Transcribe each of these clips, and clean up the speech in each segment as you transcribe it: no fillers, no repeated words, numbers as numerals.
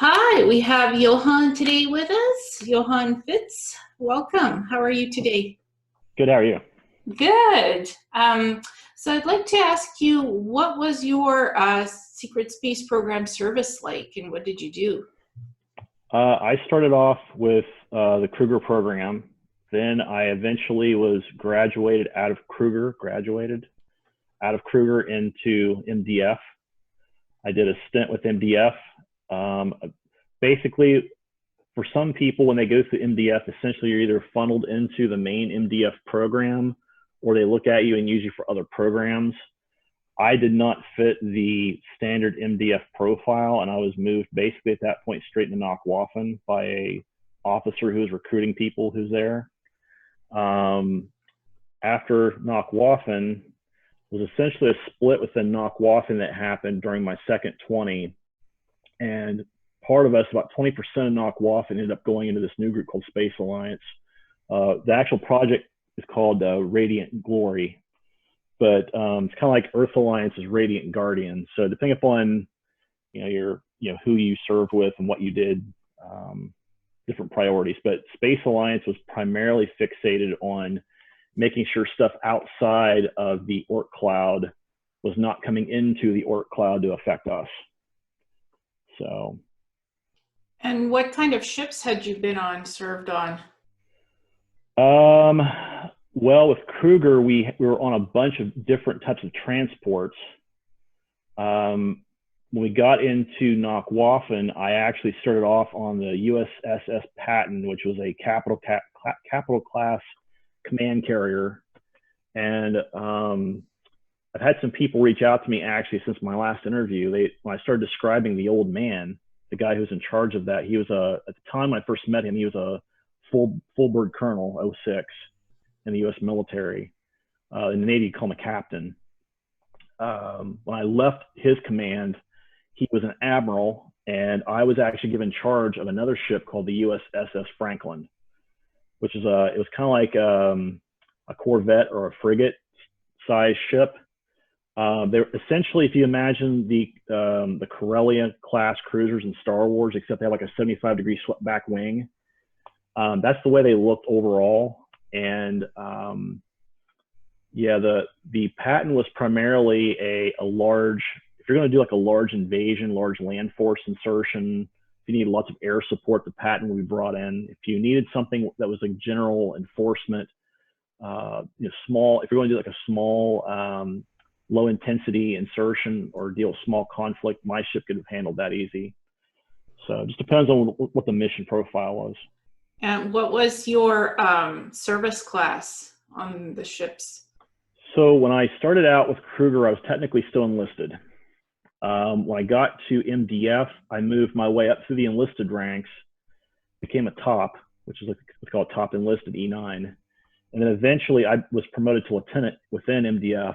Hi, we have Johan today with us. Johan Fritz, welcome. How are you today? Good, how are you? Good. So I'd like to ask you, what was your secret space program service like, and what did you do? I started off with the Kruger program. Then I eventually was graduated out of Kruger into MDF. I did a stint with MDF. Um, Basically, for some people, when they go through MDF, essentially you're either funneled into the main MDF program or they look at you and use you for other programs. I did not fit the standard MDF profile, and I was moved basically at that point straight into Nacht Waffen by a officer who was recruiting people who's there. Um, After Nacht Waffen was essentially a split within Nacht Waffen that happened during my second 20, and part of us, about 20% of Nacht Waffen, ended up going into this new group called Space Alliance. The actual project is called Radiant Glory, but it's kind of like Earth Alliance's Radiant Guardian. So depending upon your who you served with and what you did, different priorities. But Space Alliance was primarily fixated on making sure stuff outside of the Oort cloud was not coming into the Oort cloud to affect us. So. And what kind of ships had you been on, served on? Um, well, with Kruger, we were on a bunch of different types of transports. When we got into Nacht Waffen, I actually started off on the USS Patton, which was a capital class command carrier. And I've had some people reach out to me actually since my last interview. When I started describing the old man, the guy who was in charge of that, he was at the time when I first met him, he was a full bird colonel, 06, in the U.S. military. In the Navy, you call him a captain. When I left his command, he was an admiral, and I was actually given charge of another ship called the USS Franklin, which is it was kind of like a corvette or a frigate size ship. They're essentially, if you imagine the Corellia class cruisers in Star Wars, except they have like a 75-degree swept back wing. That's the way they looked overall. And yeah, the Patton was primarily a large, if you're going to do like a large invasion, large land force insertion, if you need lots of air support, the Patton would be brought in. If you needed something that was like general enforcement, small, if you're going to do like a small, low intensity insertion or deal with small conflict, my ship could have handled that easy. So it just depends on what the mission profile was. And what was your service class on the ships? So when I started out with Kruger, I was technically still enlisted. When I got to MDF, I moved my way up through the enlisted ranks, became a top, which is what's called top enlisted, E9. And then eventually I was promoted to lieutenant within MDF.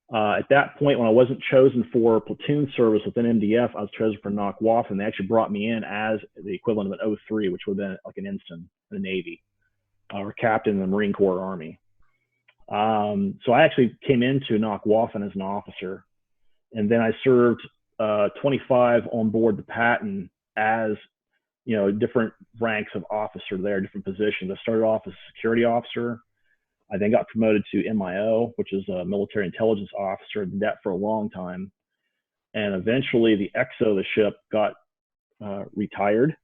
At that point, when I wasn't chosen for platoon service within MDF, I was chosen for Nacht Waffen. They actually brought me in as the equivalent of an 03, which would have been like an ensign in the Navy or captain in the Marine Corps Army. So I actually came into Nacht Waffen as an officer. And then I served 25 on board the Patton as, different ranks of officer there, different positions. I started off as a security officer. I then got promoted to MIO, which is a military intelligence officer. I did that for a long time. And eventually the XO of the ship got retired.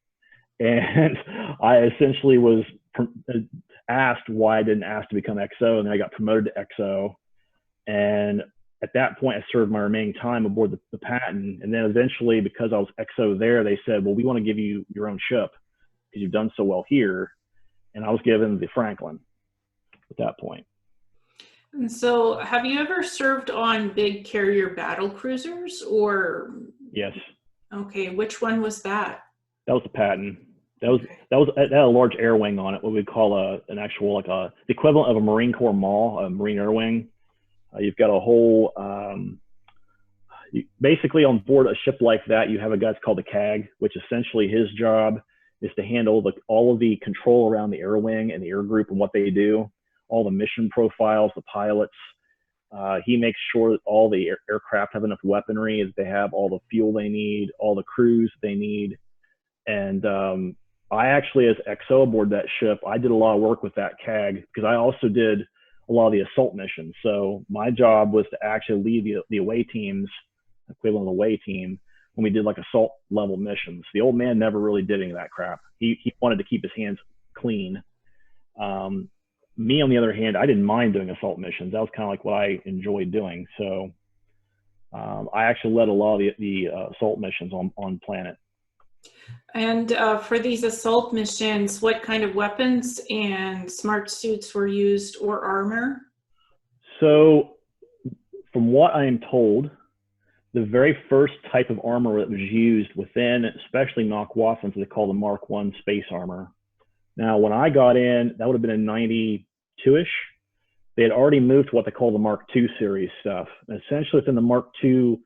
And I essentially was asked why I didn't ask to become XO. And then I got promoted to XO. And at that point, I served my remaining time aboard the Patton. And then eventually, because I was XO there, they said, well, we want to give you your own ship because you've done so well here. And I was given the Franklin at that point. And so have you ever served on big carrier battle cruisers or? Yes. Okay, which one was that? That was the Patton. That had a large air wing on it, what we call an actual, the equivalent of a Marine Corps MAW, a Marine Air Wing. You've got a whole, basically on board a ship like that, you have a guy called the CAG, which essentially his job is to handle all of the control around the air wing and the air group and what they do, all the mission profiles, the pilots, He makes sure that all the aircraft have enough weaponry, as they have all the fuel they need, all the crews they need. And I actually, as XO aboard that ship, I did a lot of work with that CAG because I also did a lot of the assault missions. So my job was to actually lead the away teams, equivalent of the away team, when we did like assault level missions. The old man never really did any of that crap. He wanted to keep his hands clean. Me, on the other hand, I didn't mind doing assault missions. That was kind of like what I enjoyed doing. So I actually led a lot of the assault missions on planet. And for these assault missions, what kind of weapons and smart suits were used, or armor? So from what I am told, the very first type of armor that was used within, especially Nacht Waffen, they call the Mark 1 space armor. Now, when I got in, that would have been in 92-ish. They had already moved to what they call the Mark II series stuff. And essentially, within the Mark II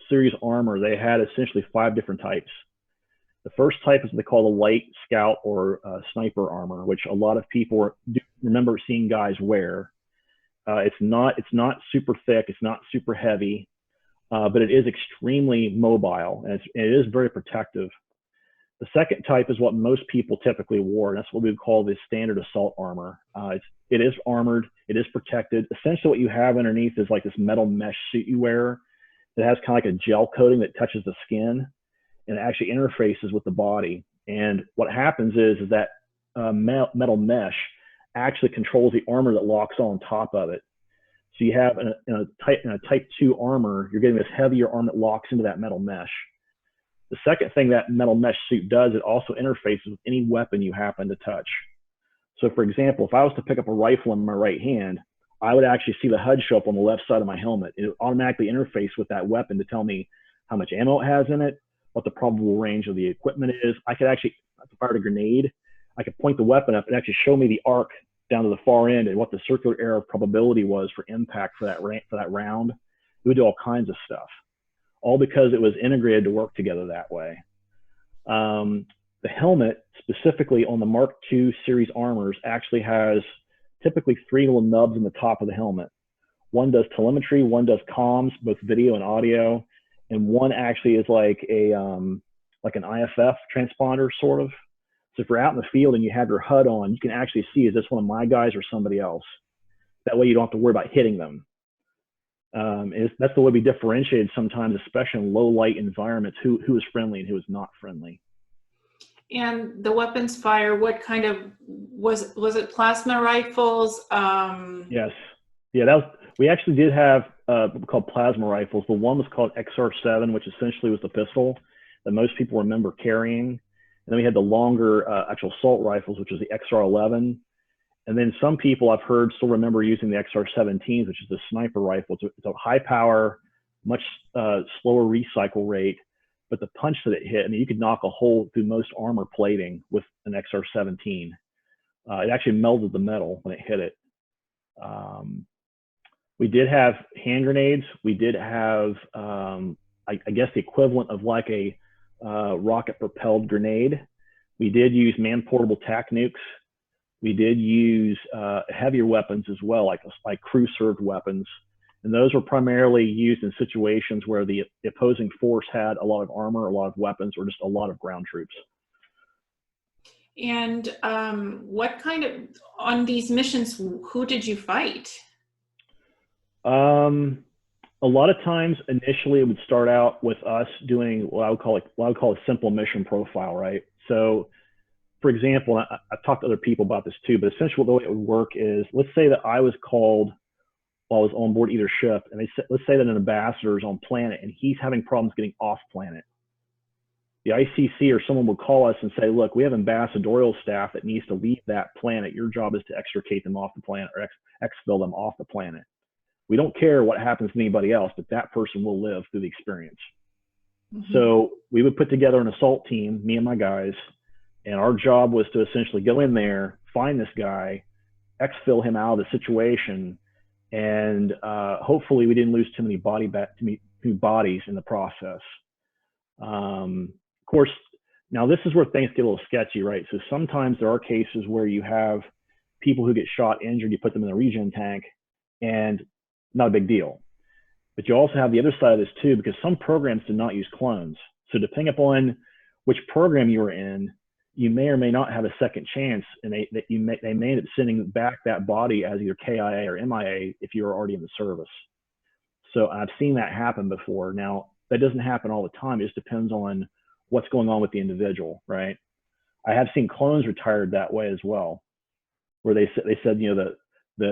series armor, they had essentially 5 different types. The first type is what they call the light scout or sniper armor, which a lot of people do remember seeing guys wear. It's not super thick, it's not super heavy, but it is extremely mobile, and it is very protective. The second type is what most people typically wore, and that's what we would call the standard assault armor. It is armored, it is protected. Essentially what you have underneath is like this metal mesh suit you wear that has kind of like a gel coating that touches the skin, and it actually interfaces with the body. And what happens is that metal mesh actually controls the armor that locks on top of it. So you have in a type 2 armor, you're getting this heavier arm that locks into that metal mesh. The second thing that metal mesh suit does, it also interfaces with any weapon you happen to touch. So for example, if I was to pick up a rifle in my right hand, I would actually see the HUD show up on the left side of my helmet. It would automatically interface with that weapon to tell me how much ammo it has in it, what the probable range of the equipment is. I could actually, if I fired a grenade, I could point the weapon up and actually show me the arc down to the far end and what the circular error of probability was for impact for that round. It would do all kinds of stuff, all because it was integrated to work together that way. The helmet, specifically on the Mark II series armors, actually has typically 3 little nubs in the top of the helmet. One does telemetry, one does comms, both video and audio, and one actually is like an IFF transponder, sort of. So if you're out in the field and you have your HUD on, you can actually see, is this one of my guys or somebody else? That way you don't have to worry about hitting them. That's the way we differentiated sometimes, especially in low light environments, who is friendly and who is not friendly. And the weapons fire, what kind of, was it plasma rifles? Yes. Yeah, we actually did have what we called plasma rifles. The one was called XR7, which essentially was the pistol that most people remember carrying. And then we had the longer actual assault rifles, which was the XR11. And then some people I've heard still remember using the XR17s, which is the sniper rifle. It's a high power, much slower recycle rate, but the punch that it hit, I mean, you could knock a hole through most armor plating with an XR17. It actually melted the metal when it hit it. We did have hand grenades. We did have, I guess, the equivalent of like a rocket-propelled grenade. We did use man-portable tac nukes. We did use heavier weapons as well, like crew-served weapons. And those were primarily used in situations where the opposing force had a lot of armor, a lot of weapons, or just a lot of ground troops. And what kind of, on these missions, who did you fight? A lot of times, initially, it would start out with us doing what I would call a simple mission profile, right? So, for example, I've talked to other people about this too, but essentially the way it would work is, let's say that I was called while I was on board either ship, and let's say that an ambassador is on planet and he's having problems getting off planet. The ICC or someone would call us and say, look, we have ambassadorial staff that needs to leave that planet. Your job is to extricate them off the planet or exfil them off the planet. We don't care what happens to anybody else, but that person will live through the experience. Mm-hmm. So we would put together an assault team, me and my guys, and our job was to essentially go in there, find this guy, exfil him out of the situation, and hopefully we didn't lose too many bodies in the process. Of course, now this is where things get a little sketchy, right? So sometimes there are cases where you have people who get shot, injured, you put them in the regen tank, and not a big deal. But you also have the other side of this too, because some programs do not use clones. So depending upon which program you are in, you may or may not have a second chance, and they may end up sending back that body as either KIA or MIA if you were already in the service. So I've seen that happen before. Now, that doesn't happen all the time. It just depends on what's going on with the individual, right? I have seen clones retired that way as well, where they said, you know,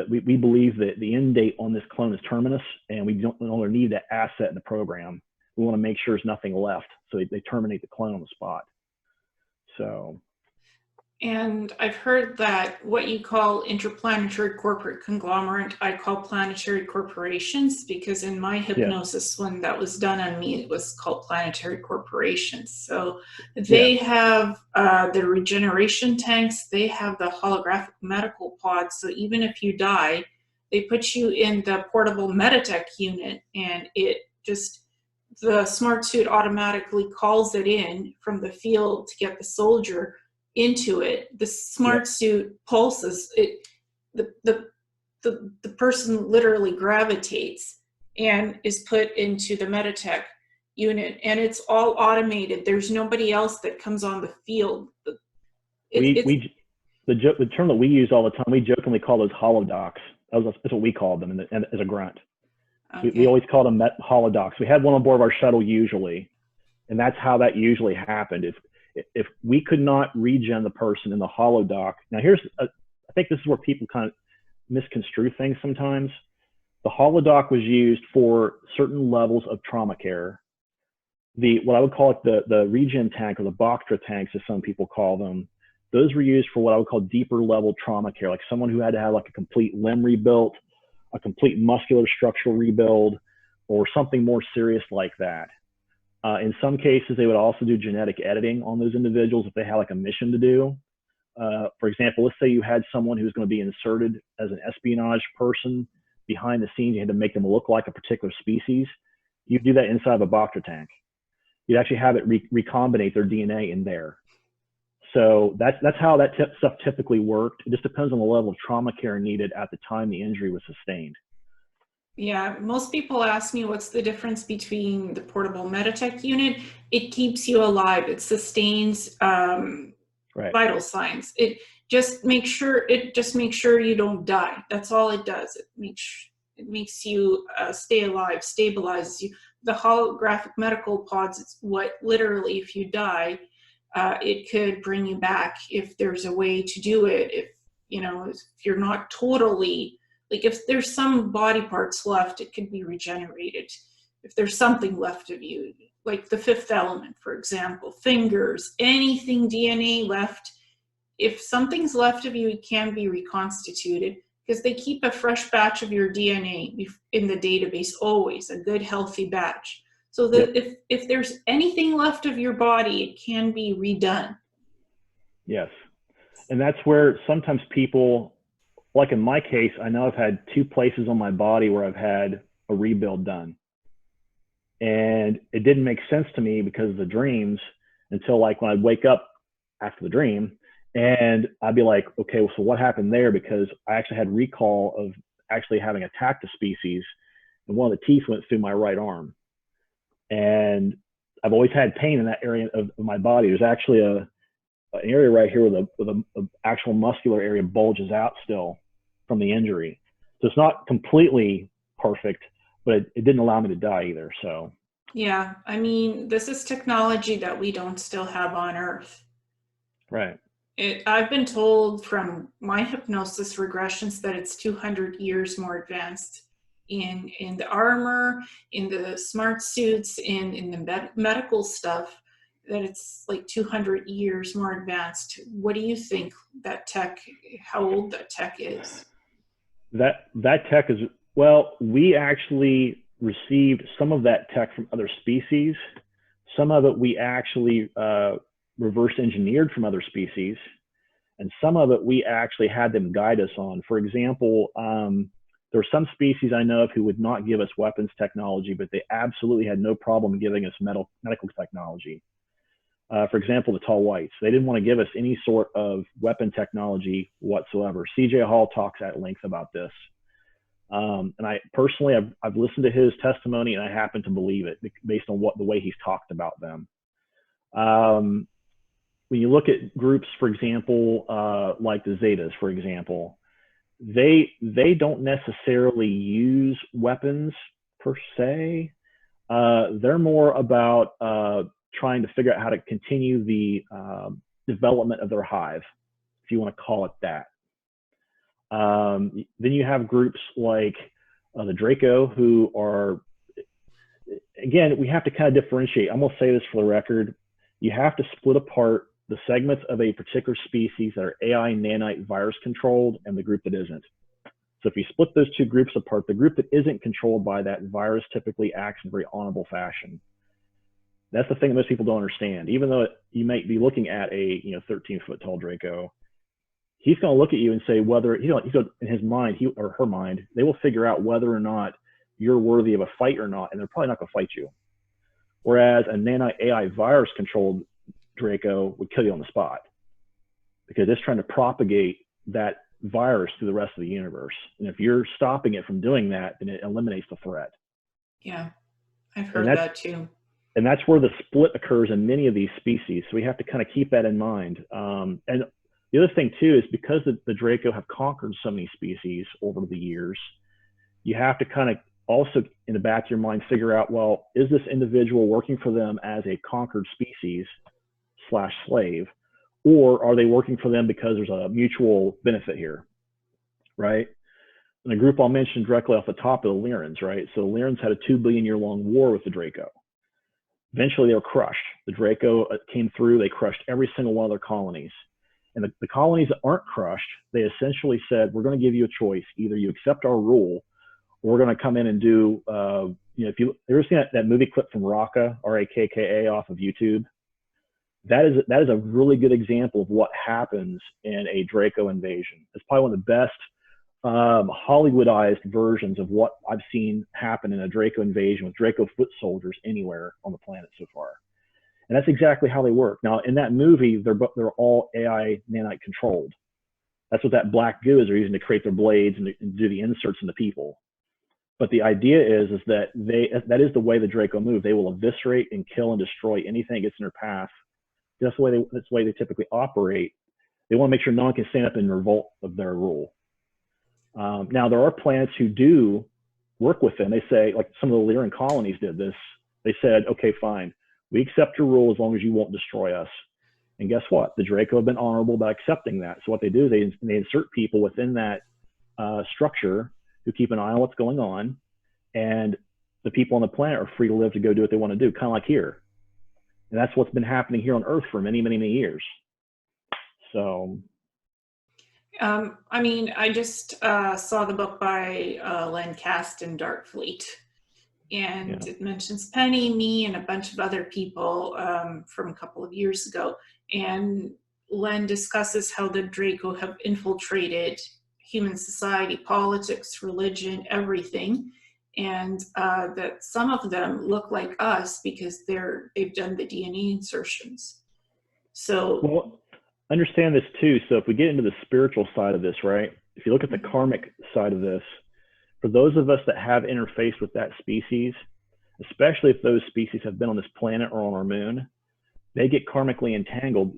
we believe that the end date on this clone is terminus, and we don't no longer need that asset in the program. We want to make sure there's nothing left, so they terminate the clone on the spot. So. And I've heard that what you call interplanetary corporate conglomerate, I call planetary corporations, because in my hypnosis, when that was done on me, it was called planetary corporations. So they have the regeneration tanks, they have the holographic medical pods. So even if you die, they put you in the portable Meditech unit, and it just, the smart suit automatically calls it in from the field to get the soldier into it. The smart suit pulses it. The person literally gravitates and is put into the Meditech unit, and it's all automated. There's nobody else that comes on the field. The term that we use all the time, we jokingly call those holodocs. That's what we called them as a grunt. Okay. We always called them holodocs. We had one on board of our shuttle usually, and that's how that usually happened. If we could not regen the person in the holodoc, now I think this is where people kind of misconstrue things sometimes. The holodoc was used for certain levels of trauma care. What I would call it the regen tank, or the Bactra tanks as some people call them, those were used for what I would call deeper level trauma care, like someone who had to have like a complete limb rebuilt, a complete muscular structural rebuild, or something more serious like that. In some cases, they would also do genetic editing on those individuals if they had like a mission to do. For example, let's say you had someone who's going to be inserted as an espionage person behind the scenes. You had to make them look like a particular species. You'd do that inside of a Bactra tank. You'd actually have it recombinate their DNA in there. So that's how that stuff typically worked. It just depends on the level of trauma care needed at the time the injury was sustained. Yeah, most people ask me what's the difference between the portable Meditech unit. It keeps you alive. It sustains vital signs. It just makes sure you don't die. That's all it does. It makes you stay alive, stabilizes you. The holographic medical pods, it's what literally, if you die, it could bring you back if there's a way to do it. If you're not totally, like if there's some body parts left, it can be regenerated. If there's something left of you, like the fifth element, for example, fingers, anything DNA left, if something's left of you, it can be reconstituted, because they keep a fresh batch of your DNA in the database, always a good healthy batch. So that if there's anything left of your body, it can be redone. Yes. And that's where sometimes people, like in my case, I know I've had 2 places on my body where I've had a rebuild done. And it didn't make sense to me because of the dreams until like when I'd wake up after the dream and I'd be like, okay, well, so what happened there? Because I actually had recall of actually having attacked a species, and one of the teeth went through my right arm. And I've always had pain in that area of my body. There's actually an area right here where the actual muscular area bulges out still from the injury. So it's not completely perfect, but it didn't allow me to die either. So yeah, I mean, this is technology that we don't still have on Earth. Right. I've been told from my hypnosis regressions that it's 200 years more advanced in the armor, in the smart suits, in the medical stuff, that it's like 200 years more advanced. What do you think how old that tech is? That tech is, well, we actually received some of that tech from other species. Some of it we actually reverse engineered from other species. And some of it we actually had them guide us on. For example, there were some species I know of who would not give us weapons technology, but they absolutely had no problem giving us medical technology. For example, the tall whites, they didn't want to give us any sort of weapon technology whatsoever. CJ Hall talks at length about this. And I personally, I've listened to his testimony, and I happen to believe it based on the way he's talked about them. When you look at groups, for example, like the Zetas, for example, they don't necessarily use weapons per se. They're more about trying to figure out how to continue the development of their hive, if you want to call it that. Then you have groups like the Draco, who are, again, we have to kind of differentiate. I'm going to say this for the record. You have to split apart the segments of a particular species that are AI nanite virus controlled and the group that isn't. So if you split those two groups apart, the group that isn't controlled by that virus typically acts in a very honorable fashion. That's the thing that most people don't understand. Even though you might be looking at a 13-foot tall Draco, he's going to look at you and say whether he's going in his mind, he or her mind, they will figure out whether or not you're worthy of a fight or not, and they're probably not going to fight you. Whereas a nanite AI virus controlled Draco would kill you on the spot because it's trying to propagate that virus through the rest of the universe. And if you're stopping it from doing that, then it eliminates the threat. Yeah, I've heard that too. And that's where the split occurs in many of these species. So we have to kind of keep that in mind. And the other thing too is because the Draco have conquered so many species over the years, you have to kind of also in the back of your mind figure out, well, is this individual working for them as a conquered species / slave, or are they working for them because there's a mutual benefit here, right? And the group I'll mention directly off the top of the Lyrans, right? So the Lyrans had a 2 billion year long war with the Draco. Eventually they were crushed. The Draco came through, they crushed every single one of their colonies. And the colonies that aren't crushed, they essentially said, we're going to give you a choice. Either you accept our rule, or we're going to come in and do, if you ever seen that movie clip from Raqqa, R-A-K-K-A, off of YouTube, that is a really good example of what happens in a Draco invasion. It's probably one of the best Hollywoodized versions of what I've seen happen in a Draco invasion with Draco foot soldiers anywhere on the planet so far. And that's exactly how they work. Now, in that movie, they're all AI nanite controlled. That's what that black goo is they're using to create their blades and do the inserts in the people. But the idea is that that is the way the Draco move. They will eviscerate and kill and destroy anything that gets in their path. That's the way they typically operate. They want to make sure no one can stand up in revolt of their rule. Now, there are planets who do work with them. They say, like some of the Lyran colonies did this. They said, okay, fine. We accept your rule as long as you won't destroy us. And guess what? The Draco have been honorable by accepting that. So what they do is they insert people within that structure who keep an eye on what's going on. And the people on the planet are free to live to go do what they want to do, kind of like here. And that's what's been happening here on Earth for many, many, many years. So. I mean, I just saw the book by Len Kasten, Darkfleet. And it mentions Penny, me, and a bunch of other people from a couple of years ago. And Len discusses how the Draco have infiltrated human society, politics, religion, everything. And that some of them look like us because they've done the DNA insertions. So, well, understand this too. So if we get into the spiritual side of this, right? If you look at the karmic side of this, for those of us that have interfaced with that species, especially if those species have been on this planet or on our moon, they get karmically entangled,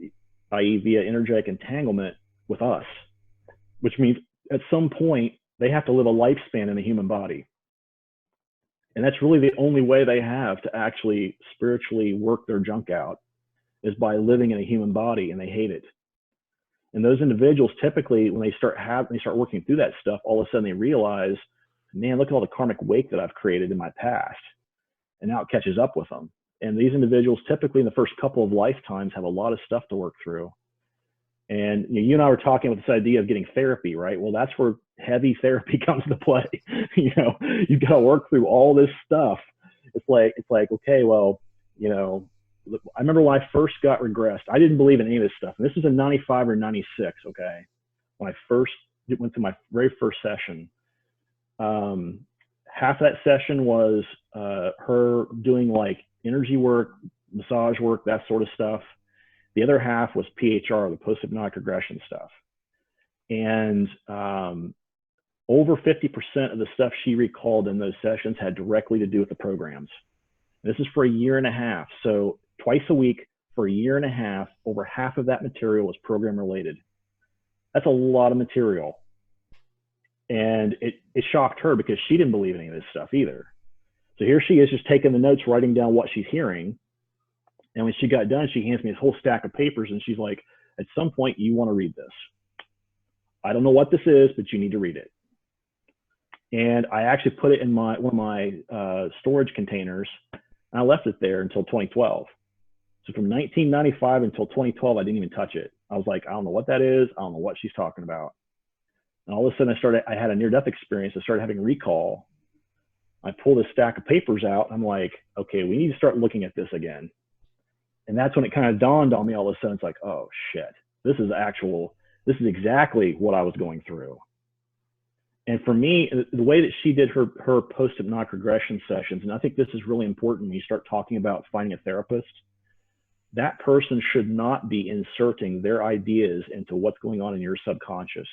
i.e. via energetic entanglement with us, which means at some point they have to live a lifespan in a human body. And that's really the only way they have to actually spiritually work their junk out is by living in a human body, and they hate it. And those individuals typically, when they start working through that stuff, all of a sudden they realize, man, look at all the karmic wake that I've created in my past. And now it catches up with them. And these individuals typically in the first couple of lifetimes have a lot of stuff to work through. And you and I were talking about this idea of getting therapy, right? Well, that's where heavy therapy comes into play. You've got to work through all this stuff. It's like, okay, well, I remember when I first got regressed, I didn't believe in any of this stuff. And this was in 95 or 96, okay? When I first went through my very first session. Half of that session was her doing like energy work, massage work, that sort of stuff. The other half was PHR, the post-hypnotic regression stuff. And over 50% of the stuff she recalled in those sessions had directly to do with the programs. This is for a year and a half. So twice a week for a year and a half, over half of that material was program related. That's a lot of material. And it shocked her because she didn't believe any of this stuff either. So here she is just taking the notes, writing down what she's hearing. And when she got done, she hands me this whole stack of papers and she's like, at some point you want to read this. I don't know what this is, but you need to read it. And I actually put it in one of my storage containers, and I left it there until 2012. So from 1995 until 2012, I didn't even touch it. I was like, I don't know what that is. I don't know what she's talking about. And all of a sudden I had a near-death experience. I started having recall. I pulled this stack of papers out. I'm like, okay, we need to start looking at this again. And that's when it kind of dawned on me all of a sudden. It's like, oh shit, this is exactly what I was going through. And for me, the way that she did her post-hypnotic regression sessions, and I think this is really important when you start talking about finding a therapist, that person should not be inserting their ideas into what's going on in your subconscious.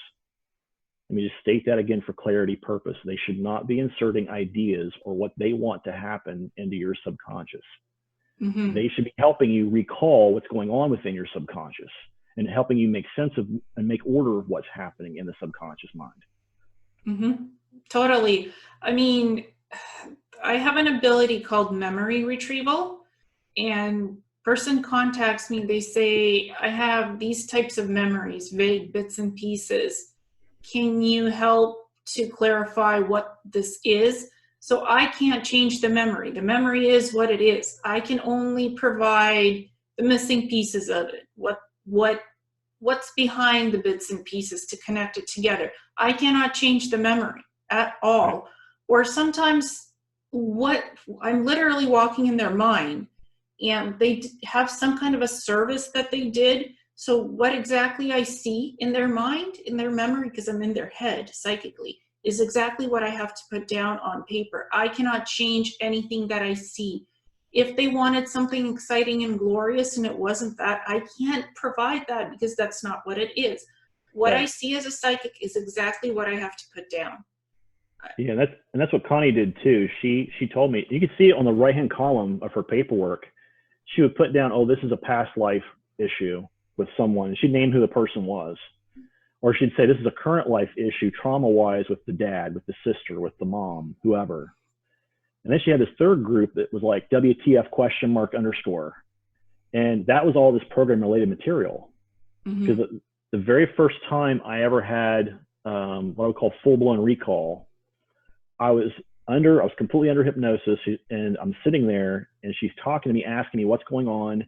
Let me just state that again for clarity purpose. They should not be inserting ideas or what they want to happen into your subconscious. Mm-hmm. They should be helping you recall what's going on within your subconscious and helping you make sense of and make order of what's happening in the subconscious mind. Mm-hmm. Totally. I mean, I have an ability called memory retrieval, and person contacts me, they say, I have these types of memories, vague bits and pieces. Can you help to clarify what this is? So I can't change the memory. The memory is what it is. I can only provide the missing pieces of it. What's behind the bits and pieces to connect it together. I cannot change the memory at all. Right. Or sometimes I'm literally walking in their mind and they have some kind of a service that they did. So what exactly I see in their mind, in their memory, because I'm in their head psychically, is exactly what I have to put down on paper. I cannot change anything that I see. If they wanted something exciting and glorious and it wasn't that, I can't provide that because that's not what it is. What I see as a psychic is exactly what I have to put down. Yeah, that's what Connie did too. She told me, you could see it on the right-hand column of her paperwork. She would put down, oh, this is a past life issue with someone. She'd name who the person was. Or she'd say, this is a current life issue, trauma-wise, with the dad, with the sister, with the mom, whoever. And then she had this third group that was like WTF ? And that was all this program-related material. Because the very first time I ever had what I would call full-blown recall, I was completely under hypnosis, and I'm sitting there, and she's talking to me, asking me what's going on.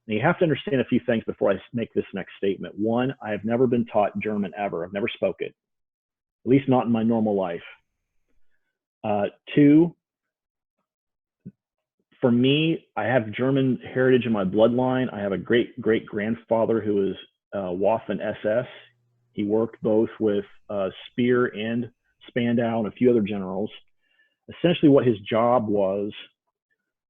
And you have to understand a few things before I make this next statement. One, I have never been taught German ever. I've never spoke it, at least not in my normal life. Two, for me, I have German heritage in my bloodline. I have a great-great-grandfather who was Waffen SS. He worked both with Speer and Spandau and a few other generals. Essentially what his job was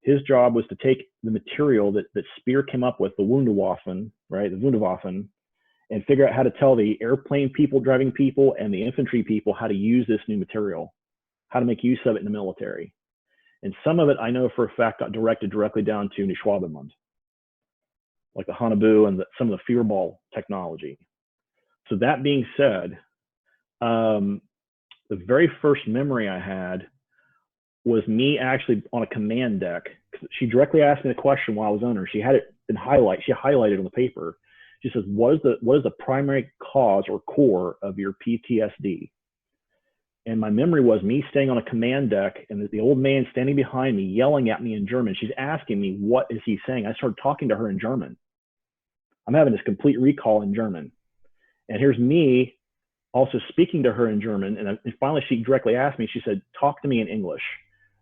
to take the material that Speer came up with, the Wunderwaffen, right, the Wunderwaffen, and figure out how to tell the airplane people, driving people, and the infantry people how to use this new material, how to make use of it in the military. And some of it, I know for a fact, got directed directly down to Neuschwabenland, like the Hanabu and some of the Führerball technology. So that being said, the very first memory I had was me actually on a command deck. She directly asked me the question while I was on her. She had it in highlight. She highlighted on the paper. She says, what is the primary cause or core of your PTSD? And my memory was me staying on a command deck and the old man standing behind me yelling at me in German. She's asking me, what is he saying? I started talking to her in German. I'm having this complete recall in German. And here's me also speaking to her in German. And finally, she directly asked me, she said, talk to me in English.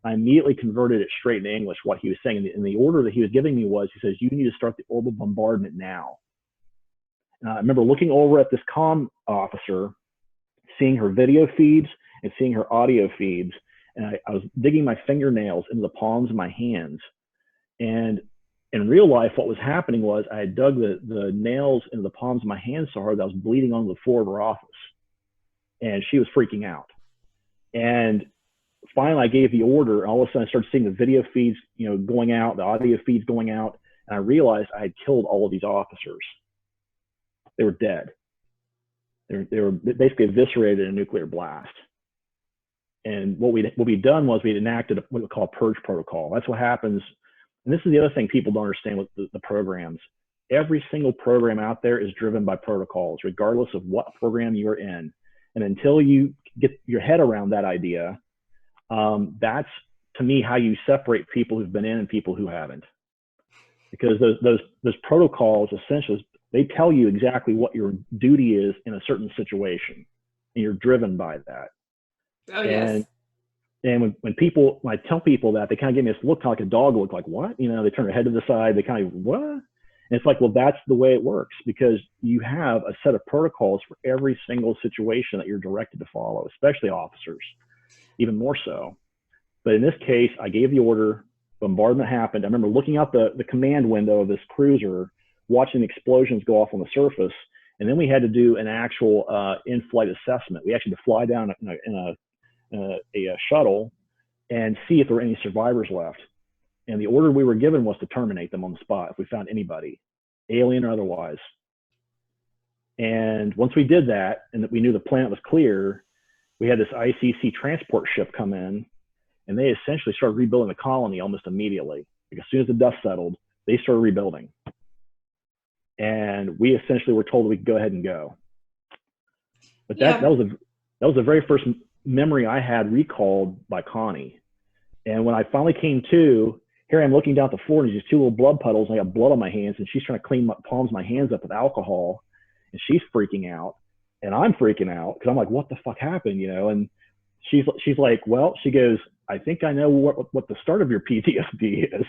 I immediately converted it straight into English, what he was saying. And the order that he was giving me was, he says, you need to start the orbital bombardment now. And I remember looking over at this comm officer, seeing her video feeds and seeing her audio feeds. And I was digging my fingernails into the palms of my hands. And in real life, what was happening was I had dug the nails into the palms of my hands so hard that I was bleeding onto the floor of her office. And she was freaking out. And finally, I gave the order, and all of a sudden I started seeing the video feeds, going out, the audio feeds going out, and I realized I had killed all of these officers. They were dead. They were basically eviscerated in a nuclear blast. And what we'd done was we'd enacted what we call a purge protocol. That's what happens. And this is the other thing people don't understand with the programs. Every single program out there is driven by protocols, regardless of what program you're in. And until you get your head around that idea, that's, to me, how you separate people who've been in and people who haven't. Because those protocols, essentially, they tell you exactly what your duty is in a certain situation, and you're driven by that. Oh, yes. And when I tell people that, they kind of give me this look, kind of like a dog look, like, what? They turn their head to the side, they kind of, what? And it's like, well, that's the way it works, because you have a set of protocols for every single situation that you're directed to follow, especially officers, even more so. But in this case, I gave the order, bombardment happened. I remember looking out the command window of this cruiser, watching the explosions go off on the surface. And then we had to do an actual in-flight assessment. We actually had to fly down in a shuttle and see if there were any survivors left. And the order we were given was to terminate them on the spot if we found anybody, alien or otherwise. And once we did that, and that we knew the planet was clear, we had this ICC transport ship come in, and they essentially started rebuilding the colony almost immediately. Like, as soon as the dust settled, they started rebuilding. And we essentially were told we could go ahead and go. But that was the very first memory I had recalled by Connie. And when I finally came to, here I'm looking down at the floor, and there's these two little blood puddles, and I got blood on my hands, and she's trying to clean my palms, my hands up with alcohol, and she's freaking out, and I'm freaking out because I'm like, what the fuck happened, And she's like, well, she goes, I think I know what the start of your PTSD is.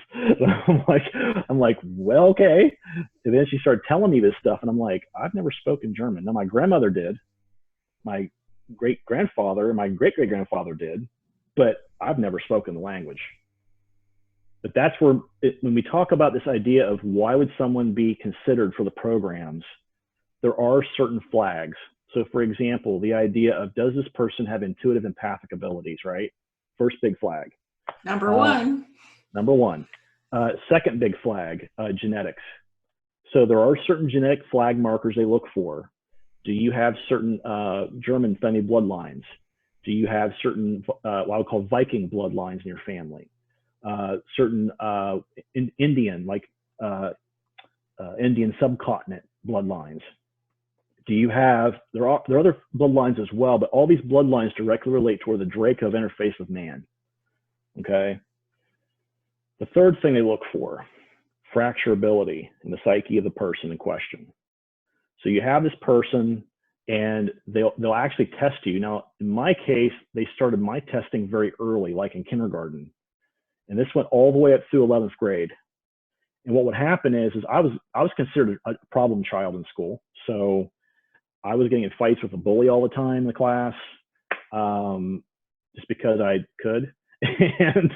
I'm like, well, okay. And then she started telling me this stuff, and I'm like, I've never spoken German. Now, my grandmother did, my great-grandfather, my great-great-grandfather did, but I've never spoken the language. But that's where, when we talk about this idea of why would someone be considered for the programs, there are certain flags. So, for example, the idea of, does this person have intuitive empathic abilities, right? First big flag. Number one. Number one. Second big flag, genetics. So there are certain genetic flag markers they look for. Do you have certain German family bloodlines? Do you have certain, what I would call Viking bloodlines in your family? Certain Indian, like Indian subcontinent bloodlines? Do you have, there are other bloodlines as well, but all these bloodlines directly relate to where the Draco interface with man, okay? The third thing they look for, fracturability in the psyche of the person in question. So you have this person, and they'll actually test you. Now, in my case, they started my testing very early, like in kindergarten. And this went all the way up through 11th grade. And what would happen is I was considered a problem child in school. So I was getting in fights with a bully all the time in the class, just because I could. And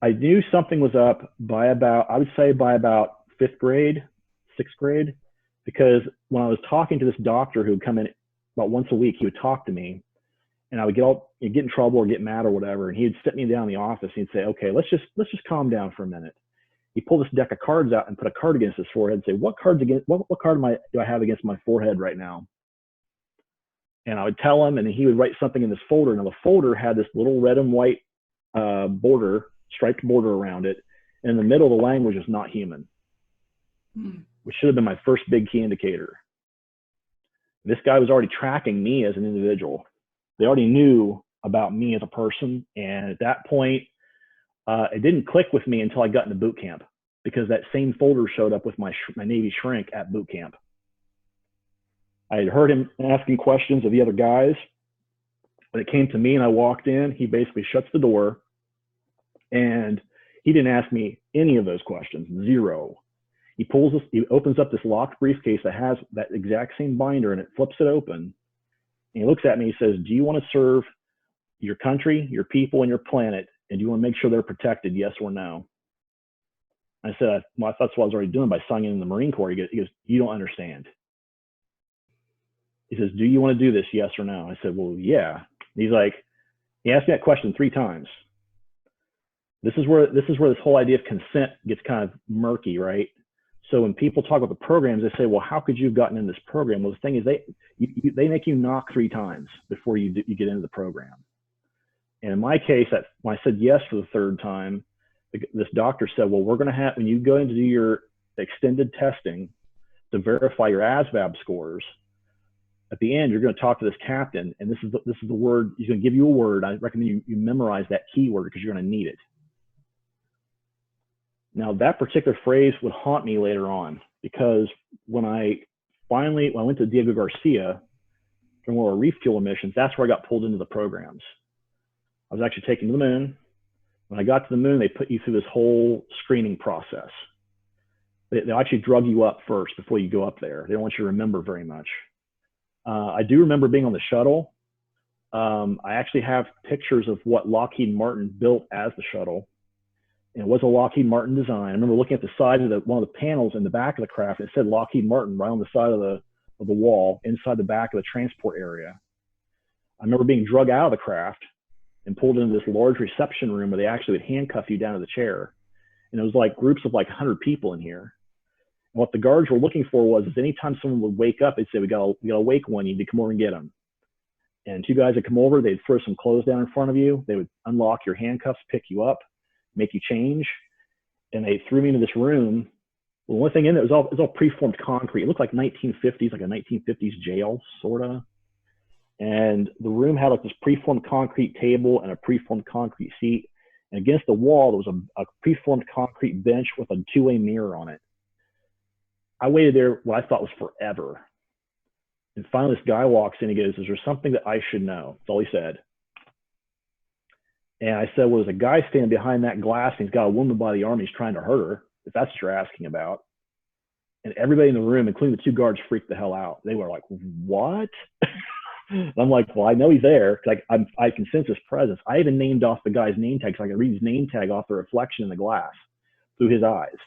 I knew something was up by about, I would say by about 5th grade, 6th grade, because when I was talking to this doctor who would come in about once a week, he would talk to me, and I would get in trouble or get mad or whatever, and he'd sit me down in the office and he'd say, okay, let's just calm down for a minute. He pulled this deck of cards out and put a card against his forehead and say, what card do I have against my forehead right now? And I would tell him, and he would write something in this folder. Now the folder had this little red and white border, striped border around it. And in the middle of the language is not human, which should have been my first big key indicator. This guy was already tracking me as an individual. They already knew about me as a person. And at that point, it didn't click with me until I got into boot camp, because that same folder showed up with my Navy shrink at boot camp. I had heard him asking questions of the other guys. When it came to me and I walked in, he basically shuts the door, and he didn't ask me any of those questions, zero. He opens up this locked briefcase that has that exact same binder, and it flips it open. And he looks at me, he says, do you want to serve your country, your people, and your planet? And do you want to make sure they're protected, yes or no? I said, well, that's what I was already doing by signing in the Marine Corps. He goes, you don't understand. He says, do you want to do this, yes or no? I said, well, yeah. He's like, he asked me that question 3 times. This is where this whole idea of consent gets kind of murky, right? So when people talk about the programs, they say, well, how could you have gotten in this program? Well, the thing is, they make you knock 3 times before you get into the program. And in my case, when I said yes for the 3rd time, this doctor said, well, we're going to have, when you go in to do your extended testing to verify your ASVAB scores, at the end, you're going to talk to this captain, and this is the word, he's going to give you a word. I recommend you memorize that keyword because you're going to need it. Now, that particular phrase would haunt me later on, because when I went to Diego Garcia during one of our refuel missions, that's where I got pulled into the programs. I was actually taken to the moon. When I got to the moon, they put you through this whole screening process. They'll actually drug you up first before you go up there. They don't want you to remember very much. I do remember being on the shuttle. I actually have pictures of what Lockheed Martin built as the shuttle. And it was a Lockheed Martin design. I remember looking at the side of one of the panels in the back of the craft, and it said Lockheed Martin right on the side of the wall inside the back of the transport area. I remember being drugged out of the craft and pulled into this large reception room where they actually would handcuff you down to the chair. And it was like groups of like 100 people in here. And what the guards were looking for was, anytime someone would wake up, they'd say, we got to wake one, you need to come over and get them. And 2 guys would come over, they'd throw some clothes down in front of you. They would unlock your handcuffs, pick you up, make you change. And they threw me into this room. Well, one thing in it was all preformed concrete. It looked like 1950s, like a 1950s jail, sort of. And the room had like this preformed concrete table and a preformed concrete seat. And against the wall, there was a preformed concrete bench with a 2-way mirror on it. I waited there what I thought was forever. And finally, this guy walks in. He goes, is there something that I should know? That's all he said. And I said, well, there's a guy standing behind that glass, and he's got a woman by the arm. He's trying to hurt her, if that's what you're asking about. And everybody in the room, including the 2 guards, freaked the hell out. They were like, what? And I'm like, well, I know he's there. Like, I can sense his presence. I even named off the guy's name tag, so I could read his name tag off the reflection in the glass through his eyes.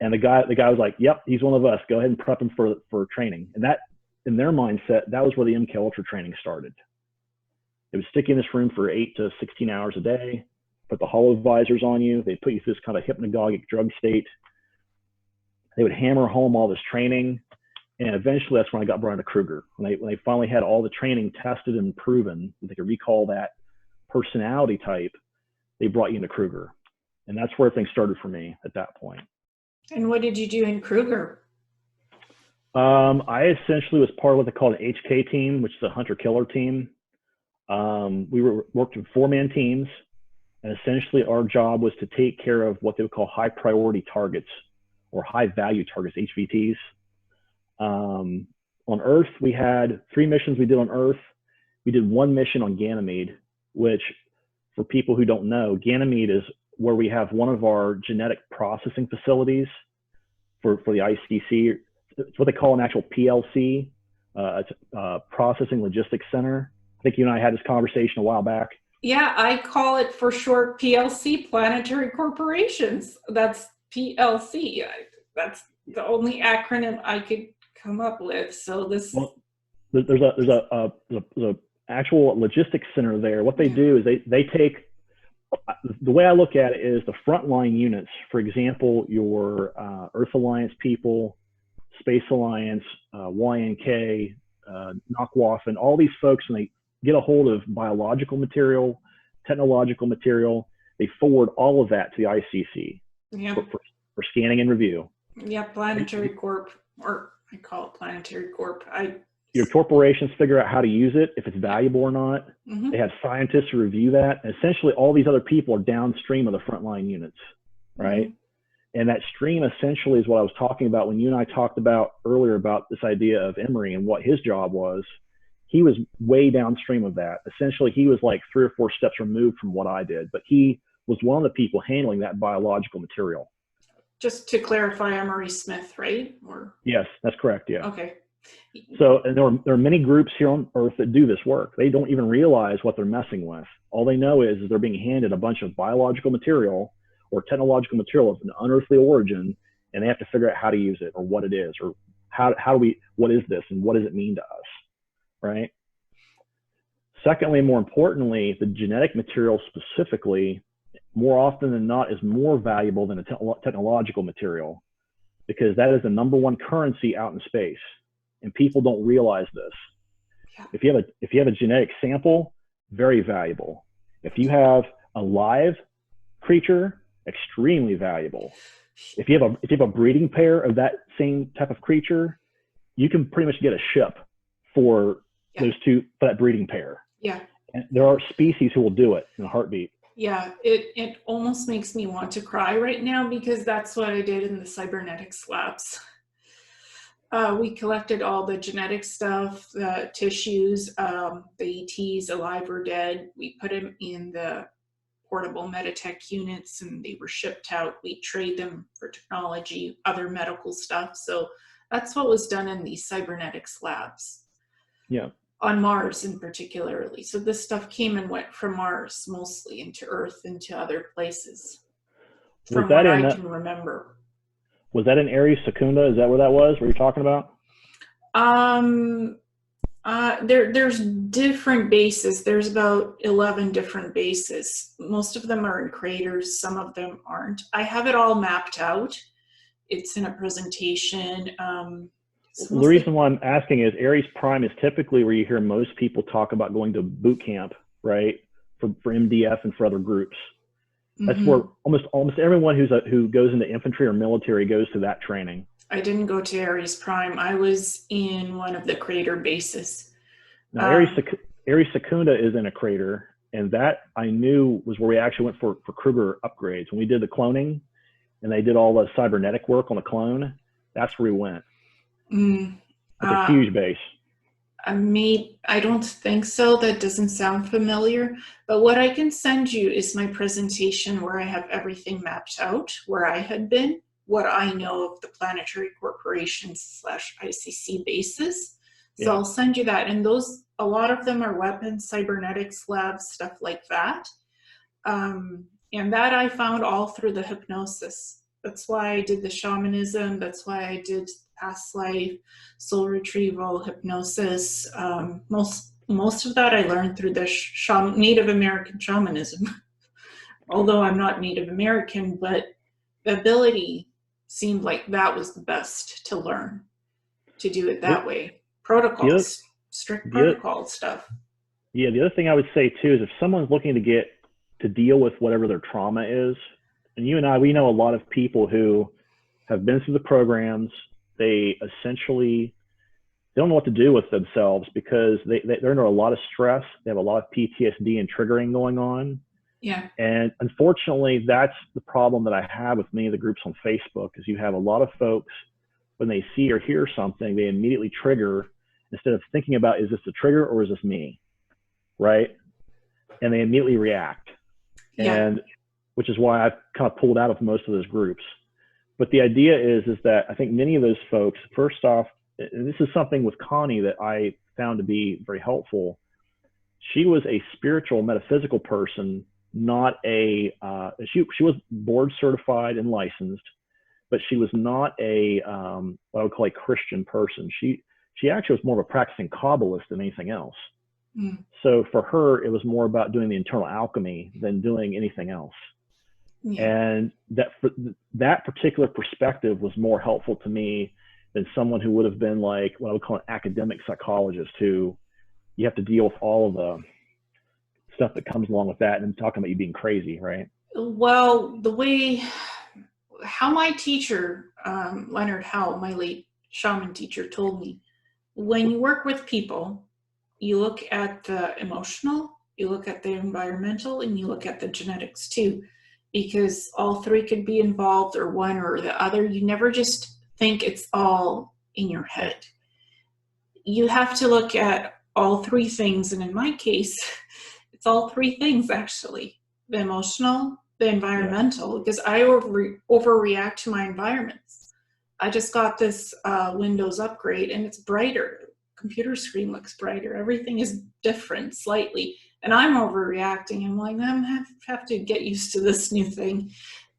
And the guy was like, yep, he's one of us. Go ahead and prep him for training. And that, in their mindset, that was where the MK Ultra training started. It was stick in this room for 8 to 16 hours a day, put the hollow visors on you. They put you through this kind of hypnagogic drug state. They would hammer home all this training. And eventually that's when I got brought into Kruger. When they finally had all the training tested and proven that they could recall that personality type, they brought you into Kruger. And that's where things started for me at that point. And what did you do in Kruger? I essentially was part of what they call an HK team, which is a hunter-killer team. We worked in 4-man teams, and essentially our job was to take care of what they would call high-priority targets or high-value targets, HVTs. On Earth, we had 3 missions we did on Earth. We did 1 mission on Ganymede, which, for people who don't know, Ganymede is where we have one of our genetic processing facilities for the ICC. It's what they call an actual PLC, it's a Processing Logistics Center. I think you and I had this conversation a while back. Yeah, I call it for short PLC, Planetary Corporations. That's PLC. That's the only acronym I could come up with. So this. Well, there's a actual logistics center there. What they do is they take. The way I look at it is the frontline units. For example, your Earth Alliance people, Space Alliance, YNK, Nacht Waffen, all these folks, when they get a hold of biological material, technological material, they forward all of that to the ICC for scanning and review. Yeah, Planetary Corp, or I call it Planetary Corp. Your corporations figure out how to use it, if it's valuable or not. Mm-hmm. They have scientists who review that. And essentially, all these other people are downstream of the frontline units, right? Mm-hmm. And that stream essentially is what I was talking about when you and I talked about earlier about this idea of Emery and what his job was. He was way downstream of that. Essentially, he was like 3 or 4 steps removed from what I did, but he was one of the people handling that biological material. Just to clarify, Emery Smith, right? Or yes, that's correct. Yeah. Okay. So, and there are many groups here on Earth that do this work. They don't even realize what they're messing with. All they know is they're being handed a bunch of biological material or technological material of an unearthly origin, and they have to figure out how to use it or what it is, or how do we, what is this and what does it mean to us, right? Secondly, more importantly, the genetic material specifically, more often than not, is more valuable than a technological material, because that is the #1 currency out in space, and people don't realize this. Yeah. If you have a genetic sample, very valuable. If you have a live creature, extremely valuable. If you have a breeding pair of that same type of creature, you can pretty much get a ship for those two, for that breeding pair. Yeah. And there are species who will do it in a heartbeat. Yeah, it almost makes me want to cry right now, because that's what I did in the cybernetics labs. We collected all the genetic stuff, the tissues, the ETs, alive or dead. We put them in the portable Meditech units, and they were shipped out. We trade them for technology, other medical stuff. So that's what was done in these cybernetics labs. Yeah. On Mars in particularly. So this stuff came and went from Mars mostly into Earth, into other places, from what I can remember. Was that in Ares Secunda? Is that where that was? What you're talking about? There's different bases. There's about 11 different bases. Most of them are in craters. Some of them aren't. I have it all mapped out. It's in a presentation. The reason why I'm asking is Ares Prime is typically where you hear most people talk about going to boot camp, right? For MDF and for other groups. That's where almost everyone who goes into infantry or military goes to that training. I didn't go to Ares Prime. I was in one of the crater bases. Now, Ares Secunda is in a crater, and that I knew was where we actually went for Krueger upgrades. When we did the cloning, and they did all the cybernetic work on the clone, that's where we went. It's a huge base. I don't think so. That doesn't sound familiar. But what I can send you is my presentation where I have everything mapped out, where I had been, what I know of the Planetary Corporations / ICC bases. So I'll send you that. And a lot of them are weapons, cybernetics labs, stuff like that. And that I found all through the hypnosis. That's why I did the shamanism. That's why I did past life, soul retrieval, hypnosis. Most of that I learned through the Native American shamanism. Although I'm not Native American, but the ability seemed like that was the best to learn, to do it that way. Protocols, strict protocol stuff. Yeah, the other thing I would say too is if someone's looking to deal with whatever their trauma is, and you and I, we know a lot of people who have been through the programs. They essentially don't know what to do with themselves because they're under a lot of stress. They have a lot of PTSD and triggering going on. Yeah. And unfortunately, that's the problem that I have with many of the groups on Facebook is you have a lot of folks, when they see or hear something, they immediately trigger instead of thinking about, is this a trigger or is this me? Right? And they immediately react. Yeah. And which is why I've kind of pulled out of most of those groups. But the idea is that I think many of those folks, first off, and this is something with Connie that I found to be very helpful. She was a spiritual, metaphysical person, not she was board certified and licensed, but she was not a, what I would call a Christian person. She actually was more of a practicing Kabbalist than anything else. So for her, it was more about doing the internal alchemy than doing anything else. Yeah. And that particular perspective was more helpful to me than someone who would have been like what I would call an academic psychologist, who you have to deal with all of the stuff that comes along with that and talking about you being crazy, right? Well, how my teacher, Leonard Howe, my late shaman teacher, told me, when you work with people, you look at the emotional, you look at the environmental, and you look at the genetics too. Because all three could be involved, or one or the other. You never just think it's all in your head. You have to look at all three things, and in my case, it's all three things actually. The emotional, the environmental, because I overreact to my environments. I just got this Windows upgrade, and it's brighter. Computer screen looks brighter. Everything is different slightly. And I'm overreacting. I'm like, I have to get used to this new thing.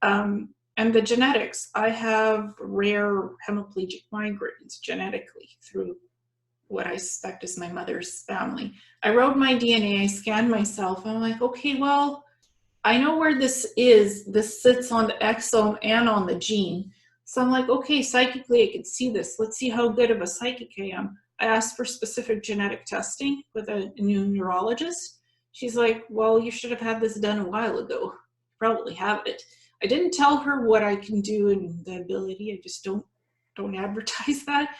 And the genetics, I have rare hemiplegic migraines genetically through what I suspect is my mother's family. I wrote my DNA, I scanned myself, and I'm like, okay, well, I know where this is. This sits on the exome and on the gene. So I'm like, okay, psychically I could see this. Let's see how good of a psychic I am. I asked for specific genetic testing with a new neurologist. She's like, well, you should have had this done a while ago. Probably have it. I didn't tell her what I can do and the ability. I just don't advertise that.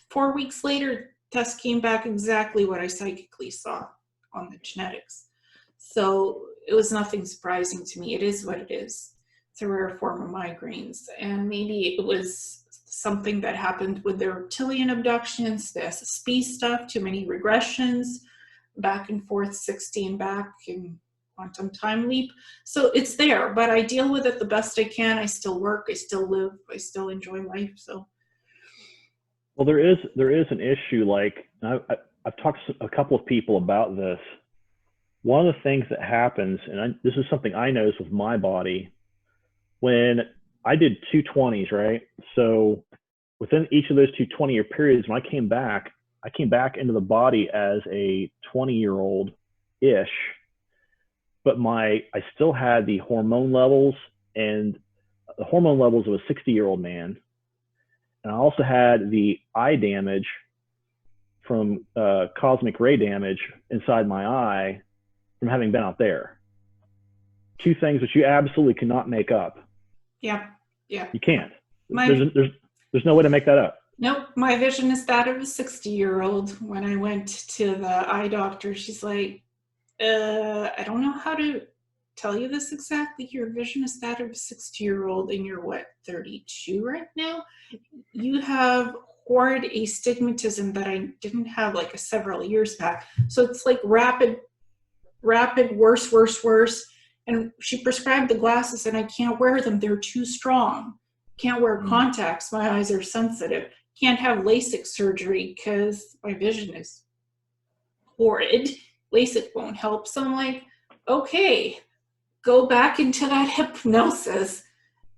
4 weeks later, test came back exactly what I psychically saw on the genetics. So it was nothing surprising to me. It is what it is. It's a rare form of migraines. And maybe it was something that happened with the reptilian abductions, the SSP stuff, too many regressions, back and forth, 16 back in quantum time leap. So it's there, but I deal with it the best I can. I still work, I still live, I still enjoy life. So, well, there is an issue. Like I've talked to a couple of people about this. One of the things that happens, and this is something I noticed with my body, when I did 220s, right? So within each of those 220-year periods, when I came back into the body as a 20-year-old-ish, but I still had the hormone levels and the hormone levels of a 60-year-old man. And I also had the eye damage from cosmic ray damage inside my eye from having been out there. Two things that you absolutely cannot make up. Yeah. You can't. There's no way to make that up. Nope. My vision is that of a 60-year-old. When I went to the eye doctor, she's like, I don't know how to tell you this exactly. Your vision is that of a 60-year-old and you're what, 32 right now? You have horrid astigmatism that I didn't have like several years back. So it's like rapid, worse. And she prescribed the glasses and I can't wear them. They're too strong. Can't wear contacts. My eyes are sensitive. Can't have LASIK surgery because my vision is horrid. LASIK won't help. So I'm like, okay, go back into that hypnosis.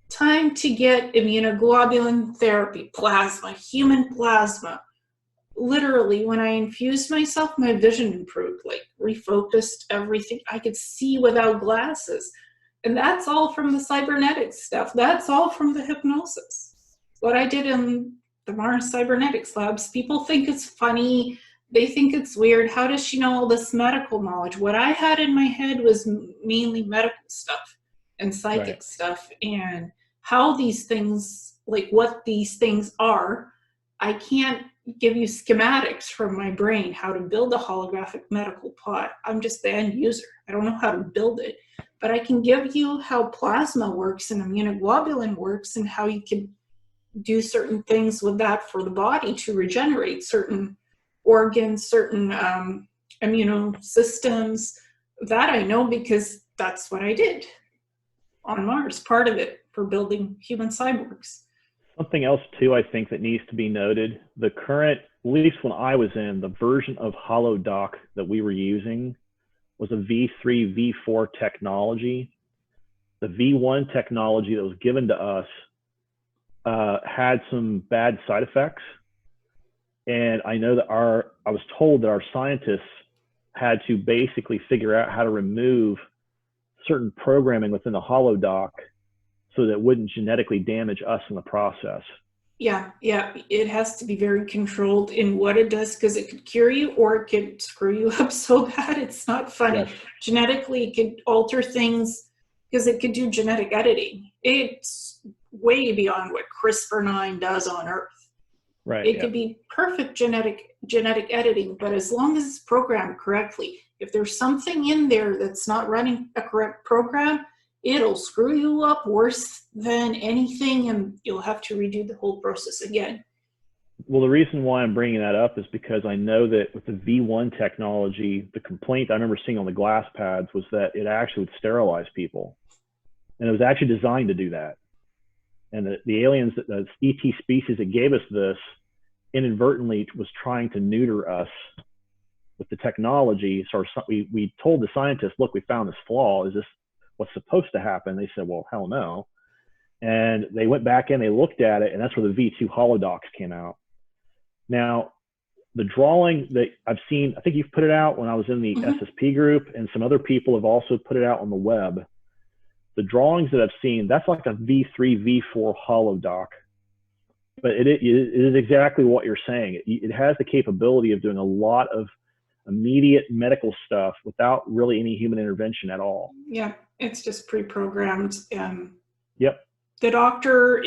Time to get immunoglobulin therapy, plasma, human plasma. Literally, when I infused myself, my vision improved, like refocused everything. I could see without glasses. And that's all from the cybernetics stuff. That's all from the hypnosis. What I did in the Mars Cybernetics labs, people think it's funny. They think it's weird. How does she know all this medical knowledge? What I had in my head was mainly medical stuff and psychic stuff, and how these things, like what these things are. I can't give you schematics from my brain, how to build a holographic medical pod. I'm just the end user. I don't know how to build it, but I can give you how plasma works and immunoglobulin works and how you can do certain things with that for the body to regenerate certain organs, certain immune systems. That I know because that's what I did on Mars, part of it for building human cyborgs. Something else too, I think that needs to be noted, the current, at least when I was in, the version of holodoc that we were using was a V3, V4 technology. The V1 technology that was given to us had some bad side effects. And I know that I was told that our scientists had to basically figure out how to remove certain programming within the holodoc so that it wouldn't genetically damage us in the process. Yeah, it has to be very controlled in what it does, because it could cure you or it could screw you up so bad it's not funny. Yes. Genetically, it could alter things because it could do genetic editing. It's way beyond what CRISPR-9 does on Earth. Right. It could be perfect genetic editing, but as long as it's programmed correctly, if there's something in there that's not running a correct program, it'll screw you up worse than anything, and you'll have to redo the whole process again. Well, the reason why I'm bringing that up is because I know that with the V1 technology, the complaint I remember seeing on the glass pads was that it actually would sterilize people. And it was actually designed to do that. And the aliens, the ET species that gave us this, inadvertently was trying to neuter us with the technology. So we told the scientists, look, we found this flaw. Is this what's supposed to happen? They said, well, hell no. And they went back in, they looked at it, and that's where the V2 holodocs came out. Now, the drawing that I've seen, I think you've put it out when I was in the SSP group, and some other people have also put it out on the web. The drawings that I've seen, that's like a V3, V4 holodoc. But it is exactly what you're saying. It has the capability of doing a lot of immediate medical stuff without really any human intervention at all. Yeah, it's just pre-programmed. Yep. The doctor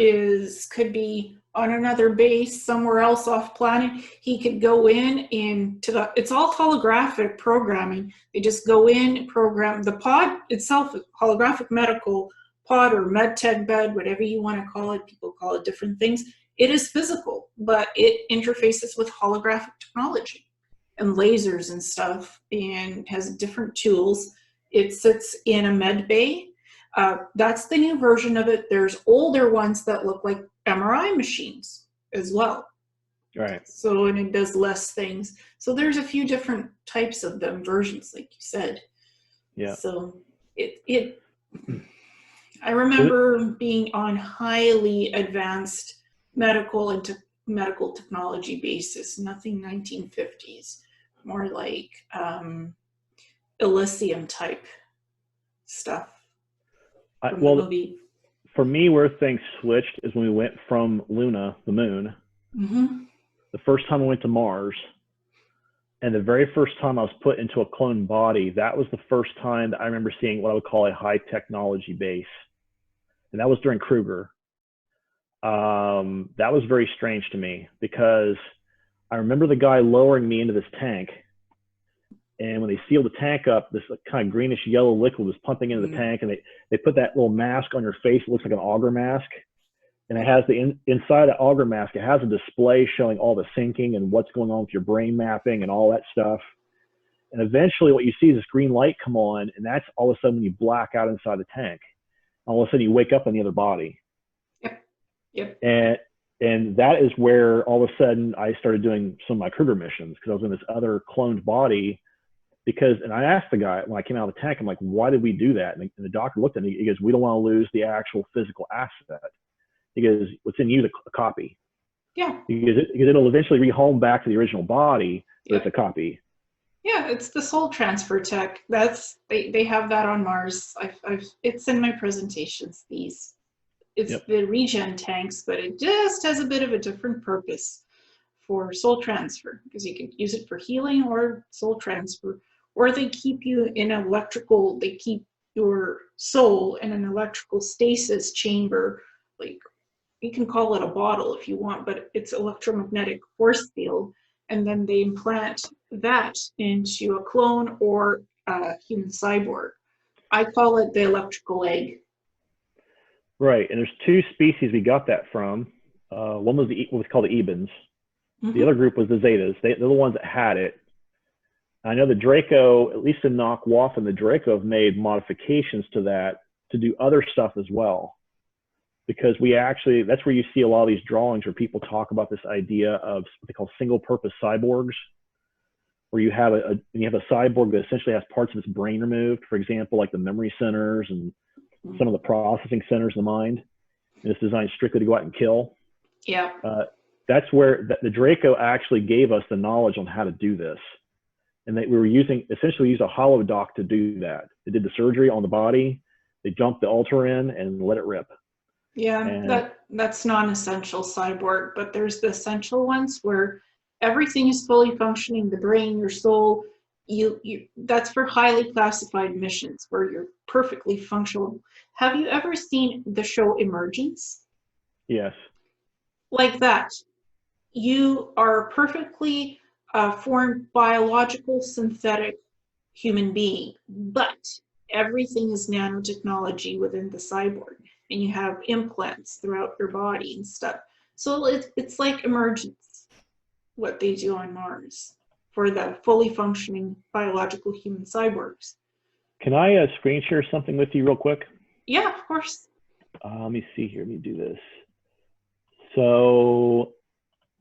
could be on another base somewhere else off planet. He could go in it's all holographic programming. They just go in, program the pod itself, holographic medical pod or med tech bed, whatever you want to call it. People call it different things. It is physical, but it interfaces with holographic technology and lasers and stuff, and has different tools. It sits in a med bay. That's the new version of it. There's older ones that look like MRI machines as well. Right. So, and it does less things. So there's a few different types of them, versions, like you said. Yeah. So I remember being on highly advanced medical and medical technology basis, nothing 1950s, more like Elysium type stuff. For me, where things switched is when we went from Luna, the moon, the first time I went to Mars, and the very first time I was put into a clone body, that was the first time that I remember seeing what I would call a high technology base. And that was during Kruger. That was very strange to me because I remember the guy lowering me into this tank. And when they sealed the tank up, this kind of greenish yellow liquid was pumping into the tank, and they put that little mask on your face. It looks like an auger mask. And it has inside the auger mask, it has a display showing all the syncing and what's going on with your brain mapping and all that stuff. And eventually what you see is this green light come on, and that's all of a sudden when you black out inside the tank. All of a sudden you wake up in the other body. Yep. And that is where all of a sudden I started doing some of my Kruger missions, because I was in this other cloned body. And I asked the guy when I came out of the tank, I'm like, why did we do that? And the doctor looked at me, he goes, we don't want to lose the actual physical asset. He goes, what's in you is a copy. Yeah. Because it'll eventually rehome back to the original body, but it's a copy. Yeah, it's the soul transfer tech. They have that on Mars. It's in my presentations. It's the regen tanks, but it just has a bit of a different purpose for soul transfer, because you can use it for healing or soul transfer. Or they keep you in they keep your soul in an electrical stasis chamber. Like, you can call it a bottle if you want, but it's electromagnetic force field. And then they implant that into a clone or a human cyborg. I call it the electrical egg. Right, and there's two species we got that from. One was what was called the Ebens. The other group was the Zetas. They're the ones that had it. I know the Draco, at least in Nacht Waffen, the Draco have made modifications to that to do other stuff as well. Because that's where you see a lot of these drawings where people talk about this idea of what they call single-purpose cyborgs, where you have a cyborg that essentially has parts of its brain removed, for example, like the memory centers and some of the processing centers of the mind, and it's designed strictly to go out and kill. Yeah. That's where the Draco actually gave us the knowledge on how to do this. And we were used a holodoc to do that. They did the surgery on the body, they dumped the alter in and let it rip. Yeah, that's non-essential cyborg, but there's the essential ones where everything is fully functioning, the brain, your soul, that's for highly classified missions where you're perfectly functional. Have you ever seen the show Emergence? Yes. Like that. You are a perfectly formed biological synthetic human being, but everything is nanotechnology within the cyborg, and you have implants throughout your body and stuff. So it's like Emergence, what they do on Mars for the fully functioning biological human cyborgs. Can I screen share something with you real quick? Yeah, of course. Let me see here. Let me do this. So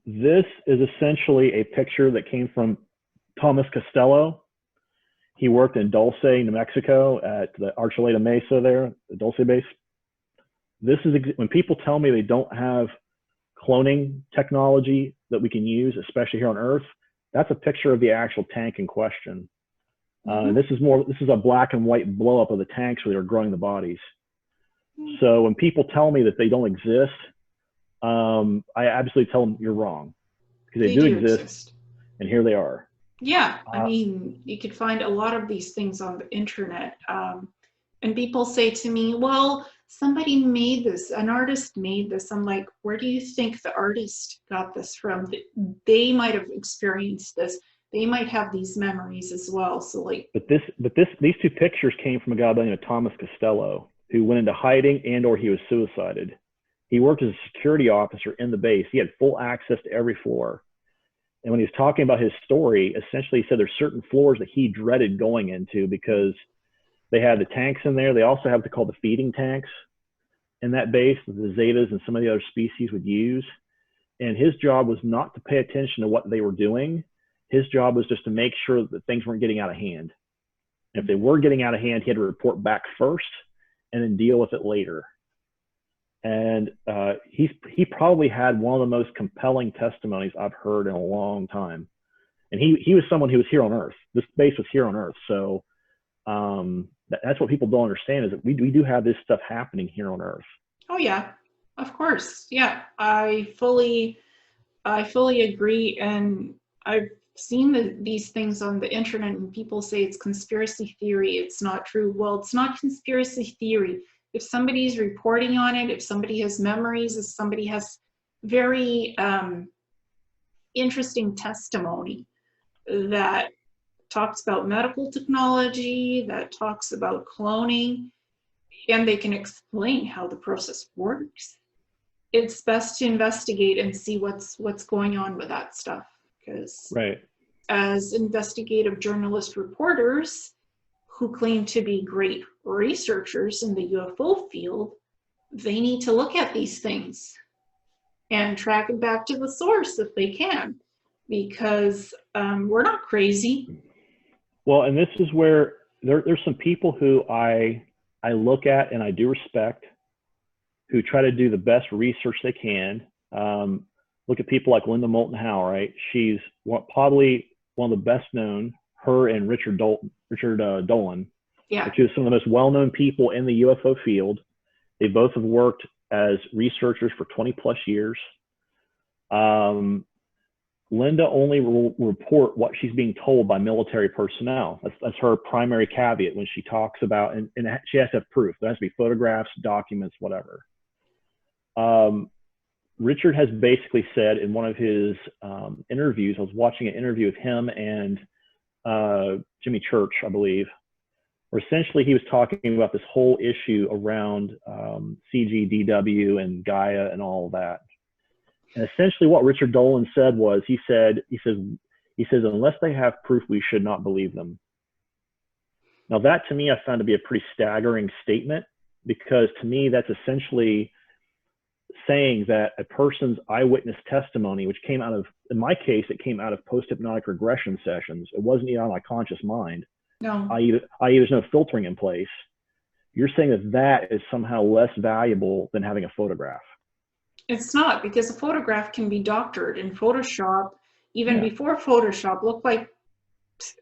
this is essentially a picture that came from Thomas Costello. He worked in Dulce, New Mexico at the Archuleta Mesa there, the Dulce base. This is when people tell me they don't have cloning technology that we can use, especially here on Earth, that's a picture of the actual tank in question. This is a black and white blow up of the tanks where they're growing the bodies. So when people tell me that they don't exist, I absolutely tell them you're wrong, because they do exist, and here they are. Yeah, I mean, you could find a lot of these things on the internet. And people say to me, well, somebody made this, an artist made this. I'm like, where do you think the artist got this from? They might have experienced this. They might have these memories as well. So like, these two pictures came from a guy by the name of Thomas Costello, who went into hiding and/or he was suicided. He worked as a security officer in the base. He had full access to every floor. And when he was talking about his story, essentially he said there's certain floors that he dreaded going into because they had the tanks in there. They also have what's called the feeding tanks in that base that the Zetas and some of the other species would use. And his job was not to pay attention to what they were doing. His job was just to make sure that things weren't getting out of hand. And if they were getting out of hand, he had to report back first and then deal with it later. And he probably had one of the most compelling testimonies I've heard in a long time. And he was someone who was here on Earth. This base was here on Earth. So that's what people don't understand, is that we do have this stuff happening here on Earth. Oh yeah, of course. Yeah, I fully agree. And I've seen these things on the internet, and people say it's conspiracy theory. It's not true. Well, it's not conspiracy theory. If somebody's reporting on it, if somebody has memories, if somebody has very interesting testimony that talks about medical technology, that talks about cloning, and they can explain how the process works, it's best to investigate and see what's going on with that stuff. Because as investigative journalist reporters who claim to be great researchers in the UFO field, they need to look at these things and track it back to the source if they can, because we're not crazy. Well, and this is where there's some people who I look at and I do respect, who try to do the best research they can. Look at people like Linda Moulton Howe, right? She's probably one of the best known, her and Richard Dolan, which is some of the most well-known people in the UFO field. They both have worked as researchers for 20 plus years. Linda only will report what she's being told by military personnel. That's her primary caveat when she talks about, and she has to have proof. There has to be photographs, documents, whatever. Richard has basically said in one of his interviews, I was watching an interview with him and Jimmy Church, I believe, where essentially he was talking about this whole issue around CGDW and Gaia and all of that. And essentially what Richard Dolan said was, he says, unless they have proof, we should not believe them. Now that to me, I found to be a pretty staggering statement, because to me, that's essentially saying that a person's eyewitness testimony, which came out of, in my case, it came out of post-hypnotic regression sessions. It wasn't even on my conscious mind. No. i.e. there's no filtering in place. You're saying that that is somehow less valuable than having a photograph. It's not, because a photograph can be doctored in Photoshop. Even before Photoshop, looked like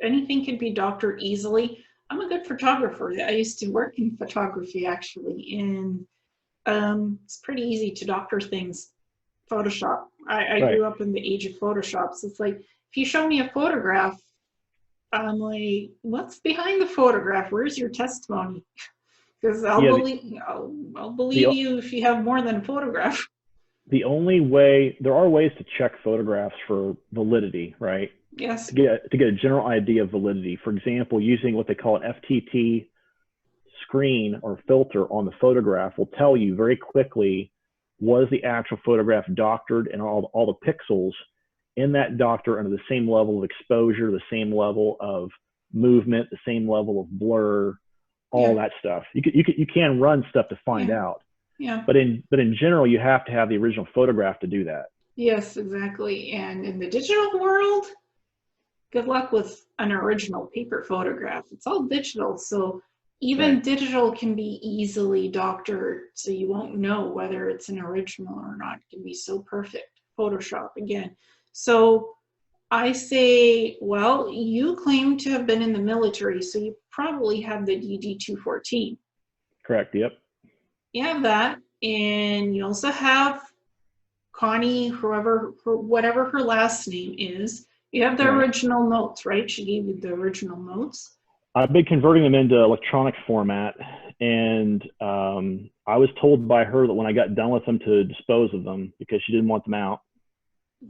anything could be doctored easily. I'm a good photographer. I used to work in photography, actually, and it's pretty easy to doctor things. Photoshop. I grew up in the age of Photoshop, so it's like, if you show me a photograph, I'm like, what's behind the photograph? Where's your testimony? Because I'll believe you if you have more than a photograph. The only way, there are ways to check photographs for validity, right? Yes. To get a general idea of validity. For example, using what they call an FTT screen or filter on the photograph will tell you very quickly, was the actual photograph doctored, and all the pixels in that doctor under the same level of exposure, the same level of movement, the same level of blur, all that stuff. You can run stuff to find out. Yeah. But in general, you have to have the original photograph to do that. Yes, exactly. And in the digital world, good luck with an original paper photograph. It's all digital, so even digital can be easily doctored, so you won't know whether it's an original or not. It can be so perfect. Photoshop again. So I say, well, you claim to have been in the military, so you probably have the DD-214. Correct, yep. You have that, and you also have Connie, whatever her last name is. You have the original notes, right? She gave you the original notes. I've been converting them into electronic format, and I was told by her that when I got done with them to dispose of them because she didn't want them out.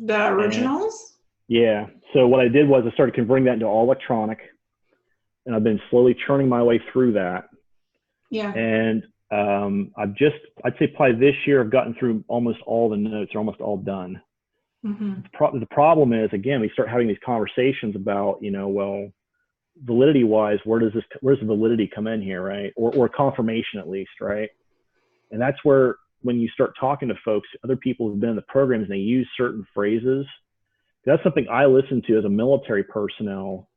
The originals? Yeah. So what I did was I started converting that into all electronic, and I've been slowly churning my way through that. Yeah. And I'd say probably this year I've gotten through almost all the notes, are almost all done. Mm-hmm. The problem is, again, we start having these conversations about, well, validity wise, where's the validity come in here, right? Or confirmation at least, right? And that's where, when you start talking to folks, other people who've been in the programs, and they use certain phrases, that's something I listen to as a military personnel,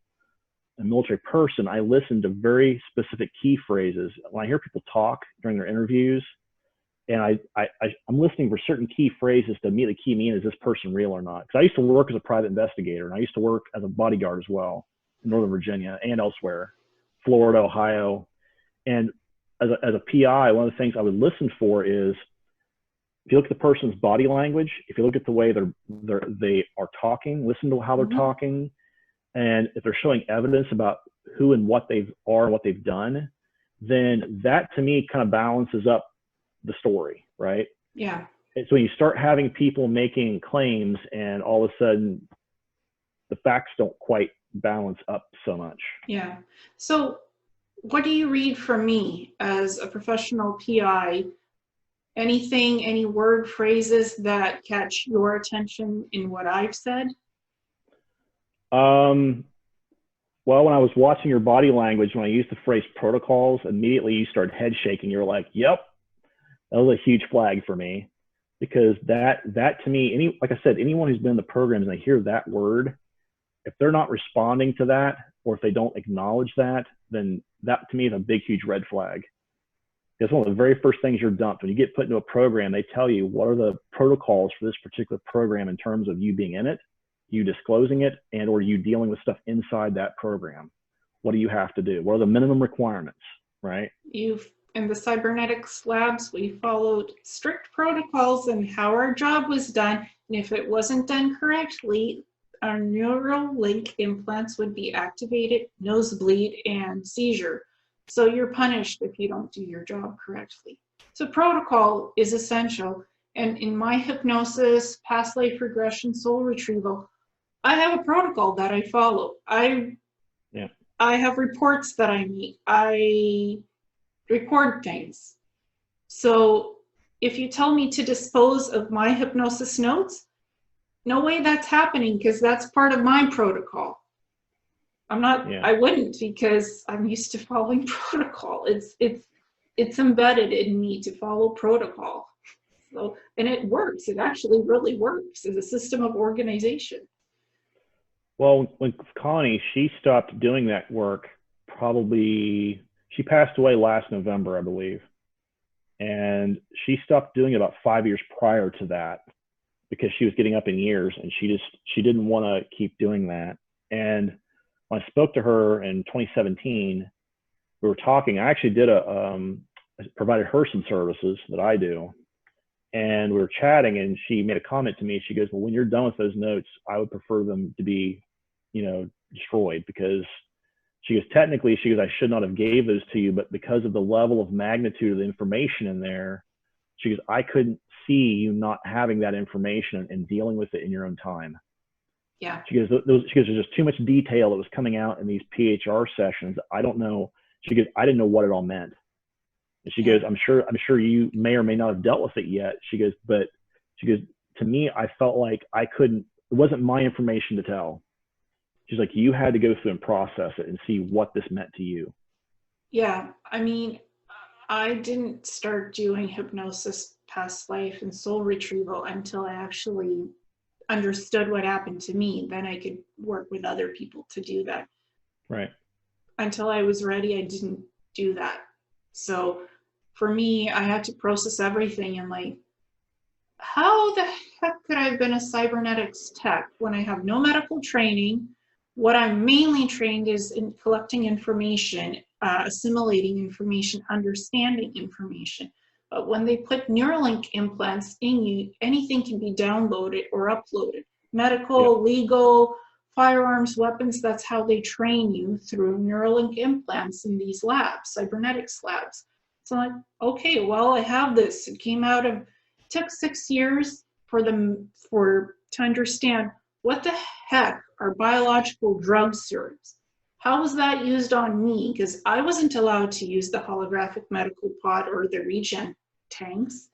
a military person. I listen to very specific key phrases. When I hear people talk during their interviews, and I'm listening for certain key phrases to immediately key me in, is this person real or not? Because I used to work as a private investigator, and I used to work as a bodyguard as well in Northern Virginia and elsewhere, Florida, Ohio. And as a PI, one of the things I would listen for is, if you look at the person's body language, if you look at the way they are talking, listen to how they're talking, and if they're showing evidence about who and what they are and what they've done, then that to me kind of balances up the story, right? Yeah. And so when you start having people making claims and all of a sudden the facts don't quite balance up so much. Yeah. So what do you read from me as a professional PI? Anything, any word, phrases that catch your attention in what I've said? Well, when I was watching your body language, when I used the phrase protocols, immediately you started head shaking. You were like, yep, that was a huge flag for me, because that to me, like I said, anyone who's been in the programs and they hear that word, if they're not responding to that, or if they don't acknowledge that, then that to me is a big, huge red flag. Because one of the very first things you're dumped when you get put into a program, they tell you what are the protocols for this particular program in terms of you being in it, you disclosing it, and or you dealing with stuff inside that program. What do you have to do? What are the minimum requirements, right? In the cybernetics labs, we followed strict protocols and how our job was done. And if it wasn't done correctly, our neural link implants would be activated, nosebleed, and seizure. So you're punished if you don't do your job correctly. So protocol is essential. And in my hypnosis, past life regression, soul retrieval, I have a protocol that I follow. I have reports that I meet. I record things. So if you tell me to dispose of my hypnosis notes, no way that's happening, because that's part of my protocol. I wouldn't, because I'm used to following protocol. It's embedded in me to follow protocol. So, and it works. It actually really works as a system of organization. Well, when Connie, she stopped doing that work, she passed away last November, I believe. And she stopped doing it about 5 years prior to that, because she was getting up in years, and she didn't want to keep doing that. And when I spoke to her in 2017, we were talking. I actually provided her some services that I do. And we were chatting, and she made a comment to me. She goes, well, when you're done with those notes, I would prefer them to be, destroyed, because she goes, technically, I should not have gave those to you, but because of the level of magnitude of the information in there, she goes, I couldn't see you not having that information and dealing with it in your own time. Yeah. She goes, there's just too much detail that was coming out in these PHR sessions. I don't know. She goes, I didn't know what it all meant. And she goes, I'm sure you may or may not have dealt with it yet. She goes, to me, I felt like it wasn't my information to tell. She's like, you had to go through and process it and see what this meant to you. Yeah. I mean, I didn't start doing hypnosis, past life, and soul retrieval until I actually understood what happened to me. Then I could work with other people to do that. Right. Until I was ready, I didn't do that. So for me, I had to process everything, and like, how the heck could I have been a cybernetics tech when I have no medical training? What I'm mainly trained is in collecting information, assimilating information, understanding information. But when they put Neuralink implants in you, anything can be downloaded or uploaded. Medical, legal, firearms, weapons, that's how they train you through Neuralink implants in these labs, cybernetics labs. So I'm like, okay, well, I have this. It came out of, took 6 years to understand what the heck are biological drug serums. How was that used on me? Because I wasn't allowed to use the holographic medical pod or the regen tanks.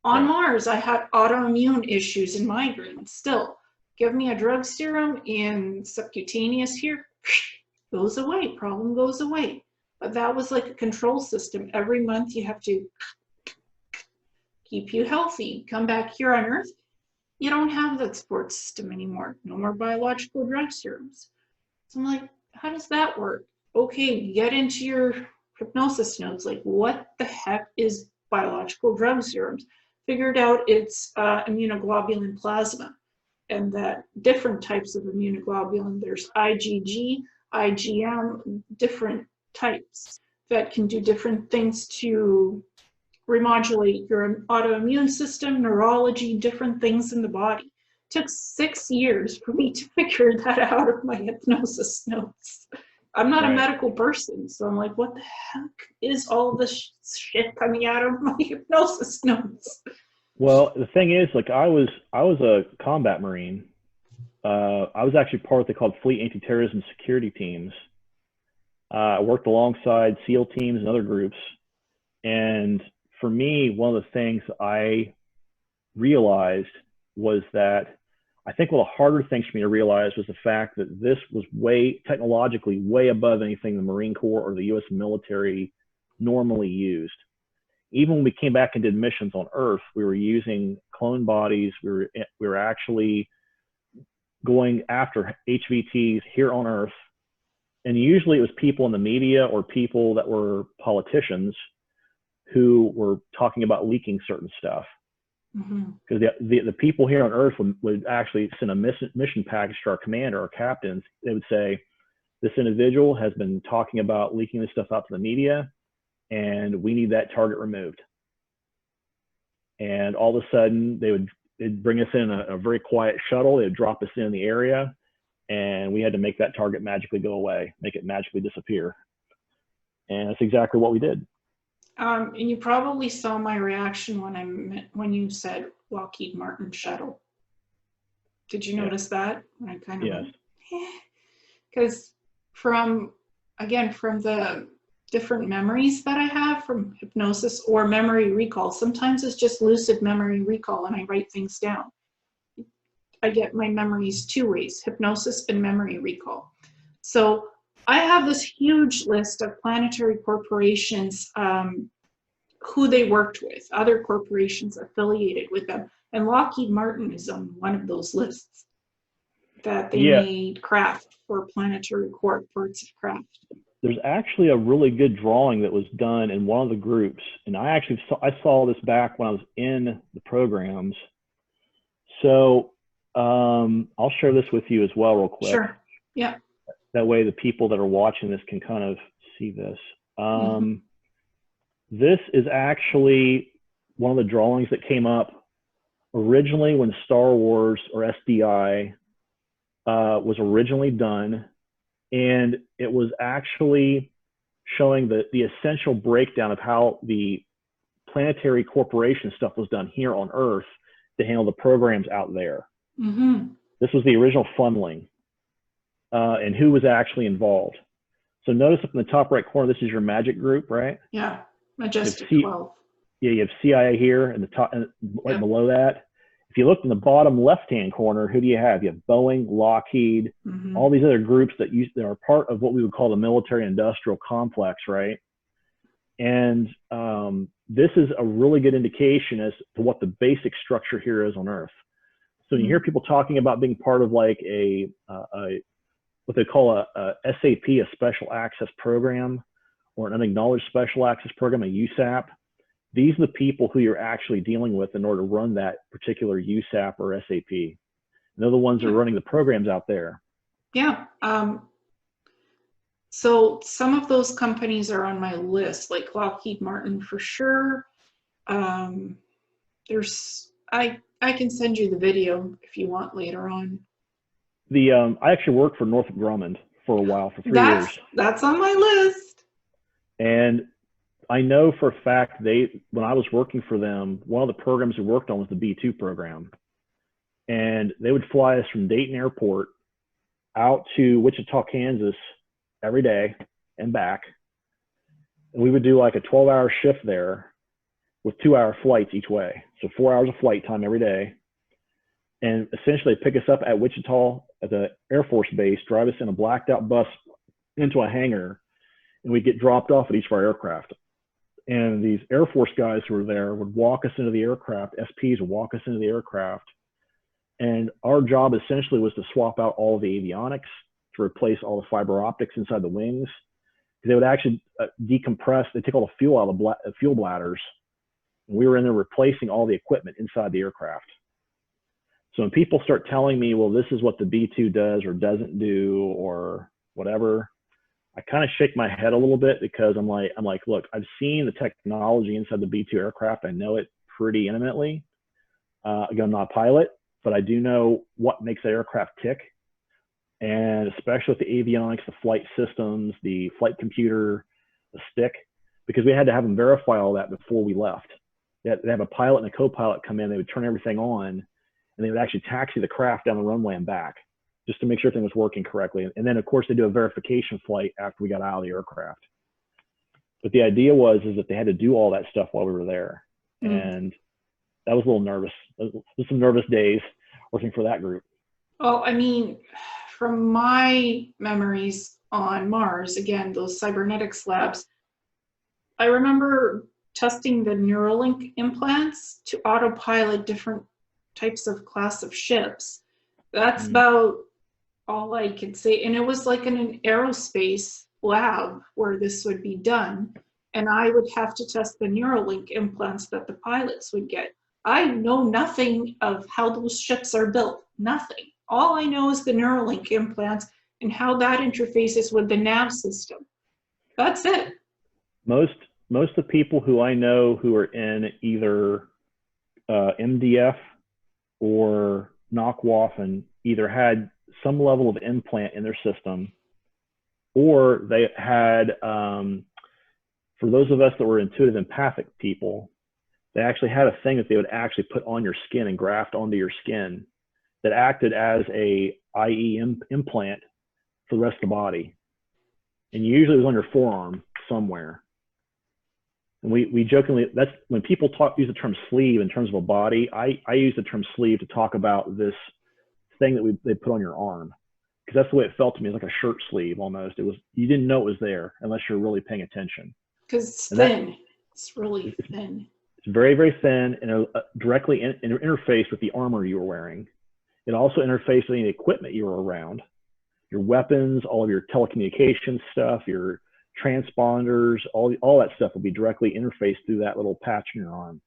On Mars, I had autoimmune issues and migraines. Still, give me a drug serum in subcutaneous here, goes away, problem goes away. But that was like a control system. Every month you have to keep you healthy. Come back here on Earth, you don't have that support system anymore. No more biological drug serums. So I'm like, how does that work? Okay, get into your hypnosis notes. Like, what the heck is biological drug serums? Figured out it's immunoglobulin plasma, and that different types of immunoglobulin, there's IgG, IgM, different types that can do different things to remodulate your autoimmune system, neurology, different things in the body. It took 6 years for me to figure that out of my hypnosis notes. I'm not a medical person, so I'm like, what the heck is all this shit coming out of my hypnosis notes? Well, the thing is, like, I was a combat Marine. I was actually part of what they called Fleet Anti-Terrorism Security Teams. I worked alongside SEAL teams and other groups. And for me, one of the things I realized was that I think one of the harder things for me to realize was the fact that this was technologically way above anything the Marine Corps or the U.S. military normally used. Even when we came back and did missions on Earth, we were using clone bodies. We were actually going after HVTs here on Earth. And usually it was people in the media or people that were politicians who were talking about leaking certain stuff. Because the people here on Earth would actually send a mission package to our commander, our captains. They would say, this individual has been talking about leaking this stuff out to the media, and we need that target removed. And all of a sudden, they'd bring us in a very quiet shuttle. They'd drop us in the area, and we had to make that target magically go away, make it magically disappear. And that's exactly what we did. And you probably saw my reaction when you said Lockheed Martin shuttle. Did you notice that? I kind of yes. Because from the different memories that I have from hypnosis or memory recall, sometimes it's just lucid memory recall and I write things down. I get my memories 2 ways, hypnosis and memory recall. So I have this huge list of Planetary Corporations, who they worked with, other corporations affiliated with them. And Lockheed Martin is on one of those lists that they made craft for Planetary Corp, parts of craft. There's actually a really good drawing that was done in one of the groups. And I saw this back when I was in the programs. So I'll share this with you as well real quick. Sure, yeah. That way the people that are watching this can kind of see this. This is actually one of the drawings that came up originally when Star Wars or SDI was originally done. And it was actually showing the essential breakdown of how the Planetary Corporation stuff was done here on Earth to handle the programs out there. This was the original funneling and who was actually involved. So notice up in the top right corner, this is your magic group, right? Yeah, Majestic 12. Yeah, you have CIA here in the top, right below that. If you look in the bottom left-hand corner, who do you have? You have Boeing, Lockheed, all these other groups that are part of what we would call the military-industrial complex, right? And this is a really good indication as to what the basic structure here is on Earth. So when you hear people talking about being part of like what they call a SAP, a special access program, or an unacknowledged special access program, a USAP, these are the people who you're actually dealing with in order to run that particular USAP or SAP. And they're the ones that are running the programs out there. Yeah. So some of those companies are on my list, like Lockheed Martin for sure. I can send you the video if you want later on. I actually worked for Northrop Grumman for a while, for 3 years. That's on my list. And I know for a fact when I was working for them, one of the programs we worked on was the B-2 program. And they would fly us from Dayton Airport out to Wichita, Kansas every day and back. And we would do like a 12-hour shift there with 2-hour flights each way. So 4 hours of flight time every day. And essentially pick us up at Wichita at the Air Force Base, drive us in a blacked out bus into a hangar, and we'd get dropped off at each of our aircraft. And these Air Force guys who were there would walk us into the aircraft, SPs would walk us into the aircraft. And our job essentially was to swap out all the avionics, to replace all the fiber optics inside the wings. They would actually decompress, they take all the fuel out of the fuel bladders. And we were in there replacing all the equipment inside the aircraft. So when people start telling me, well, this is what the B-2 does or doesn't do or whatever, I kind of shake my head a little bit, because I'm like, look, I've seen the technology inside the B-2 aircraft. I know it pretty intimately. Again, I'm not a pilot, but I do know what makes that aircraft tick. And especially with the avionics, the flight systems, the flight computer, the stick, because we had to have them verify all that before we left. They have a pilot and a co-pilot come in, they would turn everything on, and they would actually taxi the craft down the runway and back, just to make sure everything was working correctly. And then of course they do a verification flight after we got out of the aircraft. But the idea is that they had to do all that stuff while we were there. And that was a little nervous. There's some nervous days working for that group. Well, I mean, from my memories on Mars, again, those cybernetics labs, I remember testing the Neuralink implants to autopilot different types of class of ships. That's about all I could say. And it was like in an aerospace lab where this would be done. And I would have to test the Neuralink implants that the pilots would get. I know nothing of how those ships are built, nothing. All I know is the Neuralink implants and how that interfaces with the nav system. That's it. Most of the people who I know who are in either MDF or Nacht Waffen either had some level of implant in their system, or they had, for those of us that were intuitive empathic people, they actually had a thing that they would actually put on your skin and graft onto your skin that acted as a IE implant for the rest of the body. And usually it was on your forearm somewhere. And we jokingly, that's when people use the term sleeve in terms of a body, I use the term sleeve to talk about this thing that they put on your arm. Because that's the way it felt to me. It's like a shirt sleeve almost. It was, you didn't know it was there unless you're really paying attention. Because it's thin. It's really thin. It's very, very thin, and directly interfaced with the armor you were wearing. It also interfaced with any equipment you were around, your weapons, all of your telecommunications stuff, your transponders, all that stuff will be directly interfaced through that little patch in your arm.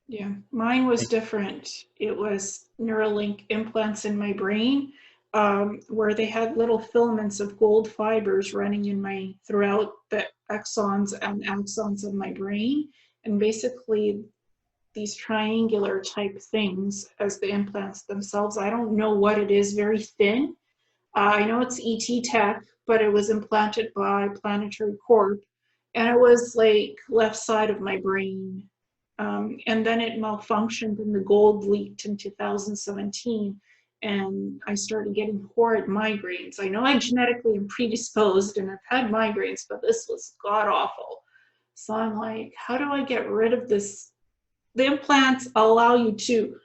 Yeah, mine was different. It was Neuralink implants in my brain, where they had little filaments of gold fibers running in throughout the axons and axons of my brain. And basically these triangular type things as the implants themselves. I don't know what it is, very thin. I know it's ET tech, but it was implanted by Planetary Corp. And it was like left side of my brain. And then it malfunctioned and the gold leaked in 2017. And I started getting horrid migraines. I know I genetically am predisposed and I've had migraines, but this was god awful. So I'm like, how do I get rid of this? The implants allow you to,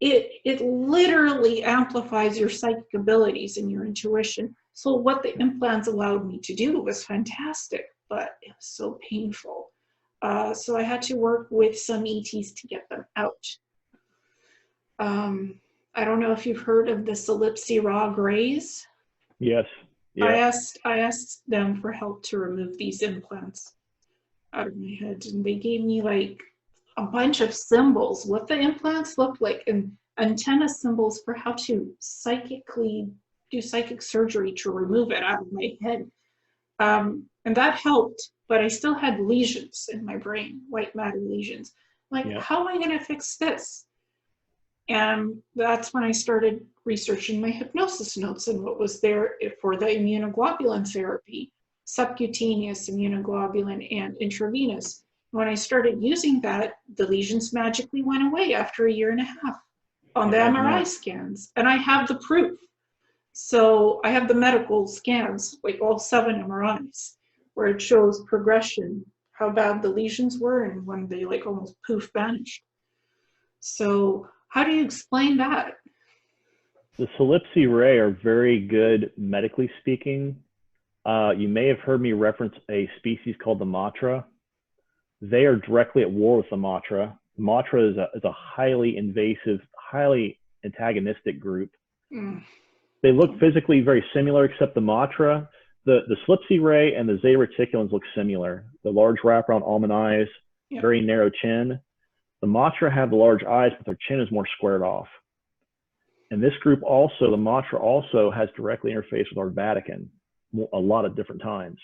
it literally amplifies your psychic abilities and your intuition. So what the implants allowed me to do was fantastic, but it was so painful. So I had to work with some ETs to get them out. I don't know if you've heard of the Solipsy raw grays. Yes. Yeah. I asked them for help to remove these implants out of my head, and they gave me like a bunch of symbols, what the implants looked like, and antenna symbols for how to psychically do psychic surgery to remove it out of my head. And that helped, but I still had lesions in my brain, white matter lesions. Like, how am I going to fix this? And that's when I started researching my hypnosis notes and what was there for the immunoglobulin therapy, subcutaneous immunoglobulin and intravenous. When I started using that, the lesions magically went away after 1.5 years on the MRI scans. And I have the proof. So I have the medical scans, like all 7 MRIs, where it shows progression, how bad the lesions were, and when they like almost poof vanished. So how do you explain that? The Solipsi ray are very good medically speaking. You may have heard me reference a species called the Matra. They are directly at war with the Matra. The Matra is a highly invasive, highly antagonistic group. They look physically very similar, except the Matra, the Solipsi ray and the Zeta reticulans look similar. The large wraparound almond eyes, very narrow chin. The Matra have the large eyes, but their chin is more squared off. And this group also, the Matra also has directly interfaced with our Vatican a lot of different times.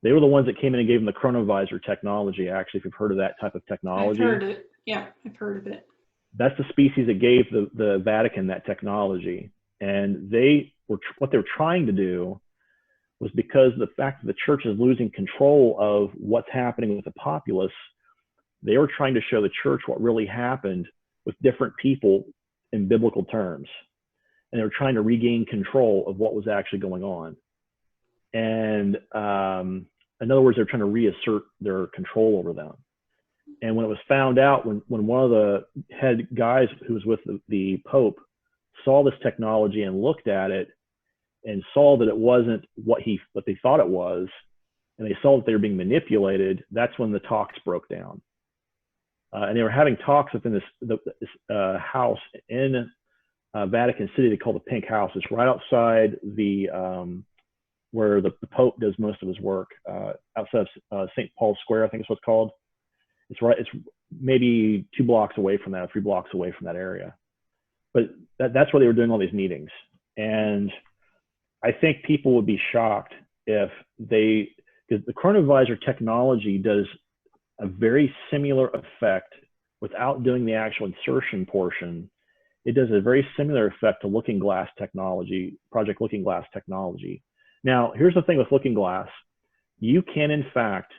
They were the ones that came in and gave them the chronovisor technology, actually, if you've heard of that type of technology. I've heard it. Yeah, I've heard of it. That's the species that gave the Vatican that technology. And what they were trying to do was, because of the fact that the church is losing control of what's happening with the populace, they were trying to show the church what really happened with different people in biblical terms. And they were trying to regain control of what was actually going on. And in other words, they're trying to reassert their control over them. And when it was found out, when one of the head guys who was with the Pope saw this technology and looked at it and saw that it wasn't what they thought it was, and they saw that they were being manipulated, that's when the talks broke down. And they were having talks within this house in Vatican City. They call the Pink House. It's right outside where the Pope does most of his work, outside of St. Paul's Square, I think is what it's called. It's maybe 2 blocks away from that, 3 blocks away from that area. But that's where they were doing all these meetings. And I think people would be shocked if because the chronovisor technology does a very similar effect without doing the actual insertion portion. It does a very similar effect to Looking Glass technology, Project Looking Glass technology. Now, here's the thing with Looking Glass. You can, in fact,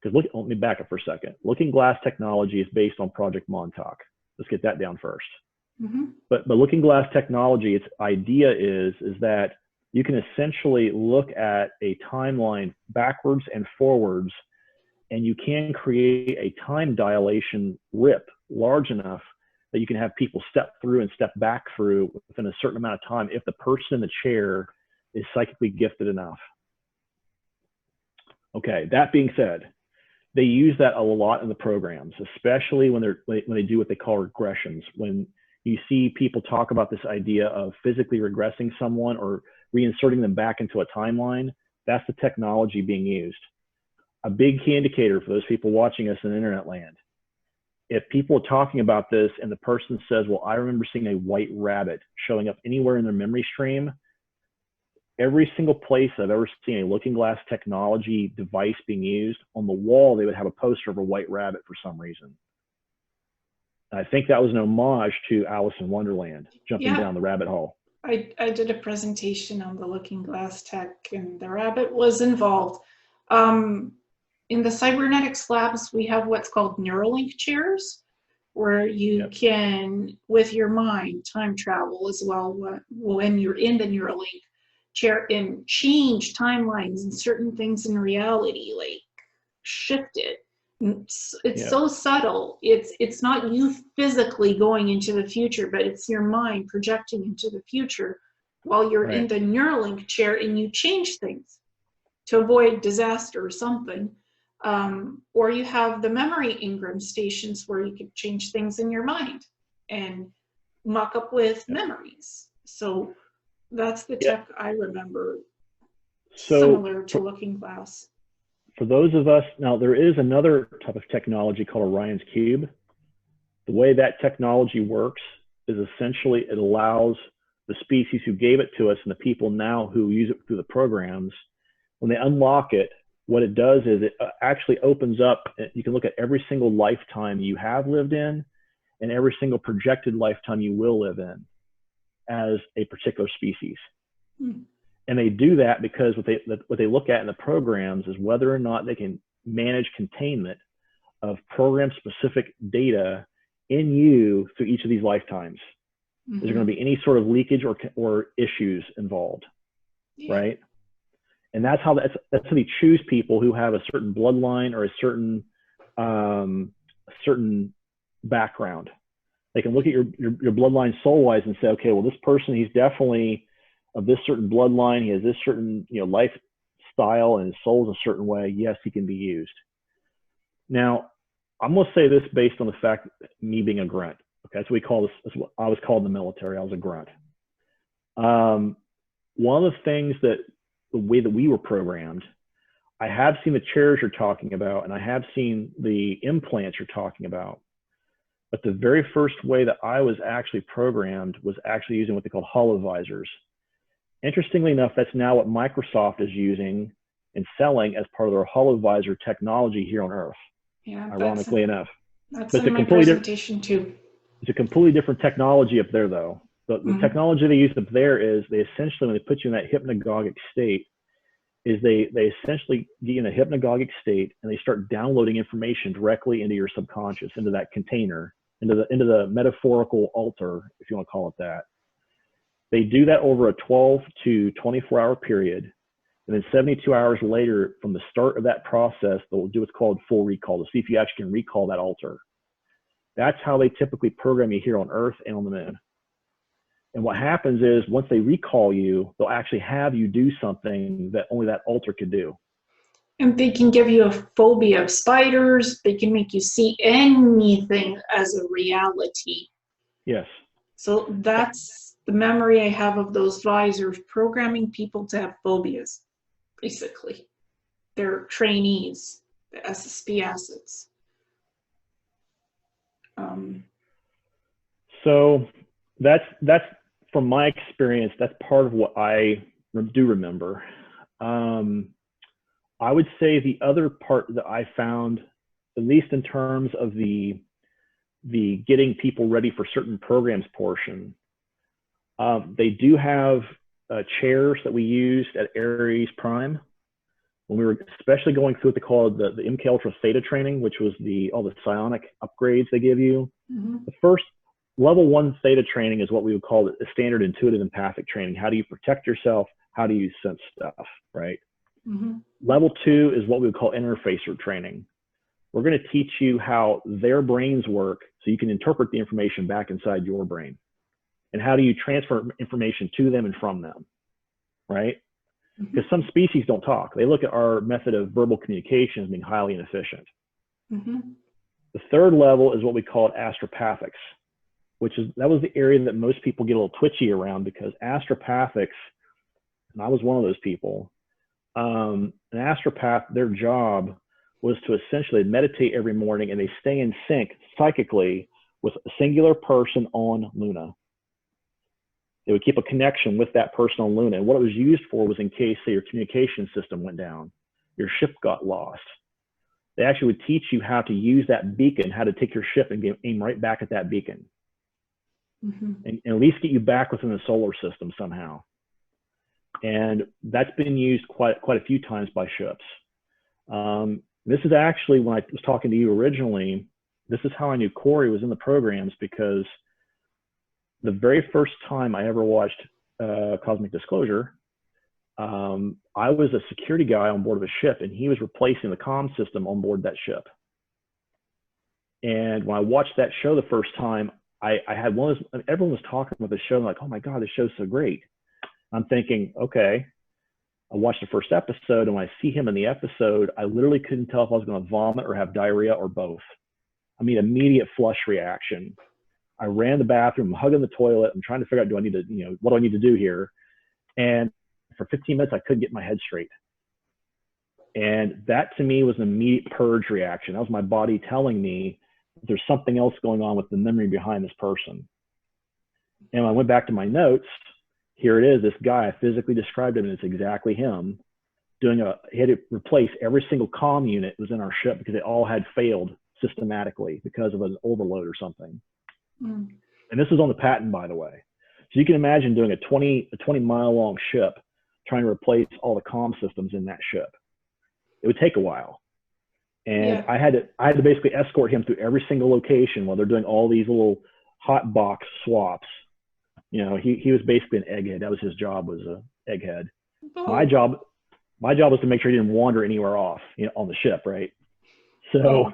because let me back up for a second. Looking Glass technology is based on Project Montauk. Let's get that down first. But Looking Glass technology, its idea is that you can essentially look at a timeline backwards and forwards, and you can create a time dilation rip large enough that you can have people step through and step back through within a certain amount of time if the person in the chair is psychically gifted enough. Okay, that being said, they use that a lot in the programs, especially when they do what they call regressions. When you see people talk about this idea of physically regressing someone or reinserting them back into a timeline, that's the technology being used. A big key indicator for those people watching us in internet land. If people are talking about this and the person says, well, I remember seeing a white rabbit showing up anywhere in their memory stream, every single place I've ever seen a Looking Glass technology device being used, on the wall, they would have a poster of a white rabbit for some reason. And I think that was an homage to Alice in Wonderland, jumping down the rabbit hole. I did a presentation on the Looking Glass tech, and the rabbit was involved. In the cybernetics labs, we have what's called Neuralink chairs, where you can, with your mind, time travel as well when you're in the Neuralink chair and change timelines and certain things in reality, like shift it. It's so subtle. It's not you physically going into the future, but it's your mind projecting into the future while you're in the Neuralink chair, and you change things to avoid disaster or something. Or you have the memory Ingram stations where you could change things in your mind and muck up with memories. So that's the tech I remember, similar to Looking Glass. For those of us, now there is another type of technology called Orion's Cube. The way that technology works is essentially it allows the species who gave it to us and the people now who use it through the programs, when they unlock it, what it does is it actually opens up, you can look at every single lifetime you have lived in and every single projected lifetime you will live in as a particular species. And they do that because what they look at in the programs is whether or not they can manage containment of program-specific data in you through each of these lifetimes. Is there going to be any sort of leakage or issues involved, right? And that's how they choose people who have a certain bloodline or a certain background. They can look at your bloodline soul-wise and say, okay, well, this person, he's definitely of this certain bloodline. He has this certain lifestyle, and his soul's a certain way. Yes, he can be used. Now, I'm going to say this based on the fact that me being a grunt. Okay, that's what we call this. That's what I was called in the military. I was a grunt. One of the things that the way that we were programmed, I have seen the chairs you're talking about, and I have seen the implants you're talking about. But the very first way that I was actually programmed was actually using what they call holovisors. Interestingly enough, that's now what Microsoft is using and selling as part of their holovisor technology here on Earth. Yeah, ironically enough. That's in my presentation too. It's a completely different technology up there, though. The technology they use up there is they essentially, when they put you in that hypnagogic state, is they essentially get you in a hypnagogic state and they start downloading information directly into your subconscious, into that container, into the metaphorical altar, if you want to call it that. They do that over a 12 to 24-hour period. And then 72 hours later, from the start of that process, they'll do what's called full recall to see if you actually can recall that altar. That's how they typically program you here on Earth and on the Moon. And what happens is once they recall you, they'll actually have you do something that only that altar could do. And they can give you a phobia of spiders. They can make you see anything as a reality. Yes. So that's the memory I have of those visors, programming people to have phobias, basically. They're trainees, the SSP assets. So that's from my experience, that's part of what I do remember. I would say the other part that I found, at least in terms of the getting people ready for certain programs portion, they do have chairs that we used at Ares Prime when we were especially going through what they called the MK Ultra Theta training, which was all the psionic upgrades they give you. The first level 1 Theta training is what we would call the standard intuitive empathic training. How do you protect yourself? How do you sense stuff, right? Level 2 is what we would call interfacer training. We're going to teach you how their brains work so you can interpret the information back inside your brain. And how do you transfer information to them and from them, right? Because some species don't talk. They look at our method of verbal communication as being highly inefficient. The third level is what we call astropathics, that was the area that most people get a little twitchy around, because astropathics, and I was one of those people, an astropath, their job was to essentially meditate every morning, and they stay in sync psychically with a singular person on Luna. They would keep a connection with that person on Luna. And what it was used for was in case, say, your communication system went down, your ship got lost. They actually would teach you how to use that beacon, how to take your ship and aim right back at that beacon. And at least get you back within the solar system somehow. And that's been used quite a few times by ships. This is actually, when I was talking to you originally, this is how I knew Corey was in the programs, because the very first time I ever watched Cosmic Disclosure, I was a security guy on board of a ship, and he was replacing the comm system on board that ship. And when I watched that show the first time, I had everyone was talking about the show, and like, oh my God, this show's so great. I'm thinking, okay. I watched the first episode, and when I see him in the episode, I literally couldn't tell if I was going to vomit or have diarrhea or both. I mean, immediate flush reaction. I ran to the bathroom, I'm hugging the toilet. I'm trying to figure out, what do I need to do here? And for 15 minutes, I couldn't get my head straight. And that to me was an immediate purge reaction. That was my body telling me there's something else going on with the memory behind this person. And when I went back to my notes, here it is, this guy, I physically described him, and it's exactly him. He had to replace every single comm unit that was in our ship because it all had failed systematically because of an overload or something. Mm. And this was on the patent, by the way. So you can imagine doing a 20-mile long ship trying to replace all the comm systems in that ship. It would take a while. And I had to basically escort him through every single location while they're doing all these little hot box swaps. You know, he was basically an egghead. That was his job, was a egghead. Oh. My job was to make sure he didn't wander anywhere off, you know, on the ship, right? So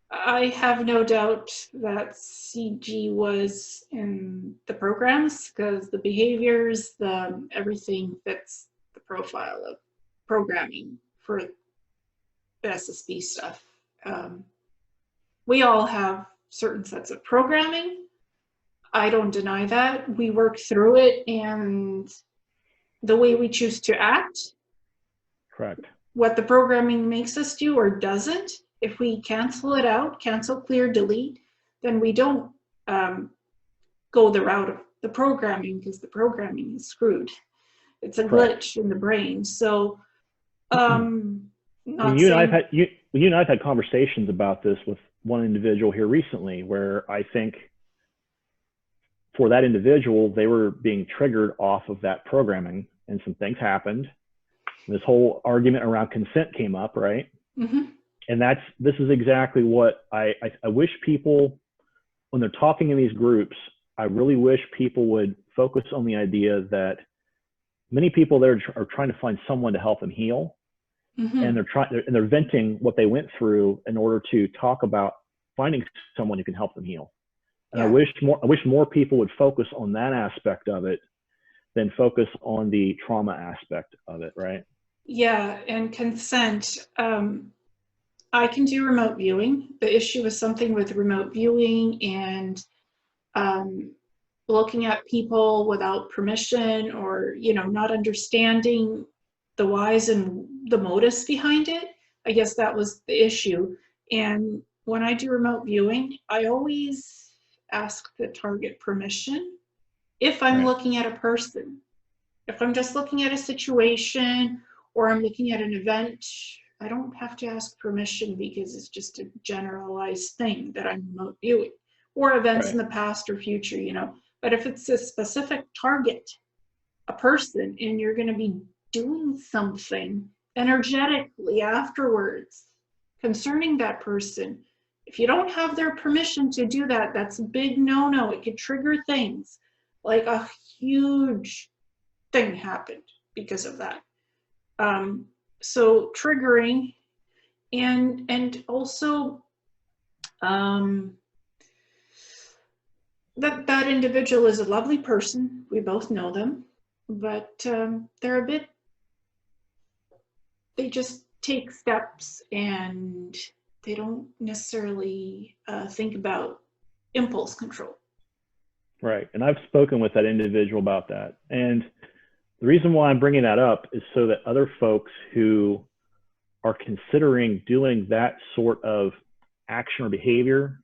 I have no doubt that CG was in the programs, because the behaviors, everything fits the profile of programming for the SSB stuff. We all have certain sets of programming. I don't deny that. We work through it, and the way we choose to act. Correct. What the programming makes us do or doesn't. If we cancel it out, cancel, clear, delete, then we don't go the route of the programming, because the programming is screwed. It's a glitch in the brain. So, you and I've had conversations about this with one individual here recently, where I think for that individual, they were being triggered off of that programming, and some things happened. This whole argument around consent came up, right? Mm-hmm. And this is exactly what I wish people, when they're talking in these groups, I really wish people would focus on the idea that many people there are trying to find someone to help them heal. Mm-hmm. And they're venting what they went through in order to talk about finding someone who can help them heal. And I wish more people would focus on that aspect of it than focus on the trauma aspect of it, right? Yeah, and consent. I can do remote viewing. The issue is something with remote viewing and looking at people without permission, or, you know, not understanding the whys and the motives behind it. I guess that was the issue. And when I do remote viewing, I always ask the target permission if I'm looking at a person. If I'm just looking at a situation or I'm looking at an event, I don't have to ask permission, because it's just a generalized thing that I'm remote viewing, or events in the past or future, you know. But if it's a specific target, a person, and you're going to be doing something energetically afterwards concerning that person, if you don't have their permission to do that, that's a big no-no. It could trigger things like a huge thing happened because of that. So triggering, and also that individual is a lovely person. We both know them, but they're they just take steps, and they don't necessarily think about impulse control. Right, and I've spoken with that individual about that. And the reason why I'm bringing that up is so that other folks who are considering doing that sort of action or behavior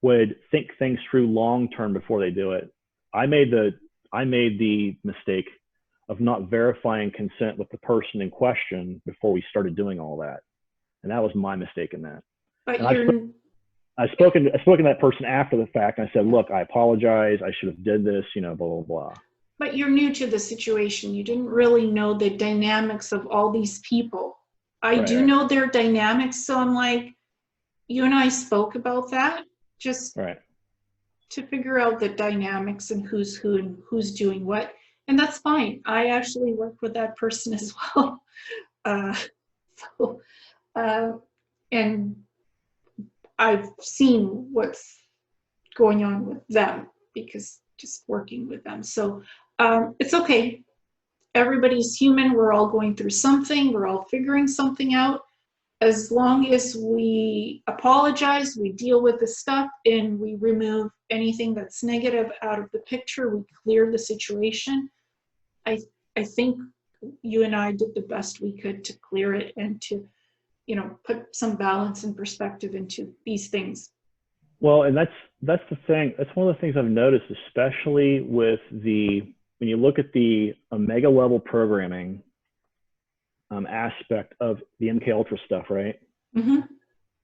would think things through long-term before they do it. I made the mistake of not verifying consent with the person in question before we started doing all that. And that was my mistake in that. But I've spoken to that person after the fact, and I said, look, I apologize. I should have did this, you know, blah, blah, blah. But you're new to the situation. You didn't really know the dynamics of all these people. I do know their dynamics. So I'm like, you and I spoke about that just to figure out the dynamics and who's who and who's doing what. And that's fine. I actually work with that person as well. And I've seen what's going on with them, because just working with them. So it's okay. Everybody's human. We're all going through something. We're all figuring something out. As long as we apologize, we deal with the stuff, and we remove anything that's negative out of the picture, we clear the situation. I think you and I did the best we could to clear it and to you know, put some balance and perspective into these things. Well, and that's the thing. That's one of the things I've noticed, especially with when you look at the omega level programming aspect of the MK Ultra stuff, right? Mm-hmm.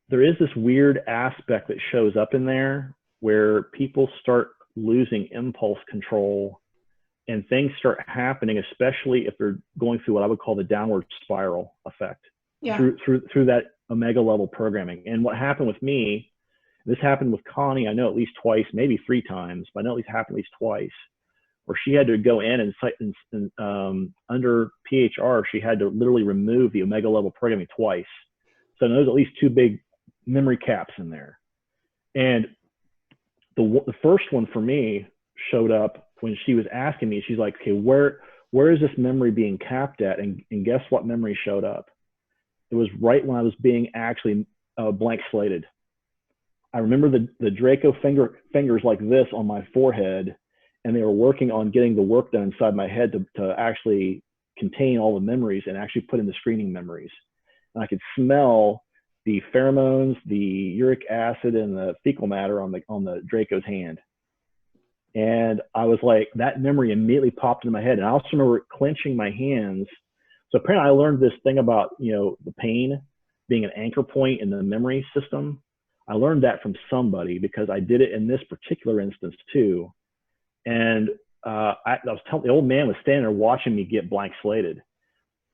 There is this weird aspect that shows up in there where people start losing impulse control and things start happening, especially if they're going through what I would call the downward spiral effect. Yeah. Through that omega level programming. And what happened with me, this happened with Connie, I know at least twice, maybe 3 times, but I know at least happened at least twice, where she had to go in and under PHR, she had to literally remove the omega level programming twice. So there's at least 2 big memory caps in there. And the first one for me showed up when she was asking me, she's like, okay, where is this memory being capped at? And guess what memory showed up? It was right when I was being actually blank slated. I remember the Draco fingers like this on my forehead, and they were working on getting the work done inside my head to actually contain all the memories and actually put in the screening memories. And I could smell the pheromones, the uric acid, and the fecal matter on the Draco's hand. And I was like, that memory immediately popped into my head. And I also remember clenching my hands. So apparently I learned this thing about, you know, the pain being an anchor point in the memory system. I learned that from somebody because I did it in this particular instance too. And I was telling, the old man was standing there watching me get blank slated.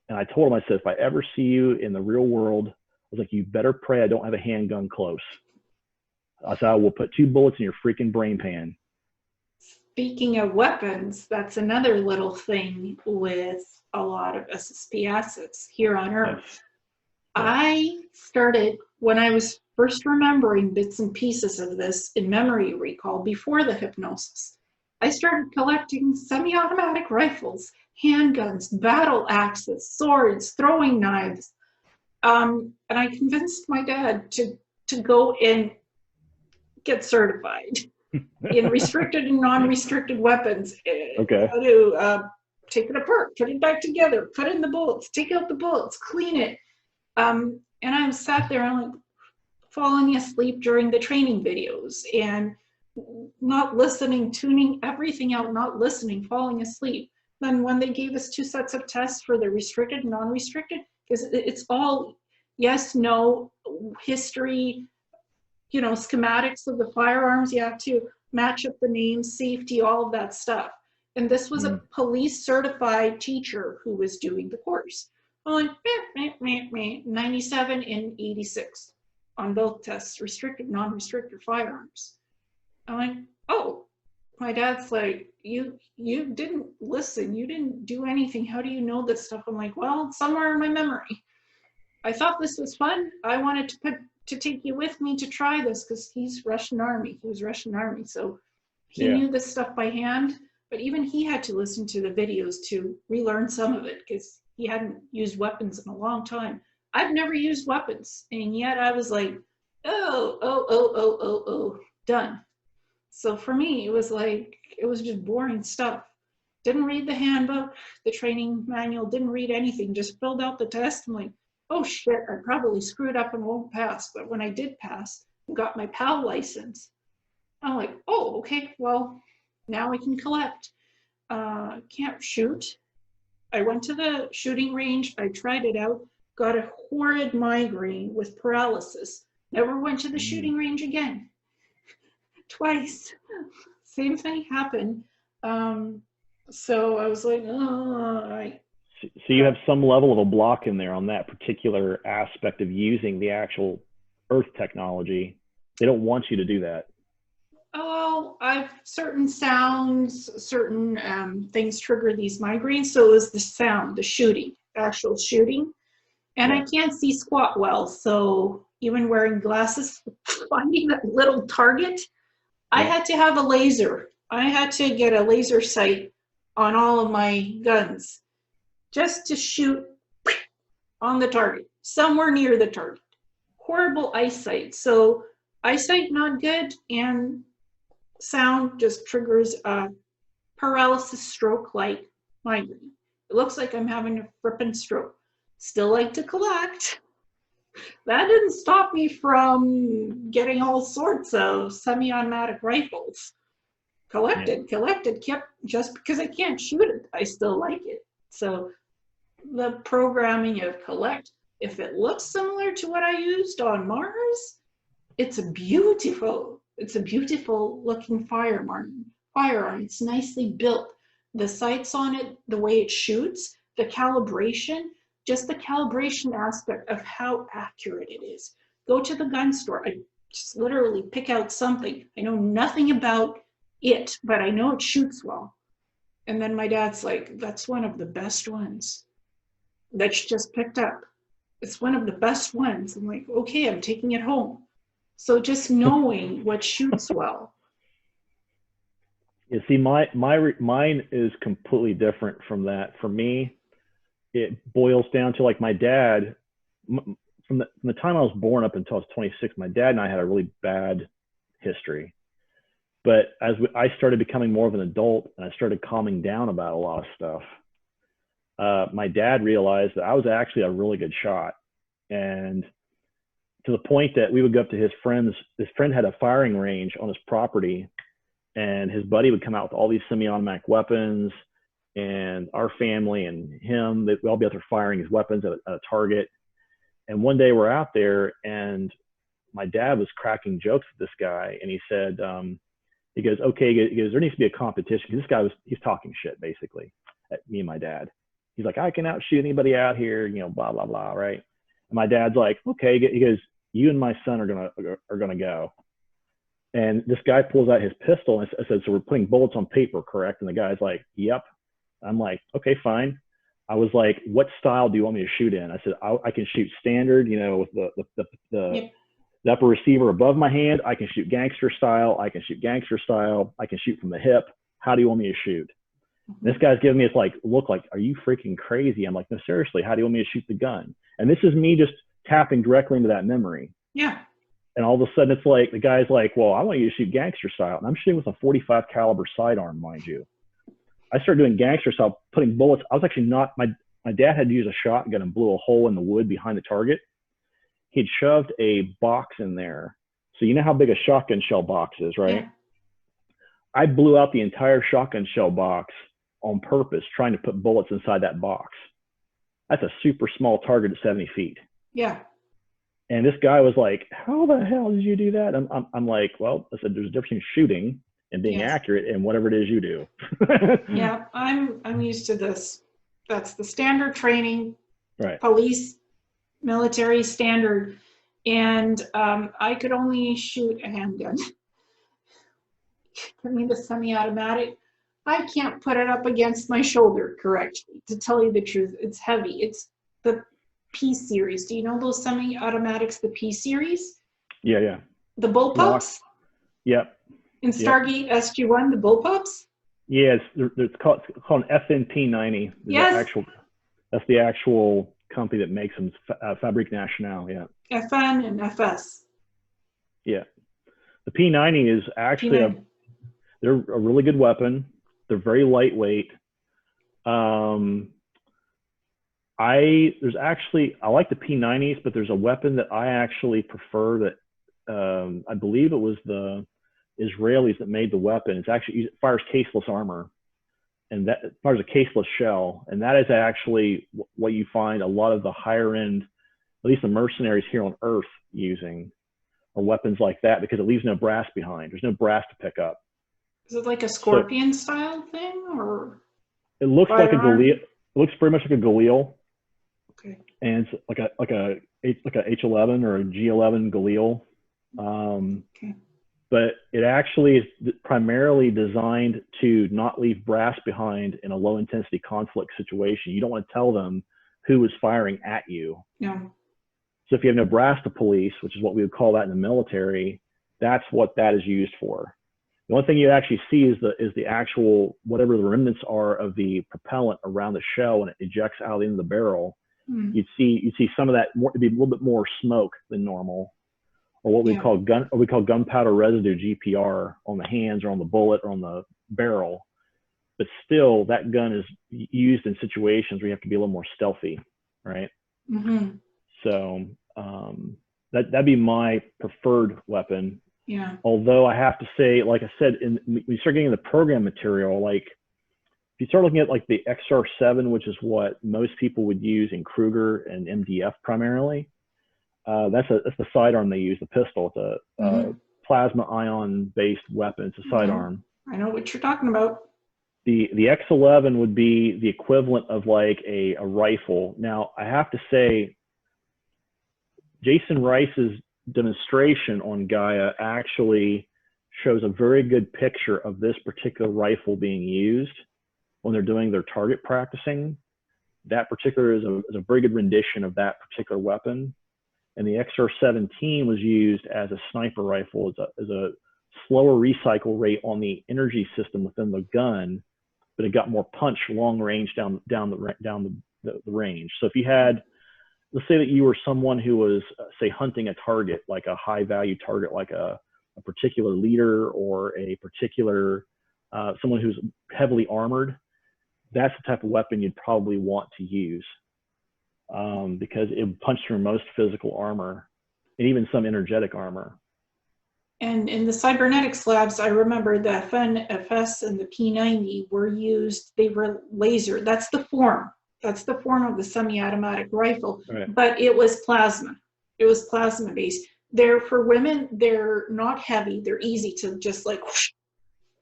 And I told him, I said, if I ever see you in the real world, I was like, you better pray I don't have a handgun close. I said, I will put 2 bullets in your freaking brain pan. Speaking of weapons, that's another little thing with a lot of SSP assets here on Earth. Yes. I started, when I was first remembering bits and pieces of this in memory recall before the hypnosis, I started collecting semi-automatic rifles, handguns, battle axes, swords, throwing knives. And I convinced my dad to go and get certified in restricted and non-restricted weapons. Okay. How to take it apart, put it back together, put in the bullets, take out the bullets, clean it. And I sat there and like falling asleep during the training videos and not listening, tuning everything out, not listening, falling asleep. Then when they gave us 2 sets of tests for the restricted and non-restricted, because it's all yes, no, history, you know, schematics of the firearms, you have to match up the names, safety, all of that stuff. And this was a police certified teacher who was doing the course. I'm like, 97 and 86 on both tests, restricted, non-restricted firearms. I'm like, oh, my dad's like, you didn't listen, you didn't do anything. How do you know this stuff? I'm like, well, it's somewhere in my memory. I thought this was fun. I wanted to take you with me to try this because he's Russian Army. He was Russian Army, so he knew this stuff by hand. But even he had to listen to the videos to relearn some of it because he hadn't used weapons in a long time. I've never used weapons, and yet I was like, oh, done. So for me, it was like, it was just boring stuff. Didn't read the handbook, the training manual, didn't read anything, just filled out the test. I'm like, oh shit, I probably screwed up and won't pass. But when I did pass and got my PAL license, I'm like, oh, okay, well, now I can collect. Can't shoot. I went to the shooting range, I tried it out, got a horrid migraine with paralysis. Never went to the shooting range again. Twice. Same thing happened. So I was like, oh, So you have some level of a block in there on that particular aspect of using the actual Earth technology. They don't want you to do that. Oh, I've certain sounds, certain things trigger these migraines. So it was the sound, the shooting, actual shooting. And I can't see squat well. So even wearing glasses, finding that little target, I had to have a laser. I had to get a laser sight on all of my guns just to shoot on the target, somewhere near the target. Horrible eyesight. So eyesight not good, and sound just triggers a paralysis stroke-like migraine. It looks like I'm having a frippin' stroke. Still like to collect. That didn't stop me from getting all sorts of semi-automatic rifles. Collected, kept, just because I can't shoot it, I still like it. So the programming of collect, if it looks similar to what I used on Mars, it's a beautiful looking firearm. It's nicely built. The sights on it, the way it shoots, the calibration, just the calibration aspect of how accurate it is. Go to the gun store. I just literally pick out something. I know nothing about it, but I know it shoots well. And then my dad's like, that's one of the best ones that you just picked up. It's one of the best ones. I'm like, okay, I'm taking it home. So just knowing what shoots well. You see, mine is completely different from that. For me, it boils down to, like, my dad, from the time I was born up until I was 26, my dad and I had a really bad history. But as I started becoming more of an adult and I started calming down about a lot of stuff, my dad realized that I was actually a really good shot. And to the point that we would go up to his friend had a firing range on his property, and his buddy would come out with all these semi-automatic weapons, and our family and him, we'd all be out there firing his weapons at a target. And one day we're out there, and my dad was cracking jokes with this guy, and he said, he goes, okay, he goes, there needs to be a competition. Because this guy he's talking shit basically at me and my dad. He's like, I can outshoot anybody out here, you know, blah, blah, blah, right? And my dad's like, okay, he goes, you and my son are gonna go. And this guy pulls out his pistol and says, so we're putting bullets on paper, correct? And the guy's like, yep. I'm like, okay, fine. I was like, what style do you want me to shoot in? I said, I can shoot standard, you know, with the upper receiver above my hand. I can shoot gangster style. I can shoot gangster style. I can shoot from the hip. How do you want me to shoot? This guy's giving me this like look like, are you freaking crazy? I'm like, no, seriously, how do you want me to shoot the gun? And this is me just tapping directly into that memory. Yeah. And all of a sudden it's like, the guy's like, well, I want you to shoot gangster style. And I'm shooting with a 45 caliber sidearm, mind you. I started doing gangster style, putting bullets. I was actually not, my dad had to use a shotgun and blew a hole in the wood behind the target. He'd shoved a box in there. So you know how big a shotgun shell box is, right? Yeah. I blew out the entire shotgun shell box on purpose, trying to put bullets inside that box. That's a super small target at 70 feet. Yeah. And this guy was like, how the hell did you do that? I'm like, well, I said, there's a difference between shooting and being accurate and whatever it is you do. Yeah, I'm used to this. That's the standard training, right? Police, military standard. And I could only shoot a handgun. Give me the semi-automatic. I can't put it up against my shoulder correctly. To tell you the truth, it's heavy. It's the P series. Do you know those semi-automatics, the P series? Yeah, yeah. The bullpups? Yep. In Stargate SG-1, the bullpups? Yes, it's called an FNP90. Yes. That's the actual company that makes them, Fabrique Nationale, yeah. FN and FS. Yeah. The P90 is actually they're a really good weapon. They're very lightweight. I like the P90s, but there's a weapon that I actually prefer that I believe it was the Israelis that made the weapon. It fires caseless armor, and that fires a caseless shell. And that is actually what you find a lot of the higher end, at least the mercenaries here on Earth, using, or weapons like that, because it leaves no brass behind. There's no brass to pick up. Is it like a Scorpion style thing, or? It looks like a Galil. It looks very much like a Galil. Okay. And it's like a H11 or a G11 Galil. Okay. But it actually is primarily designed to not leave brass behind in a low intensity conflict situation. You don't want to tell them who is firing at you. No. So if you have no brass to police, which is what we would call that in the military, that's what that is used for. The only thing you actually see is the actual, whatever the remnants are of the propellant around the shell when it ejects out into the barrel. Mm. You'd see some of that it'd be a little bit more smoke than normal, or what we call gunpowder residue, GPR, on the hands or on the bullet or on the barrel. But still, that gun is used in situations where you have to be a little more stealthy, right? Mm-hmm. So That'd be my preferred weapon. Yeah. Although I have to say, like I said, when you start getting the program material, like if you start looking at like the XR7, which is what most people would use in Kruger and MDF primarily, that's the sidearm they use, the pistol. It's a plasma ion based weapon. It's a sidearm. I know what you're talking about. The X11 would be the equivalent of like a rifle. Now I have to say, Jason Rice's demonstration on Gaia actually shows a very good picture of this particular rifle being used when they're doing their target practicing. That particular is a very good rendition of that particular weapon. And the XR-17 was used as a sniper rifle, as a slower recycle rate on the energy system within the gun, but it got more punch long range down the range. So if you had, let's say that you were someone who was, say, hunting a target, like a high value target, like a particular leader or a particular, someone who's heavily armored, that's the type of weapon you'd probably want to use, because it would punch through most physical armor and even some energetic armor. And in the cybernetics labs, I remember the FNFS and the P90 were used, they were laser. That's the form of the semi-automatic rifle, right. But it was plasma. It was plasma based. They're, for women, they're not heavy. They're easy to just like, whoosh,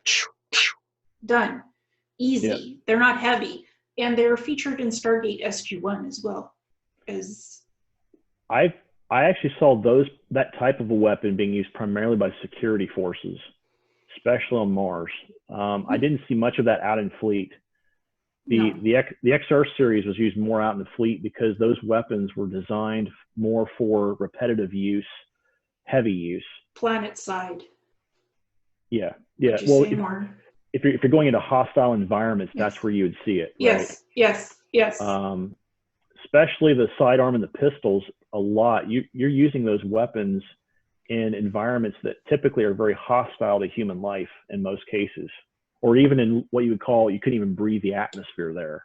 whoosh, whoosh, done. Easy. Yep. They're not heavy. And they're featured in Stargate SG-1 as well. I actually saw that type of a weapon being used primarily by security forces, especially on Mars. I didn't see much of that out in fleet. The XR series was used more out in the fleet because those weapons were designed more for repetitive use, heavy use. Planet side. Yeah. Well, if you're going into hostile environments, yes. That's where you would see it. Yes. Right? Yes. Especially the sidearm and the pistols, a lot. You're using those weapons in environments that typically are very hostile to human life in most cases, or even in what you would call, you couldn't even breathe the atmosphere there.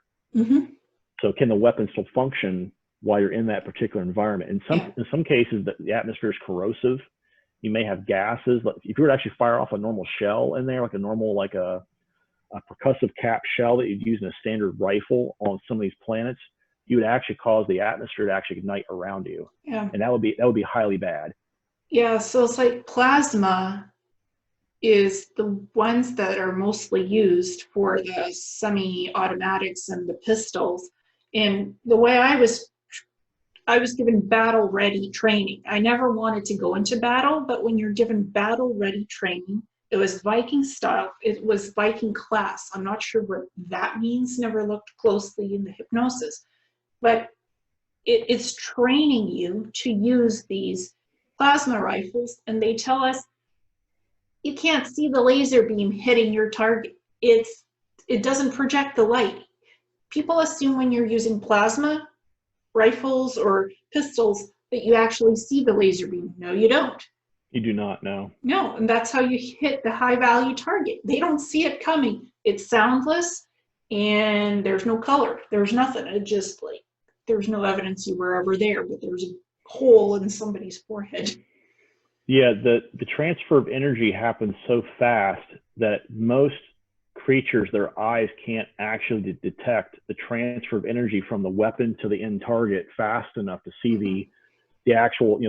So can the weapon still function while you're in that particular environment? In some cases, the atmosphere is corrosive. You may have gases. If you were to actually fire off a normal shell in there, like a normal, like a percussive cap shell that you'd use in a standard rifle on some of these planets, you would actually cause the atmosphere to actually ignite around you. Yeah. And that would be highly bad. Yeah, so it's like plasma is the ones that are mostly used for the semi-automatics and the pistols. And the way I was given battle-ready training. I never wanted to go into battle, but when you're given battle-ready training, it was Viking style. It was Viking class. I'm not sure what that means. Never looked closely in the hypnosis. But it's training you to use these plasma rifles, and they tell us you can't see the laser beam hitting your target. It doesn't project the light. People assume when you're using plasma rifles or pistols that you actually see the laser beam. No, you don't. You do not, no. No, and that's how you hit the high value target. They don't see it coming. It's soundless, and there's no color. There's nothing. It just like, there's no evidence you were ever there, but there's a hole in somebody's forehead. Yeah, the transfer of energy happens so fast that most creatures, their eyes can't actually detect the transfer of energy from the weapon to the end target fast enough to see the actual,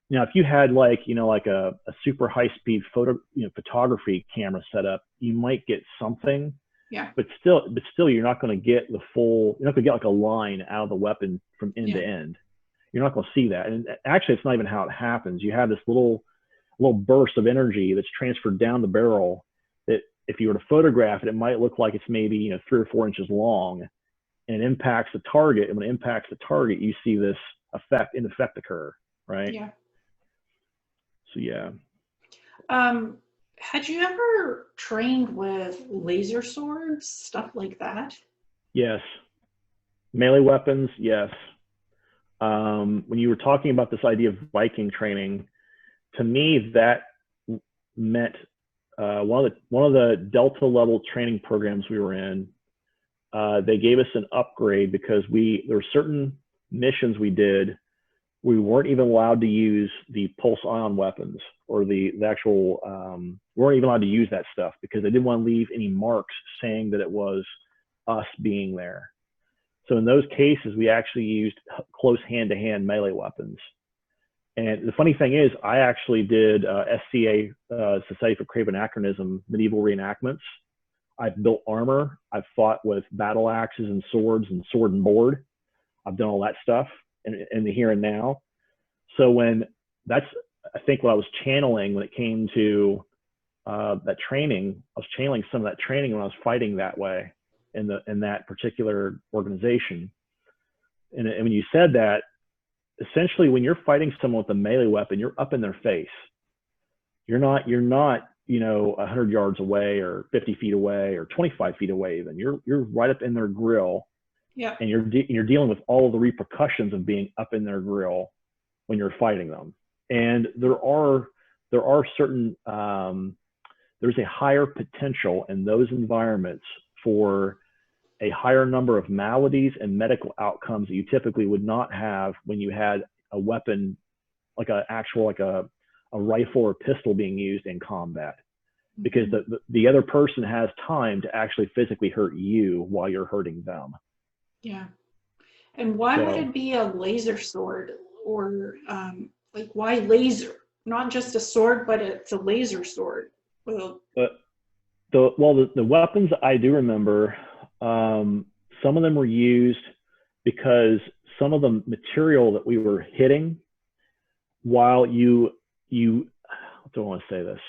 if you had like a super high speed photography camera set up, you might get something. Yeah. But still you're not going to get the full, you're not going to get like a line out of the weapon from end to end. You're not going to see that. And actually, it's not even how it happens. You have this little burst of energy that's transferred down the barrel that if you were to photograph it, it might look like it's maybe 3 or 4 inches long, and it impacts the target. And when it impacts the target, you see this effect occur, right? Yeah. So yeah. Had you ever trained with laser swords, stuff like that? Yes. Melee weapons, yes. When you were talking about this idea of Viking training, to me that meant one of the Delta level training programs we were in. They gave us an upgrade because there were certain missions we did we weren't even allowed to use the pulse ion weapons or the actual, we weren't even allowed to use that stuff because they didn't want to leave any marks saying that it was us being there. So in those cases, we actually used close hand-to-hand melee weapons. And the funny thing is, I actually did SCA, Society for Creative Anachronism, medieval reenactments. I've built armor. I've fought with battle axes and sword and board. I've done all that stuff in the here and now. So that's, I think, what I was channeling when it came to that training. I was channeling some of that training when I was fighting that way in that particular organization. And when you said that, essentially, when you're fighting someone with a melee weapon, you're up in their face. You're not, 100 yards away or 50 feet away or 25 feet away even. You're right up in their grill. Yeah. And you're dealing with all the repercussions of being up in their grill when you're fighting them. And there are certain, there's a higher potential in those environments for a higher number of maladies and medical outcomes that you typically would not have when you had a weapon, like a rifle or pistol being used in combat, because the other person has time to actually physically hurt you while you're hurting them. Yeah. And why would it be a laser sword, or like why laser? Not just a sword, but it's a laser sword. Well, the weapons I do remember, some of them were used because some of the material that we were hitting, while you I don't want to say this,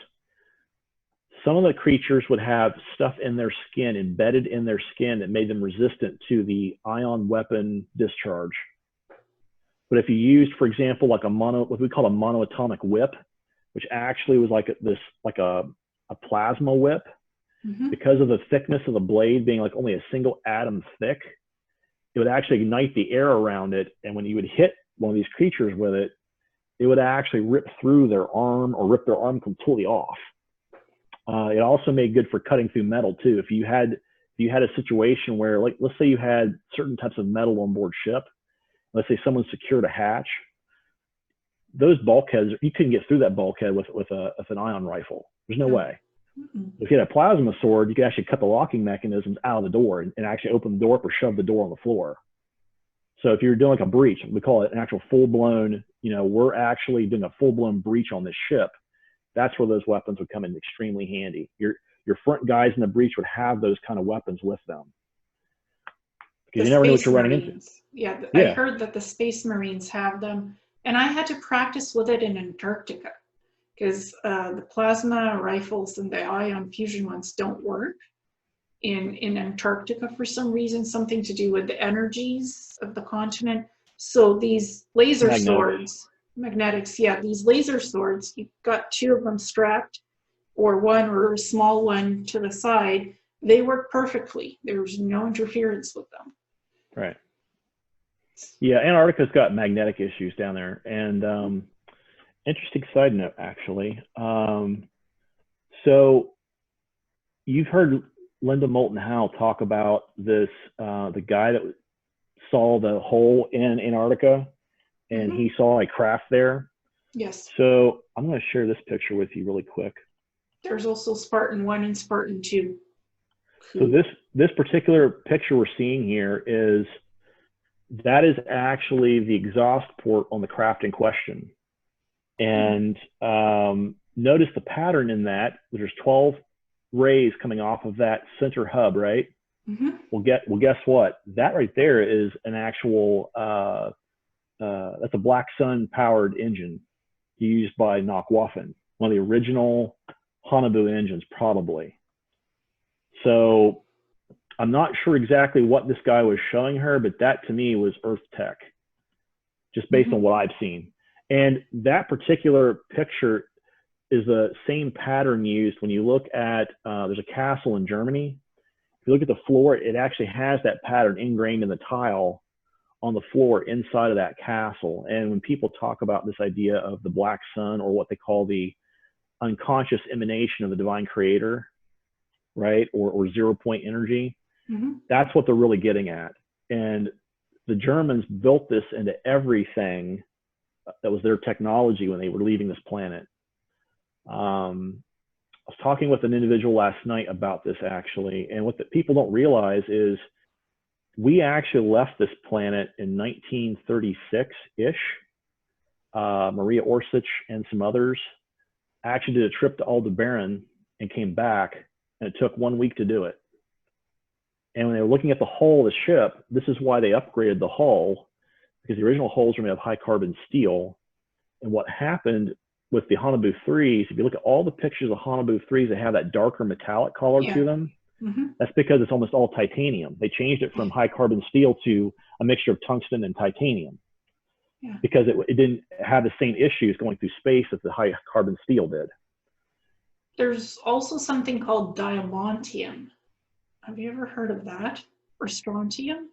some of the creatures would have stuff in their skin, embedded in their skin, that made them resistant to the ion weapon discharge. But if you used, for example, like what we call a monoatomic whip, which actually was like a plasma whip, because of the thickness of the blade being like only a single atom thick, it would actually ignite the air around it. And when you would hit one of these creatures with it, it would actually rip through their arm or rip their arm completely off. It also made good for cutting through metal too. If you had a situation where, like, let's say you had certain types of metal on board ship, let's say someone secured a hatch, those bulkheads, you couldn't get through that bulkhead with an ion rifle. There's no way. If you had a plasma sword, you could actually cut the locking mechanisms out of the door and actually open the door up or shove the door on the floor. So if you're doing like a breach, we call it an actual full-blown, we're actually doing a full-blown breach on this ship. That's where those weapons would come in extremely handy. Your front guys in the breach would have those kind of weapons with them, because you never know what you're running into. Yeah, I heard that the Space Marines have them, and I had to practice with it in Antarctica, because the plasma rifles and the ion fusion ones don't work in Antarctica for some reason, something to do with the energies of the continent. So these laser swords, magnetics, these laser swords, you've got two of them strapped, or one or a small one to the side. They work perfectly. There's no interference with them. Right. Yeah, Antarctica's got magnetic issues down there. And interesting side note, actually. So you've heard Linda Moulton Howe talk about this, the guy that saw the hole in Antarctica, and he saw a craft there. Yes. So I'm going to share this picture with you really quick. There's also Spartan 1 and Spartan 2. So this particular picture we're seeing here that is actually the exhaust port on the craft in question. And notice the pattern in that. There's 12 rays coming off of that center hub, right? Well, guess what? That right there is an actual, that's a Black Sun powered engine used by Nacht Waffen, one of the original Hanabu engines, probably. So I'm not sure exactly what this guy was showing her, but that to me was Earth Tech, just based on what I've seen. And that particular picture is the same pattern used when you look at, there's a castle in Germany. If you look at the floor, it actually has that pattern ingrained in the tile on the floor inside of that castle. And when people talk about this idea of the Black Sun, or what they call the unconscious emanation of the divine creator, right? Or 0 point energy, that's what they're really getting at. And the Germans built this into everything that was their technology when they were leaving this planet. I was talking with an individual last night about this actually, and what the people don't realize is we actually left this planet in 1936-ish. Maria Orsich and some others actually did a trip to Aldebaran and came back, and it took 1 week to do it. And when they were looking at the hull of the ship, this is why they upgraded the hull, because the original hulls were made of high carbon steel. And what happened with the Haunebu 3s, if you look at all the pictures of Haunebu 3s that have that darker metallic color to them, that's because it's almost all titanium. They changed it from high carbon steel to a mixture of tungsten and titanium because it didn't have the same issues going through space that the high carbon steel did. There's also something called diamantium. Have you ever heard of that? Or strontium?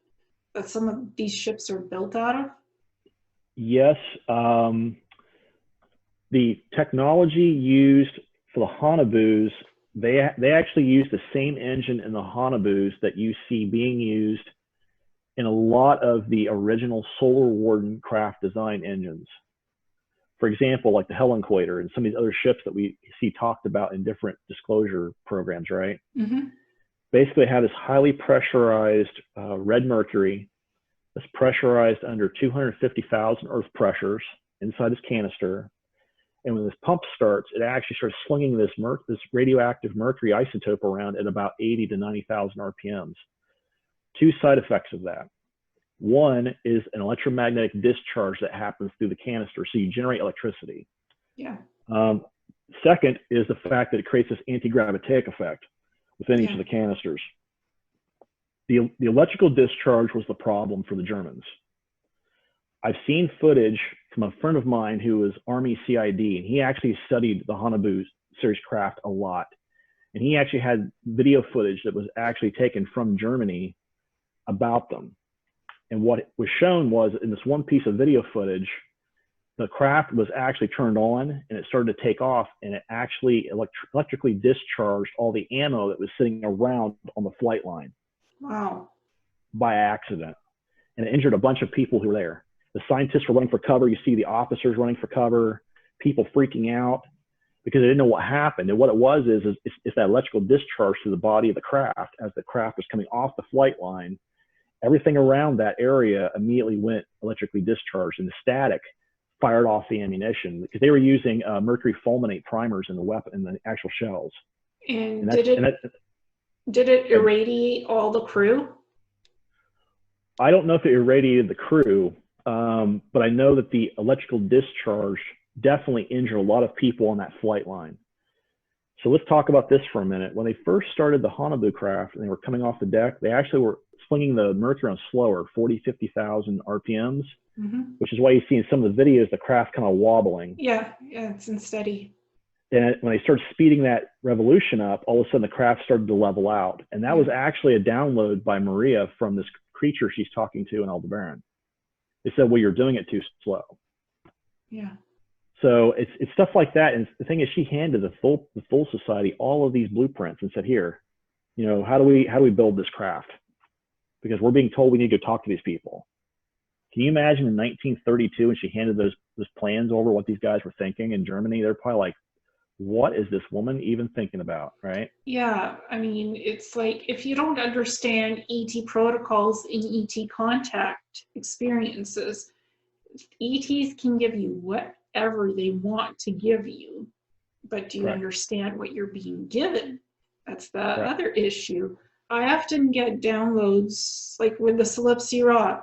That some of these ships are built out of? Yes. The technology used for the Haunebus, they actually use the same engine in the Haunebus that you see being used in a lot of the original Solar Warden craft design engines. For example, like the Helen Equator and some of these other ships that we see talked about in different disclosure programs, right? Basically have this highly pressurized red mercury that's pressurized under 250,000 Earth pressures inside this canister. And when this pump starts, it actually starts slinging this radioactive mercury isotope around at about 80 to 90,000 RPMs. Two side effects of that. One is an electromagnetic discharge that happens through the canister, so you generate electricity. Second is the fact that it creates this anti-gravitaic effect within each of the canisters. The electrical discharge was the problem for the Germans. I've seen footage from a friend of mine who was Army CID, and he actually studied the Haunebu series craft a lot. And he actually had video footage that was actually taken from Germany about them. And what was shown was in this one piece of video footage, the craft was actually turned on and it started to take off, and it actually electrically discharged all the ammo that was sitting around on the flight line. Wow. By accident. And it injured a bunch of people who were there. The scientists were running for cover. You see the officers running for cover, people freaking out because they didn't know what happened. And what it was is it's that electrical discharge to the body of the craft. As the craft was coming off the flight line, everything around that area immediately went electrically discharged, and the static fired off the ammunition because they were using mercury fulminate primers in the weapon, in the actual shells. And did it irradiate all the crew? I don't know if it irradiated the crew, but I know that the electrical discharge definitely injured a lot of people on that flight line. So let's talk about this for a minute. When they first started the Haunebu craft and they were coming off the deck, they actually were slinging the mercury on slower, 40, 50,000 RPMs, which is why you see in some of the videos the craft kind of wobbling. Yeah, it's unsteady. And when they started speeding that revolution up, all of a sudden the craft started to level out. And that was actually a download by Maria from this creature she's talking to in Aldebaran. They said, well, you're doing it too slow. Yeah. So it's stuff like that. And the thing is, she handed the full society all of these blueprints and said, here, you know, how do we build this craft? Because we're being told we need to go talk to these people. Can you imagine in 1932 when she handed those plans over, what these guys were thinking in Germany? They're probably like, what is this woman even thinking about, right? Yeah, I mean, it's like if you don't understand ET protocols and ET contact experiences, ETs can give you whatever they want to give you, but do you understand what you're being given? That's the other issue. I often get downloads, like with the Calypso,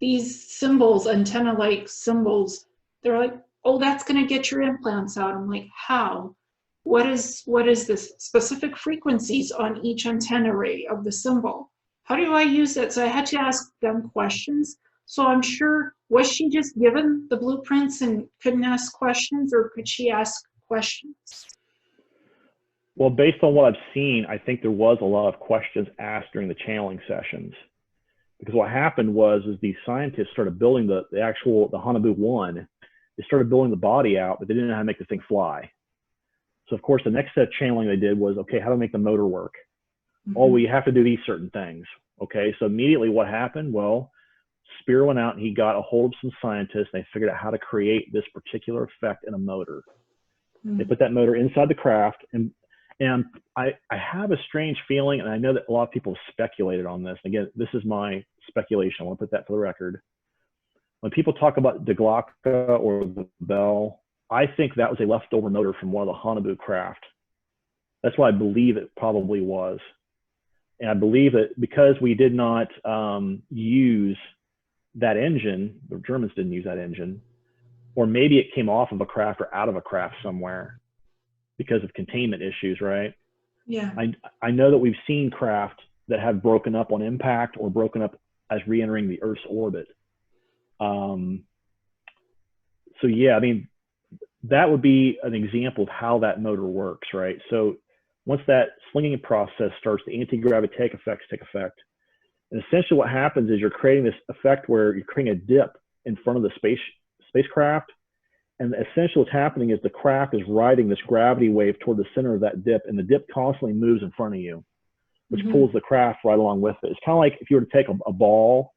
these symbols, antenna-like symbols, they're like, oh, that's going to get your implants out. I'm like, how? What is this? Specific frequencies on each antenna array of the symbol. How do I use that? So I had to ask them questions. So I'm sure, was she just given the blueprints and couldn't ask questions, or could she ask questions? Well, based on what I've seen, I think there was a lot of questions asked during the channeling sessions. Because what happened was these scientists started building the Haunebu 1. They started building the body out, but they didn't know how to make the thing fly. So of course, the next set of channeling they did was, okay, how to make the motor work? Oh, well, you have to do these certain things. Okay, so immediately what happened? Well, Spear went out and he got a hold of some scientists. And they figured out how to create this particular effect in a motor. They put that motor inside the craft, and I have a strange feeling, and I know that a lot of people have speculated on this. Again, this is my speculation. I want to put that for the record. When people talk about the Glocka or the Bell, I think that was a leftover motor from one of the Hanabu craft. That's what I believe it probably was. And I believe that because we did not use that engine, the Germans didn't use that engine, or maybe it came off of a craft or out of a craft somewhere because of containment issues, right? Yeah. I know that we've seen craft that have broken up on impact or broken up as re-entering the Earth's orbit. So yeah, I mean, that would be an example of how that motor works, right? So once that slinging process starts, the anti-gravitic effects take effect. And essentially what happens is you're creating this effect where you're creating a dip in front of the spacecraft. And essentially what's happening is the craft is riding this gravity wave toward the center of that dip, and the dip constantly moves in front of you, which pulls the craft right along with it. It's kind of like if you were to take a ball,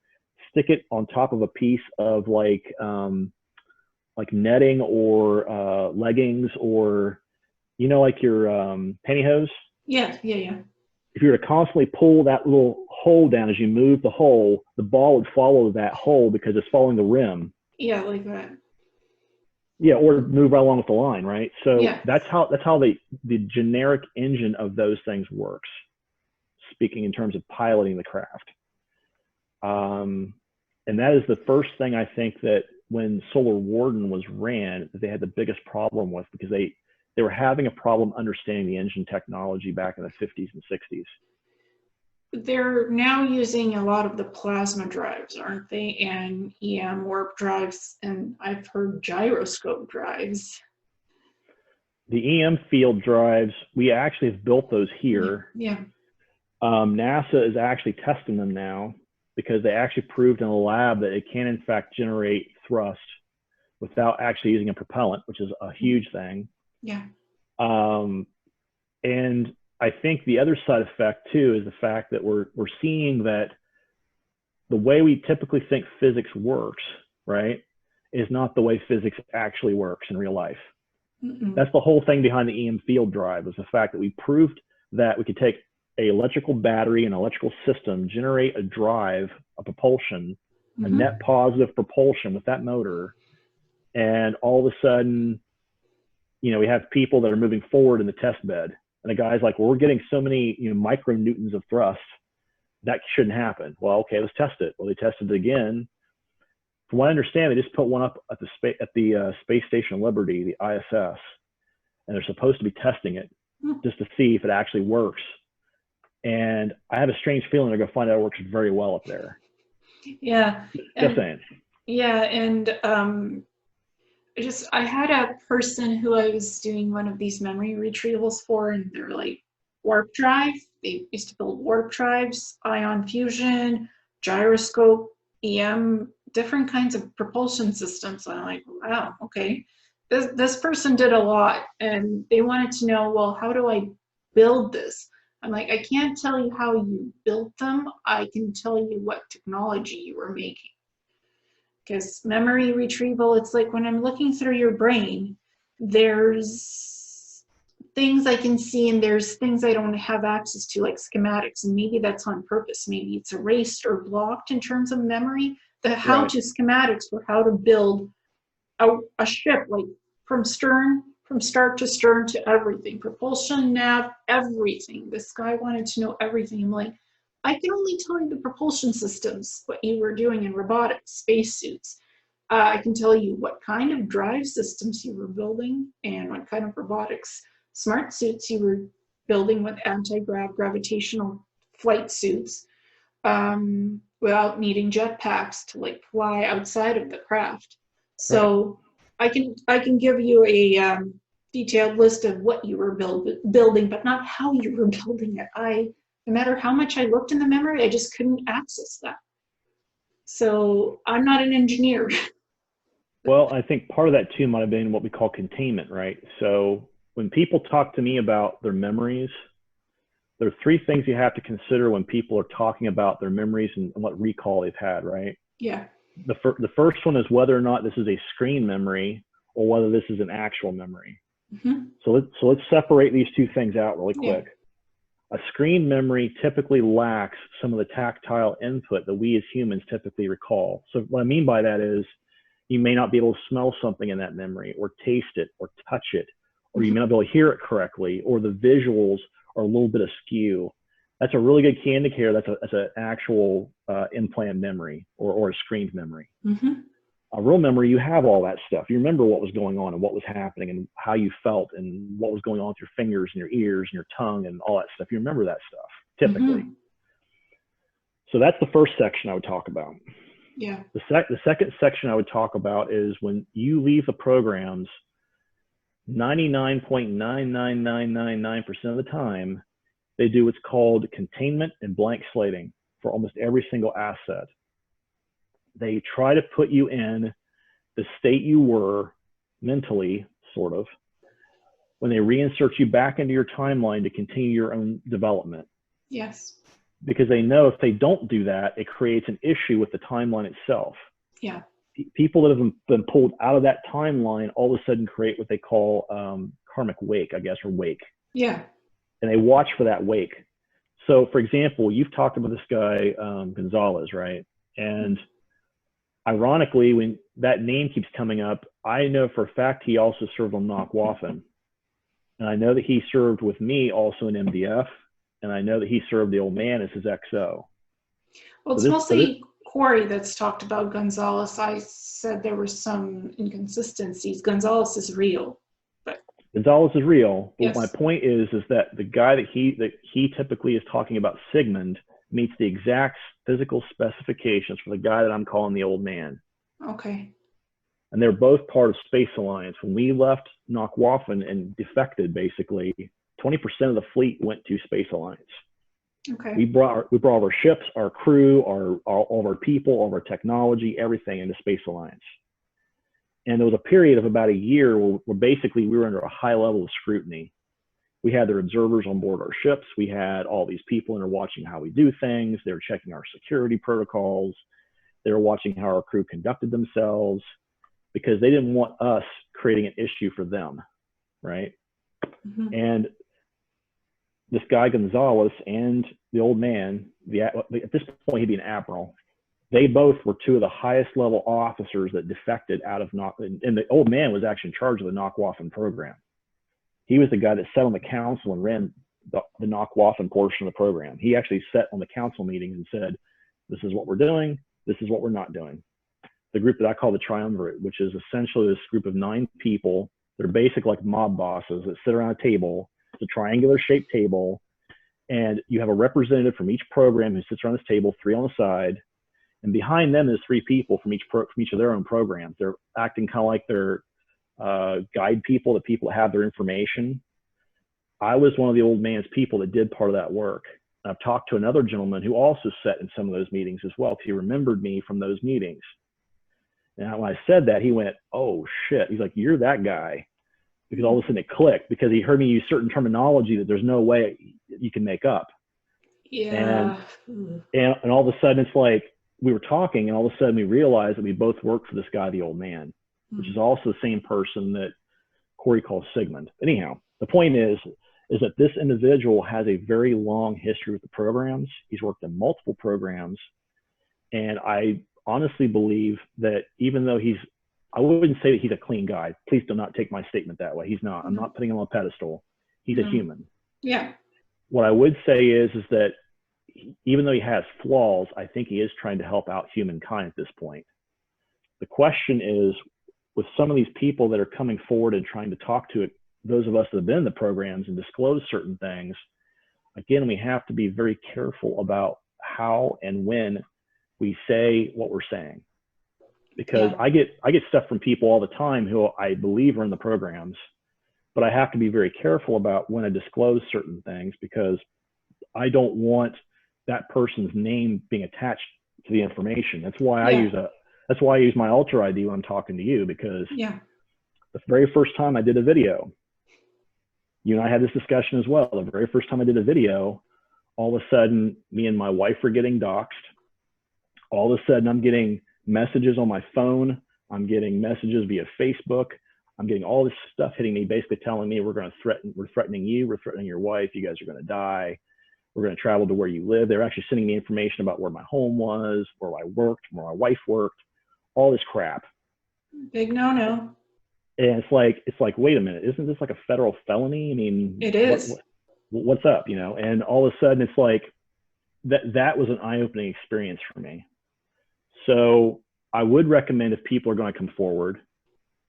stick it on top of a piece of like netting or leggings, or, you know, like your pantyhose. Yeah, yeah, yeah. If you were to constantly pull that little hole down as you move the hole, the ball would follow that hole because it's following the rim. Yeah, like that. Yeah, or move right along with the line, right? So yeah. that's how the generic engine of those things works, speaking in terms of piloting the craft. And that is the first thing I think that when Solar Warden was ran, that they had the biggest problem with, because they were having a problem understanding the engine technology back in the 50s and 60s. They're now using a lot of the plasma drives, aren't they? And EM warp drives, and I've heard gyroscope drives. The EM field drives, we actually have built those here. Yeah. NASA is actually testing them now, because they actually proved in a lab that it can in fact generate thrust without actually using a propellant, which is a huge thing. Yeah. And I think the other side effect too is the fact that we're seeing that the way we typically think physics works, right, is not the way physics actually works in real life. That's the whole thing behind the EM field drive, was the fact that we proved that we could take an electrical battery, an electrical system, generate a drive, a propulsion, a net positive propulsion with that motor, and all of a sudden, you know, we have people that are moving forward in the test bed. And the guy's like, well, we're getting so many, you know, micronewtons of thrust, that shouldn't happen. Well, okay, let's test it. Well, they tested it again. From what I understand, they just put one up at the Space Station Liberty, the ISS, and they're supposed to be testing it just to see if it actually works. And I have a strange feeling they're going to find out it works very well up there. Yeah. Just saying. Yeah, and I had a person who I was doing one of these memory retrievals for, and they're like warp drive. They used to build warp drives, ion fusion, gyroscope, EM, different kinds of propulsion systems. And I'm like, wow, okay. This person did a lot, and they wanted to know, well, how do I build this? I'm like, I can't tell you how you built them. I can tell you what technology you were making. Because memory retrieval, it's like when I'm looking through your brain, there's things I can see and there's things I don't have access to, like schematics, and maybe that's on purpose. Maybe it's erased or blocked in terms of memory. The how-to schematics for how to build a ship, like from start to stern to everything, propulsion, nav, everything. This guy wanted to know everything. I'm like, I can only tell you the propulsion systems, what you were doing in robotics, spacesuits. I can tell you what kind of drive systems you were building and what kind of robotics smart suits you were building with anti-gravitational flight suits, without needing jetpacks to like fly outside of the craft. So I can give you a detailed list of what you were building, but not how you were building it. No matter how much I looked in the memory, I just couldn't access that. So I'm not an engineer. Well, I think part of that too might have been what we call containment, right? So when people talk to me about their memories, there are three things you have to consider when people are talking about their memories and what recall they've had, right? Yeah. The first one is whether or not this is a screen memory or whether this is an actual memory. So let's separate these two things out really quick. A screen memory typically lacks some of the tactile input that we as humans typically recall. So what I mean by that is you may not be able to smell something in that memory or taste it or touch it, or you may not be able to hear it correctly, or the visuals are a little bit askew. That's a really good key indicator. That's an actual implant memory or a screened memory. A real memory, you have all that stuff. You remember what was going on and what was happening and how you felt and what was going on with your fingers and your ears and your tongue and all that stuff. You remember that stuff, typically. So that's the first section I would talk about. Yeah. The second section I would talk about is when you leave the programs, 99.99999% of the time, they do what's called containment and blank slating for almost every single asset. They try to put you in the state you were mentally, sort of, when they reinsert you back into your timeline to continue your own development. Yes. Because they know if they don't do that, it creates an issue with the timeline itself. Yeah. People that have been pulled out of that timeline all of a sudden create what they call karmic wake, I guess, or wake. Yeah. And they watch for that wake. So, for example, you've talked about this guy, Gonzalez, right? And ironically, when that name keeps coming up, I know for a fact he also served on Nacht Waffen. And I know that he served with me also in MDF. And I know that he served the old man as his XO. Well, it's mostly Corey that's talked about Gonzalez. I said there were some inconsistencies. Gonzalez is real. Gonzalez is real. But yes. My point is that the guy that he typically is talking about, Sigmund, meets the exact physical specifications for the guy that I'm calling the old man. Okay. And they're both part of Space Alliance. When we left Nacht Waffen and defected, basically, 20% of the fleet went to Space Alliance. Okay. We brought all of our ships, our crew, all of our people, all of our technology, everything into Space Alliance. And there was a period of about a year where basically we were under a high level of scrutiny. We had their observers on board our ships. We had all these people and they're watching how we do things. They were checking our security protocols. They were watching how our crew conducted themselves because they didn't want us creating an issue for them, right? And this guy Gonzalez and the old man, at this point he'd be an admiral. They both were two of the highest level officers that defected out of Nacht, and the old man was actually in charge of the Nacht Waffen program. He was the guy that sat on the council and ran the Nacht Waffen portion of the program. He actually sat on the council meeting and said, this is what we're doing, this is what we're not doing. The group that I call the Triumvirate, which is essentially this group of 9 people. They're basically like mob bosses that sit around a table. It's a triangular shaped table. And you have a representative from each program who sits around this table, 3 on the side. And behind them is 3 people from each of their own programs. They're acting kind of like their guide people, the people that have their information. I was one of the old man's people that did part of that work. I've talked to another gentleman who also sat in some of those meetings as well, because he remembered me from those meetings. And when I said that, he went, oh shit. He's like, you're that guy. Because all of a sudden it clicked because he heard me use certain terminology that there's no way you can make up. Yeah. And all of a sudden it's like we were talking and all of a sudden we realized that we both worked for this guy, the old man, which is also the same person that Corey calls Sigmund. Anyhow, the point is that this individual has a very long history with the programs. He's worked in multiple programs. And I honestly believe that even though I wouldn't say that he's a clean guy. Please do not take my statement that way. He's not. I'm not putting him on a pedestal. He's a human. Yeah. What I would say is that even though he has flaws, I think he is trying to help out humankind at this point. The question is, with some of these people that are coming forward and trying to talk to those of us that have been in the programs and disclose certain things, again, we have to be very careful about how and when we say what we're saying. Because I get stuff from people all the time who I believe are in the programs, but I have to be very careful about when I disclose certain things because I don't want that person's name being attached to the information. That's why I use my Ultra ID when I'm talking to you, because the very first time I did a video, you and I had this discussion as well. The very first time I did a video, all of a sudden me and my wife were getting doxxed. All of a sudden I'm getting messages on my phone. I'm getting messages via Facebook. I'm getting all this stuff hitting me, basically telling me we're threatening you, we're threatening your wife, you guys are going to die, we're going to travel to where you live. They're actually sending me information about where my home was, where I worked, where my wife worked, all this crap. Big no-no. And it's like, wait a minute, isn't this like a federal felony? I mean, it is. What's up, you know? And all of a sudden it's like, that was an eye-opening experience for me. So I would recommend, if people are going to come forward,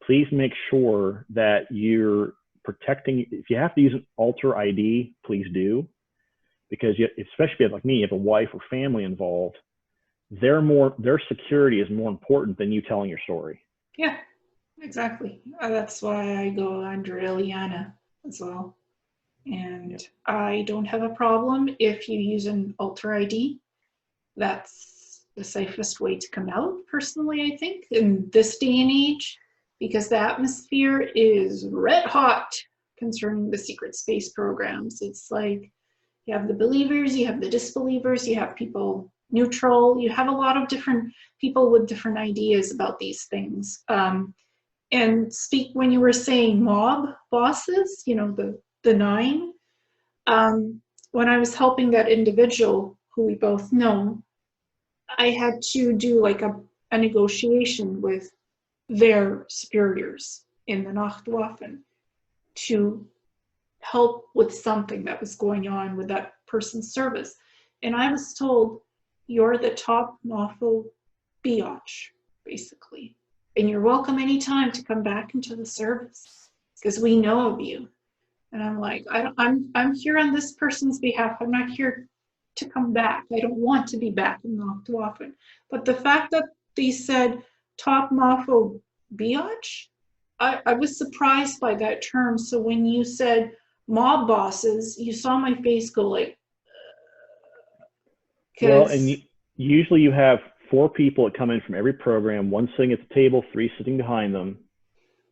please make sure that you're protecting. If you have to use an alter ID, please do, because especially if you have, like me, you have a wife or family involved, their security is more important than you telling your story. Yeah, exactly. That's why I go under Ileana as well. And I don't have a problem if you use an alter ID. That's the safest way to come out, personally, I think, in this day and age, because the atmosphere is red hot concerning the secret space programs. It's like you have the believers, you have the disbelievers, you have people neutral, you have a lot of different people with different ideas about these things. And when you were saying mob bosses, you know, the 9, when I was helping that individual who we both know, I had to do like a negotiation with their superiors in the Nacht Waffen to help with something that was going on with that person's service. And I was told, you're the top Nafu biatch, basically. And you're welcome anytime to come back into the service because we know of you. And I'm like, I'm here on this person's behalf. I'm not here to come back. I don't want to be back in Nacht Waffen. But the fact that they said top Nafu biatch, I was surprised by that term. So when you said mob bosses, you saw my face go like, well, and usually you have 4 people that come in from every program, 1 sitting at the table, 3 sitting behind them.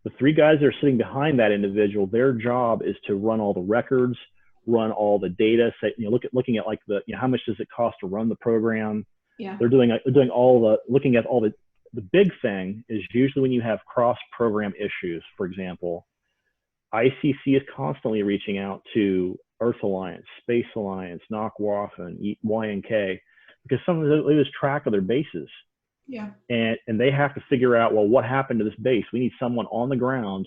The 3 guys that are sitting behind that individual, their job is to run all the records, run all the data, say, you know, looking at like how much does it cost to run the program. Yeah. They're doing looking at all the big thing is usually when you have cross-program issues. For example, ICC is constantly reaching out to Earth Alliance, Space Alliance, Nacht Waffen, YNK, because some of them lose track of their bases. Yeah. And they have to figure out, well, what happened to this base? We need someone on the ground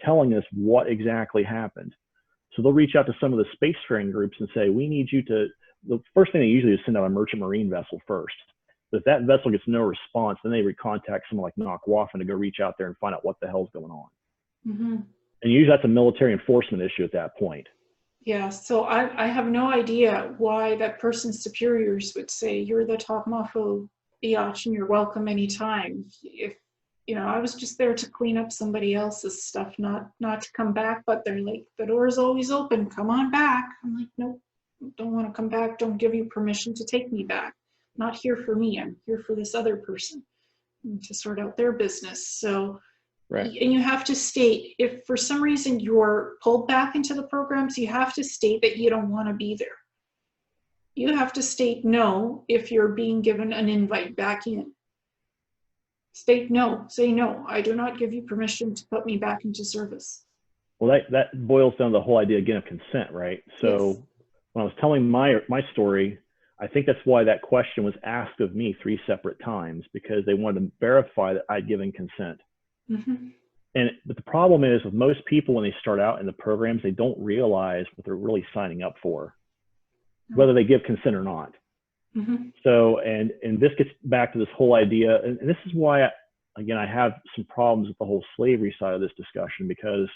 telling us what exactly happened. So they'll reach out to some of the spacefaring groups and say, we need you to, the first thing they usually do is send out a merchant marine vessel first. But if that vessel gets no response, then they would contact someone like Nacht Waffen to go reach out there and find out what the hell's going on. Mm-hmm. And usually that's a military enforcement issue at that point. Yeah, so I have no idea why that person's superiors would say, you're the top Nafu biatch and you're welcome anytime. If, you know, I was just there to clean up somebody else's stuff, not to come back, but they're like, the door is always open, come on back. I'm like, nope, don't want to come back, don't give you permission to take me back. Not here for me, I'm here for this other person to sort out their business. So, right. And you have to state, if for some reason you're pulled back into the programs, you have to state that you don't want to be there. You have to state no if you're being given an invite back in. State no, say no, I do not give you permission to put me back into service. Well, that boils down to the whole idea again of consent, right? So yes. When I was telling my story, I think that's why that question was asked of me 3 separate times, because they wanted to verify that I'd given consent. Mm-hmm. But the problem is with most people, when they start out in the programs, they don't realize what they're really signing up for, whether they give consent or not. Mm-hmm. So, and this gets back to this whole idea, and this is why, again, I have some problems with the whole slavery side of this discussion, because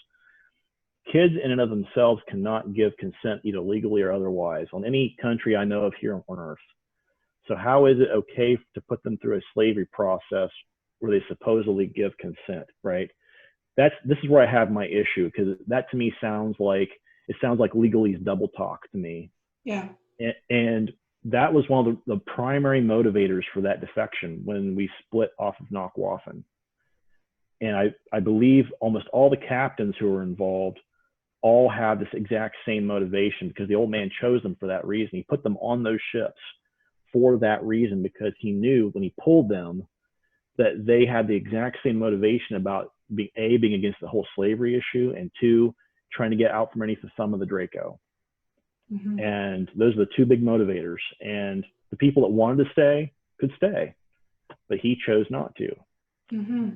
kids in and of themselves cannot give consent either legally or otherwise on any country I know of here on Earth. So how is it okay to put them through a slavery process where they supposedly give consent, right? This is where I have my issue, because that to me sounds like legalese double talk to me. Yeah. And that was one of the primary motivators for that defection when we split off of Nacht Waffen. And I believe almost all the captains who were involved all have this exact same motivation, because the old man chose them for that reason. He put them on those ships for that reason, because he knew when he pulled them that they had the exact same motivation about being against the whole slavery issue, and 2, trying to get out from underneath the thumb of the Draco. Mm-hmm. And those are the 2 big motivators. And the people that wanted to stay could stay, but he chose not to. Mm-hmm.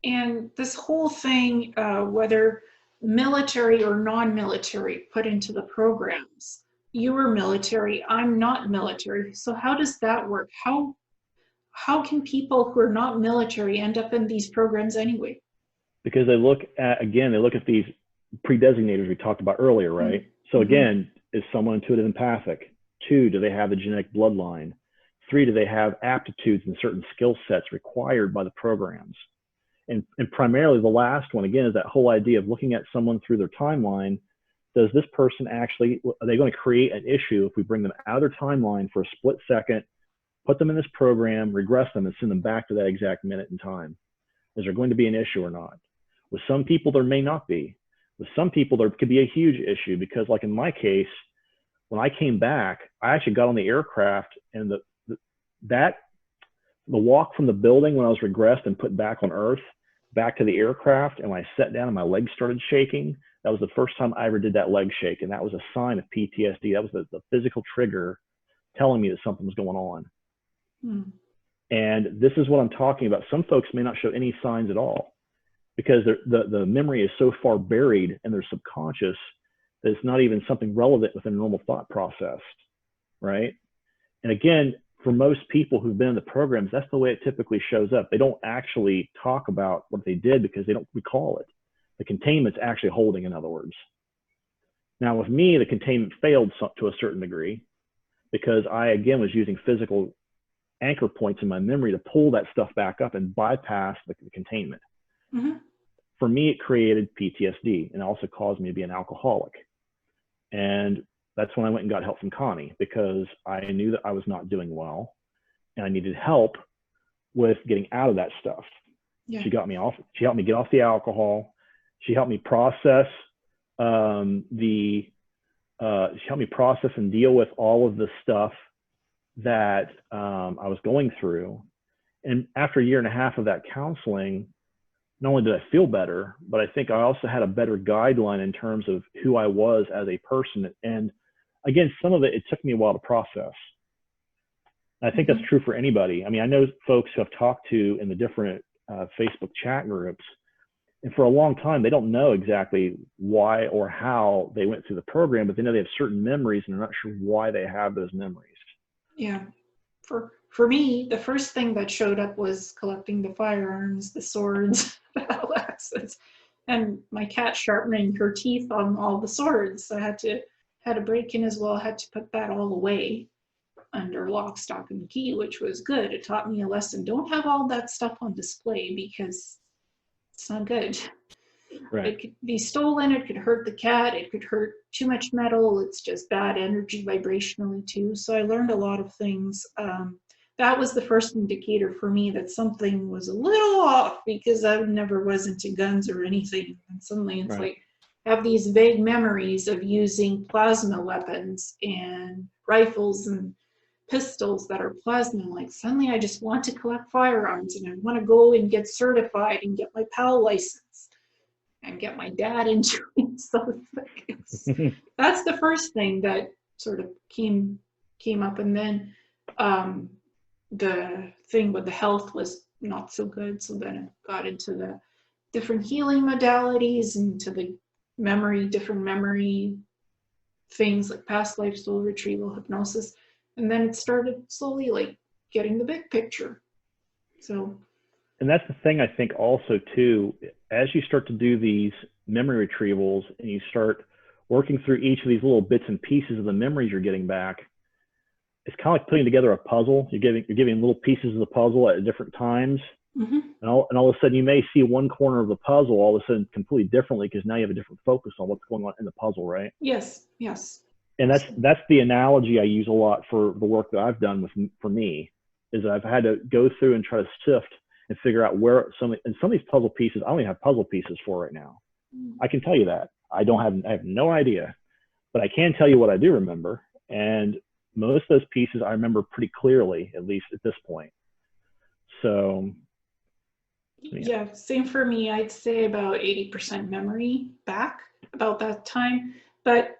And this whole thing, whether military or non-military, put into the programs. You were military, I'm not military. So how does that work? How can people who are not military end up in these programs anyway? Because they look at these pre-designators we talked about earlier, right? Mm-hmm. So again, is someone intuitive empathic? 2, do they have the genetic bloodline? 3, do they have aptitudes and certain skill sets required by the programs? And primarily the last one, again, is that whole idea of looking at someone through their timeline. Does this person actually, are they going to create an issue if we bring them out of their timeline for a split second, put them in this program, regress them, and send them back to that exact minute in time? Is there going to be an issue or not? With some people, there may not be. With some people, there could be a huge issue, because like in my case, when I came back, I actually got on the aircraft, and the walk from the building when I was regressed and put back on Earth, back to the aircraft, and when I sat down and my legs started shaking, that was the first time I ever did that leg shake. And that was a sign of PTSD. That was the physical trigger telling me that something was going on. And this is what I'm talking about. Some folks may not show any signs at all, because the memory is so far buried in their subconscious that it's not even something relevant within a normal thought process, right? And again, for most people who've been in the programs, that's the way it typically shows up. They don't actually talk about what they did because they don't recall it. The containment's actually holding, in other words. Now with me, the containment failed to a certain degree, because I, again, was using physical anchor points in my memory to pull that stuff back up and bypass the containment. For me, it created PTSD, and also caused me to be an alcoholic. And that's when I went and got help from Connie, because I knew that I was not doing well and I needed help with getting out of that stuff. Yeah. She helped me get off the alcohol. She helped me process and deal with all of the stuff that I was going through. And after 1.5 years of that counseling, not only did I feel better, but I think I also had a better guideline in terms of who I was as a person. And again, some of it took me a while to process. I think that's true for anybody. I mean, I know folks who I've talked to in the different Facebook chat groups, and for a long time, they don't know exactly why or how they went through the program, but they know they have certain memories and they're not sure why they have those memories. Yeah. For me, the first thing that showed up was collecting the firearms, the swords, the battle axes, and my cat sharpening her teeth on all the swords. I had to break in as well, had to put that all away under lock, stock, and key, which was good. It taught me a lesson. Don't have all that stuff on display because it's not good. Right. It could be stolen, it could hurt the cat, it could hurt too much metal, it's just bad energy vibrationally too. So I learned a lot of things. That was the first indicator for me that something was a little off, because I never was into guns or anything. And suddenly it's like, I have these vague memories of using plasma weapons and rifles and pistols that are plasma. Like suddenly I just want to collect firearms and I want to go and get certified and get my PAL license and get my dad into it. So that's the first thing that sort of came up. And then the thing with the health was not so good. So then I got into the different healing modalities, into the different memory things like past life, soul retrieval, hypnosis. And then it started slowly like getting the big picture. So. And that's the thing, I think also too, as you start to do these memory retrievals and you start working through each of these little bits and pieces of the memories you're getting back, it's kind of like putting together a puzzle. You're giving little pieces of the puzzle at different times. And all of a sudden you may see one corner of the puzzle all of a sudden completely differently, because now you have a different focus on what's going on in the puzzle, right? Yes. And that's the analogy I use a lot for the work that I've done for me, is that I've had to go through and try to sift and figure out where some of these puzzle pieces, I only have puzzle pieces for right now. I can tell you that. I have no idea, but I can tell you what I do remember. And most of those pieces I remember pretty clearly, at least at this point. So Yeah, same for me. I'd say about 80% memory back about that time. But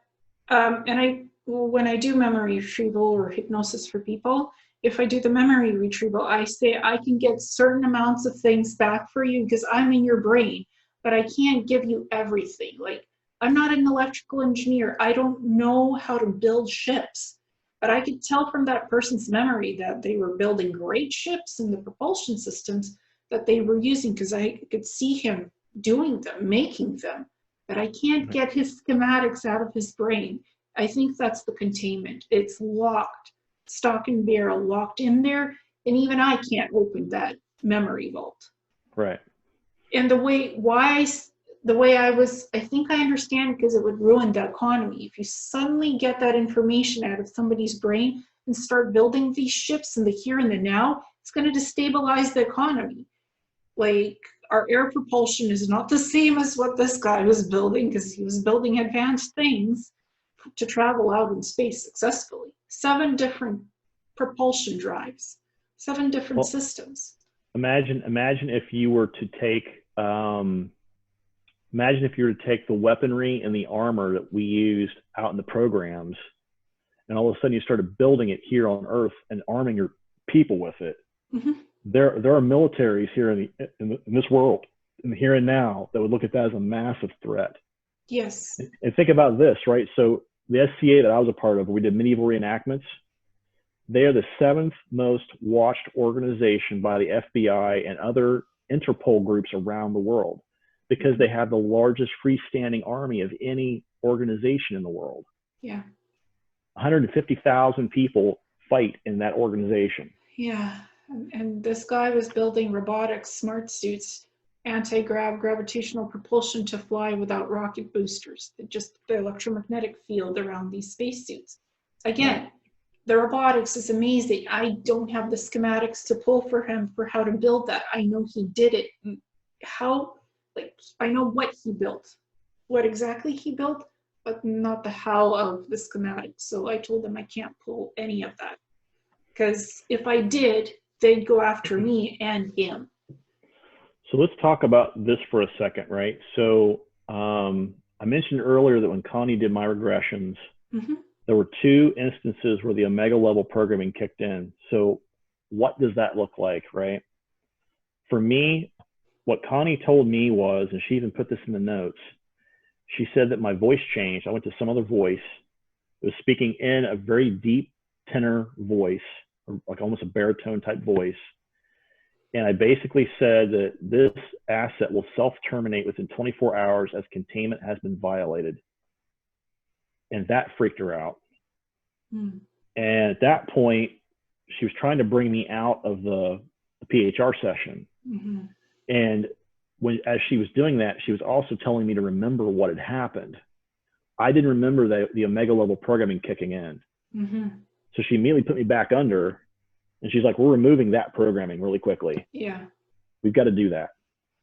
when I do memory retrieval or hypnosis for people, if I do the memory retrieval, I say I can get certain amounts of things back for you because I'm in your brain, but I can't give you everything. Like, I'm not an electrical engineer. I don't know how to build ships, but I could tell from that person's memory that they were building great ships and the propulsion systems that they were using because I could see him doing them, making them, but I can't get his schematics out of his brain. I think that's the containment. It's locked, stock and barrel, locked in there, and even I can't open that memory vault. Right. And I think I understand because it would ruin the economy. If you suddenly get that information out of somebody's brain and start building these ships in the here and the now, it's going to destabilize the economy. Like, our air propulsion is not the same as what this guy was building because he was building advanced things to travel out in space successfully. 7 different propulsion drives, 7 different systems. Imagine if you were to take the weaponry and the armor that we used out in the programs, and all of a sudden you started building it here on Earth and arming your people with it. Mm-hmm. There are militaries here in this world, in the here and now, that would look at that as a massive threat. Yes. And think about this, right? So the SCA that I was a part of, we did medieval reenactments. They are the 7th most watched organization by the FBI and other Interpol groups around the world because they have the largest freestanding army of any organization in the world. Yeah. 150,000 people fight in that organization. Yeah. And this guy was building robotics, smart suits, anti-grav, gravitational propulsion to fly without rocket boosters. Just the electromagnetic field around these spacesuits. Again, the robotics is amazing. I don't have the schematics to pull for him for how to build that. I know he did it. I know what he built, what exactly he built, but not the how of the schematics. So I told him I can't pull any of that because if I did, they'd go after me and him. So let's talk about this for a second, right? So I mentioned earlier that when Connie did my regressions, there were 2 instances where the Omega level programming kicked in. So what does that look like, right? For me, what Connie told me was, and she even put this in the notes, she said that my voice changed. I went to some other voice. It was speaking in a very deep tenor voice, like almost a baritone type voice. And I basically said that this asset will self-terminate within 24 hours as containment has been violated. And that freaked her out. And at that point, she was trying to bring me out of the PHR session. And as she was doing that, she was also telling me to remember what had happened. I didn't remember the Omega level programming kicking in. So she immediately put me back under, and she's like, we're removing that programming really quickly. Yeah. We've got to do that.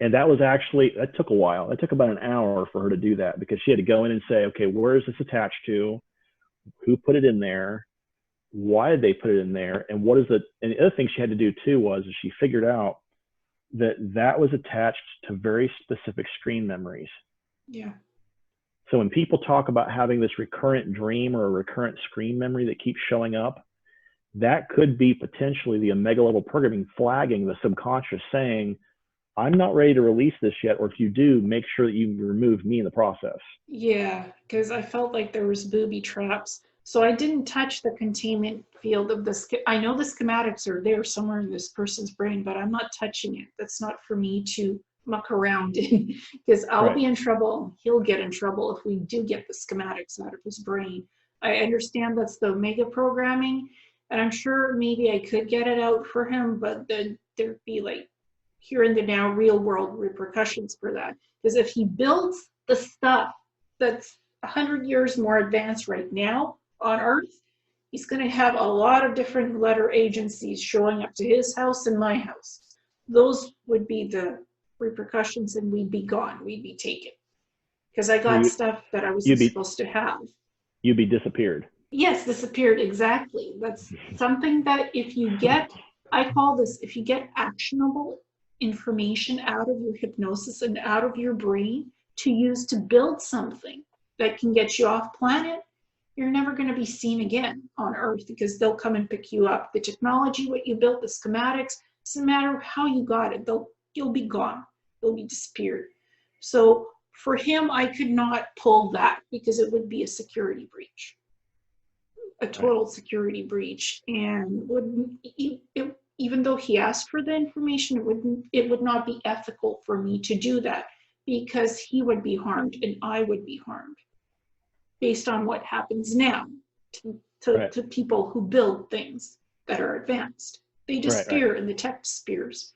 And that took a while. It took about an hour for her to do that because she had to go in and say, okay, where is this attached to? Who put it in there? Why did they put it in there? And what is it? And the other thing she had to do too was she figured out that was attached to very specific screen memories. Yeah. So when people talk about having this recurrent dream or a recurrent screen memory that keeps showing up, that could be potentially the Omega level programming flagging the subconscious saying, I'm not ready to release this yet, or if you do, make sure that you remove me in the process. Yeah, because I felt like there was booby traps. So I didn't touch the containment field of this. I know the schematics are there somewhere in this person's brain, but I'm not touching it. That's not for me to muck around in because I'll be in trouble. He'll get in trouble if we do get the schematics out of his brain. I understand that's the Omega programming, and I'm sure maybe I could get it out for him, but then there'd be like here and the now real world repercussions for that. Because if he builds the stuff that's 100 years more advanced right now on Earth, he's going to have a lot of different letter agencies showing up to his house and my house. Those would be the repercussions, and we'd be gone. We'd be taken. Because I got stuff that I was supposed to have. You'd be disappeared. Yes, disappeared, exactly. That's something that if you get, I call this, if you get actionable information out of your hypnosis and out of your brain to use to build something that can get you off planet, you're never going to be seen again on Earth, because they'll come and pick you up. The technology, what you built, the schematics, doesn't matter how you got it, you'll be gone. You'll be disappeared. So for him, I could not pull that because it would be a security breach, a total security breach. And even though he asked for the information, it would not be ethical for me to do that, because he would be harmed and I would be harmed based on what happens now to people who build things that are advanced. They disappear in the tech spheres.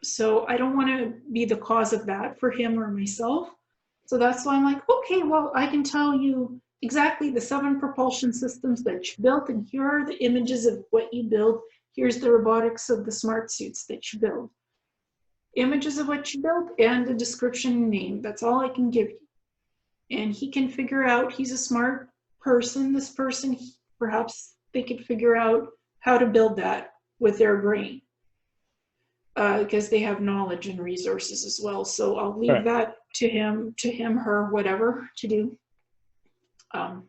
So I don't want to be the cause of that for him or myself. So that's why I'm like, okay, well, I can tell you exactly the 7 propulsion systems that you built, and here are the images of what you build. Here's the robotics of the smart suits that you build. Images of what you built and a description and name. That's all I can give you. And he can figure out, he's a smart person, this person, perhaps they could figure out how to build that with their brain, because they have knowledge and resources as well. So I'll leave that to him, her, whatever to do. And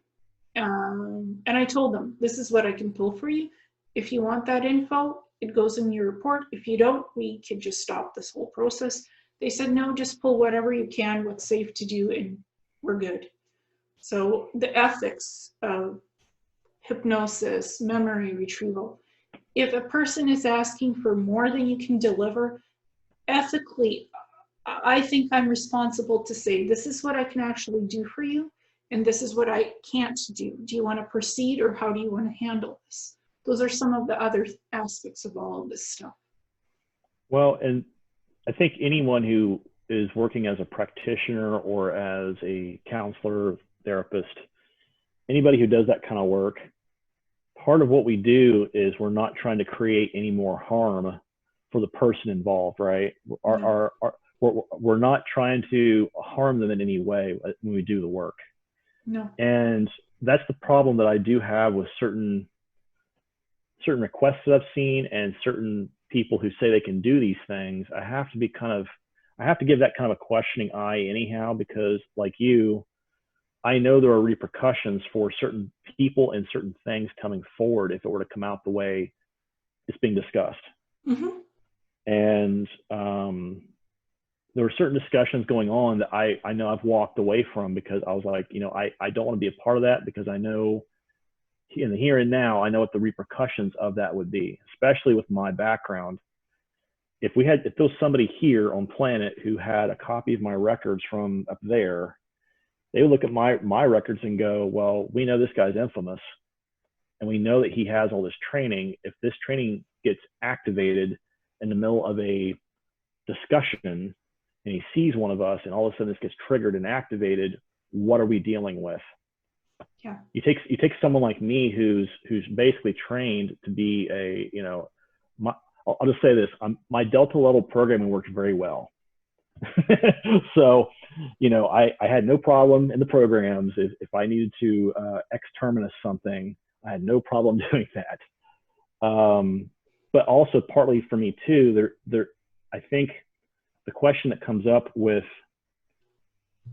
I told them, this is what I can pull for you. If you want that info, it goes in your report. If you don't, we could just stop this whole process. They said, no, just pull whatever you can, what's safe to do, and we're good. So the ethics of hypnosis, memory retrieval, if a person is asking for more than you can deliver, ethically, I think I'm responsible to say, this is what I can actually do for you, and this is what I can't do. Do you want to proceed, or how do you want to handle this? Those are some of the other aspects of all of this stuff. Well, and I think anyone who is working as a practitioner or as a counselor, therapist, anybody who does that kind of work, part of what we do is we're not trying to create any more harm for the person involved, right? We're not trying to harm them in any way when we do the work. No. And that's the problem that I do have with certain requests that I've seen and certain people who say they can do these things. I have to give that kind of a questioning eye anyhow, because like you, I know there are repercussions for certain people and certain things coming forward if it were to come out the way it's being discussed. Mm-hmm. And there were certain discussions going on that I know I've walked away from, because I was like, I don't want to be a part of that, because I know in the here and now, I know what the repercussions of that would be, especially with my background. If there was somebody here on planet who had a copy of my records from up there, they would look at my records and go, well, we know this guy's infamous, and we know that he has all this training. If this training gets activated in the middle of a discussion and he sees one of us and all of a sudden this gets triggered and activated, what are we dealing with? Yeah. You take someone like me who's basically trained to be I'll just say this, my Delta level programming works very well. So, I had no problem in the programs. If I needed to exterminate something, I had no problem doing that. But also partly for me too, I think the question that comes up with,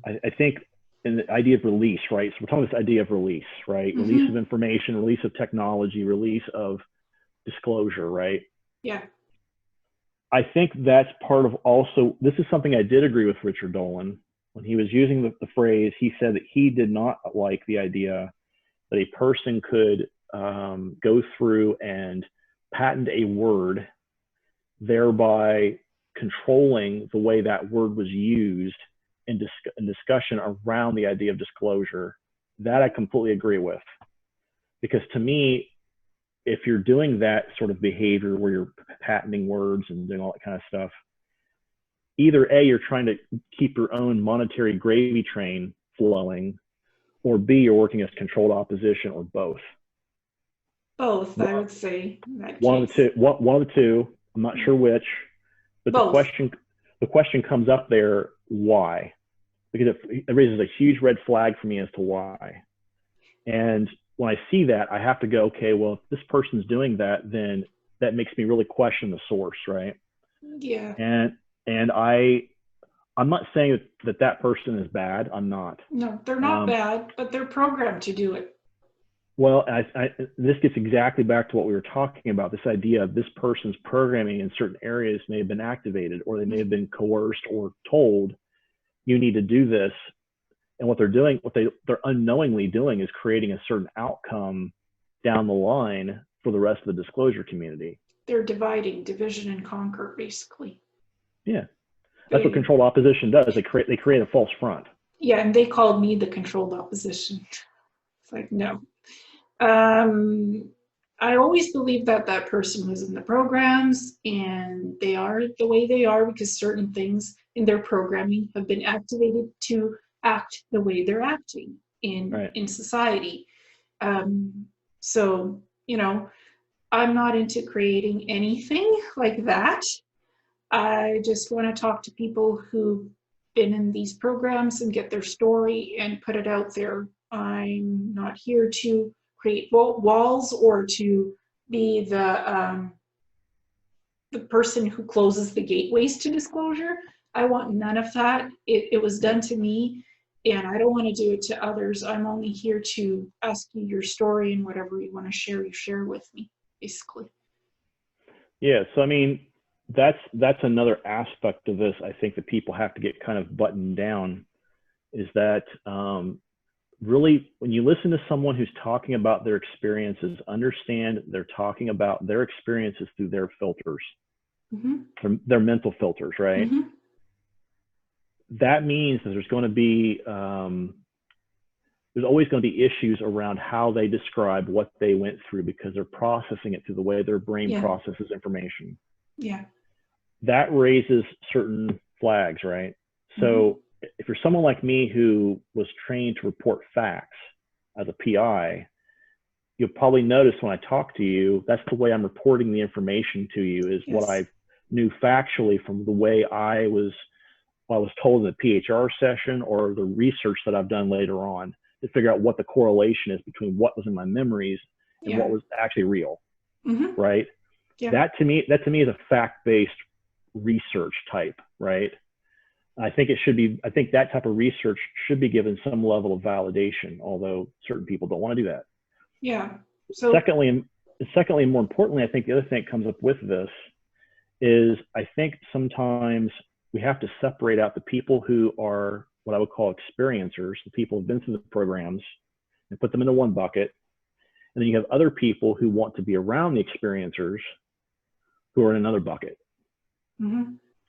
I think, in the idea of release, right? So we're talking this idea of release, right? Mm-hmm. Release of information, release of technology, release of disclosure, right? Yeah. I think that's part of also, this is something I did agree with Richard Dolan. When he was using the phrase, he said that he did not like the idea that a person could go through and patent a word, thereby controlling the way that word was used in discussion around the idea of disclosure. That I completely agree with. Because to me, if you're doing that sort of behavior where you're patenting words and doing all that kind of stuff, either A, you're trying to keep your own monetary gravy train flowing, or B, you're working as controlled opposition, or both. Both, I would say. One of the two. I'm not sure which, but both. The question comes up there, why? Because it raises a huge red flag for me as to why. And when I see that, I have to go, okay, well, if this person's doing that, then that makes me really question the source, right? Yeah. And I'm not saying that person is bad. I'm not. No, they're not bad, but they're programmed to do it. Well, this gets exactly back to what we were talking about, this idea of this person's programming in certain areas may have been activated, or they may have been coerced or told, you need to do this. And what they're doing, they're unknowingly doing is creating a certain outcome down the line for the rest of the disclosure community. They're divide and conquer, basically. Yeah. That's what controlled opposition does. They create a false front. Yeah, and they called me the controlled opposition. It's like, no. I always believed that person was in the programs, and they are the way they are because certain things in their programming have been activated to act the way they're acting in society. So, I'm not into creating anything like that. I just want to talk to people who've been in these programs and get their story and put it out there. I'm not here to create walls or to be the person who closes the gateways to disclosure. I want none of that. It was done to me, and I don't want to do it to others. I'm only here to ask you your story, and whatever you want to share, you share with me, basically. Yeah, so I mean, that's another aspect of this I think that people have to get kind of buttoned down, is that really, when you listen to someone who's talking about their experiences, understand they're talking about their experiences through their filters, their mental filters, right? That means that there's going to be, there's always going to be issues around how they describe what they went through because they're processing it through the way their brain processes information. Yeah. That raises certain flags, right? So if you're someone like me who was trained to report facts as a PI, you'll probably notice when I talk to you, that's the way I'm reporting the information to you, is what I knew factually from the way I was told in the PHR session or the research that I've done later on to figure out what the correlation is between what was in my memories and what was actually real, right? Yeah. That to me is a fact-based research type, right? I think that type of research should be given some level of validation, although certain people don't want to do that. Yeah. So secondly, and more importantly, I think the other thing that comes up with this is I think sometimes we have to separate out the people who are what I would call experiencers, the people who've been through the programs, and put them into one bucket. And then you have other people who want to be around the experiencers who are in another bucket.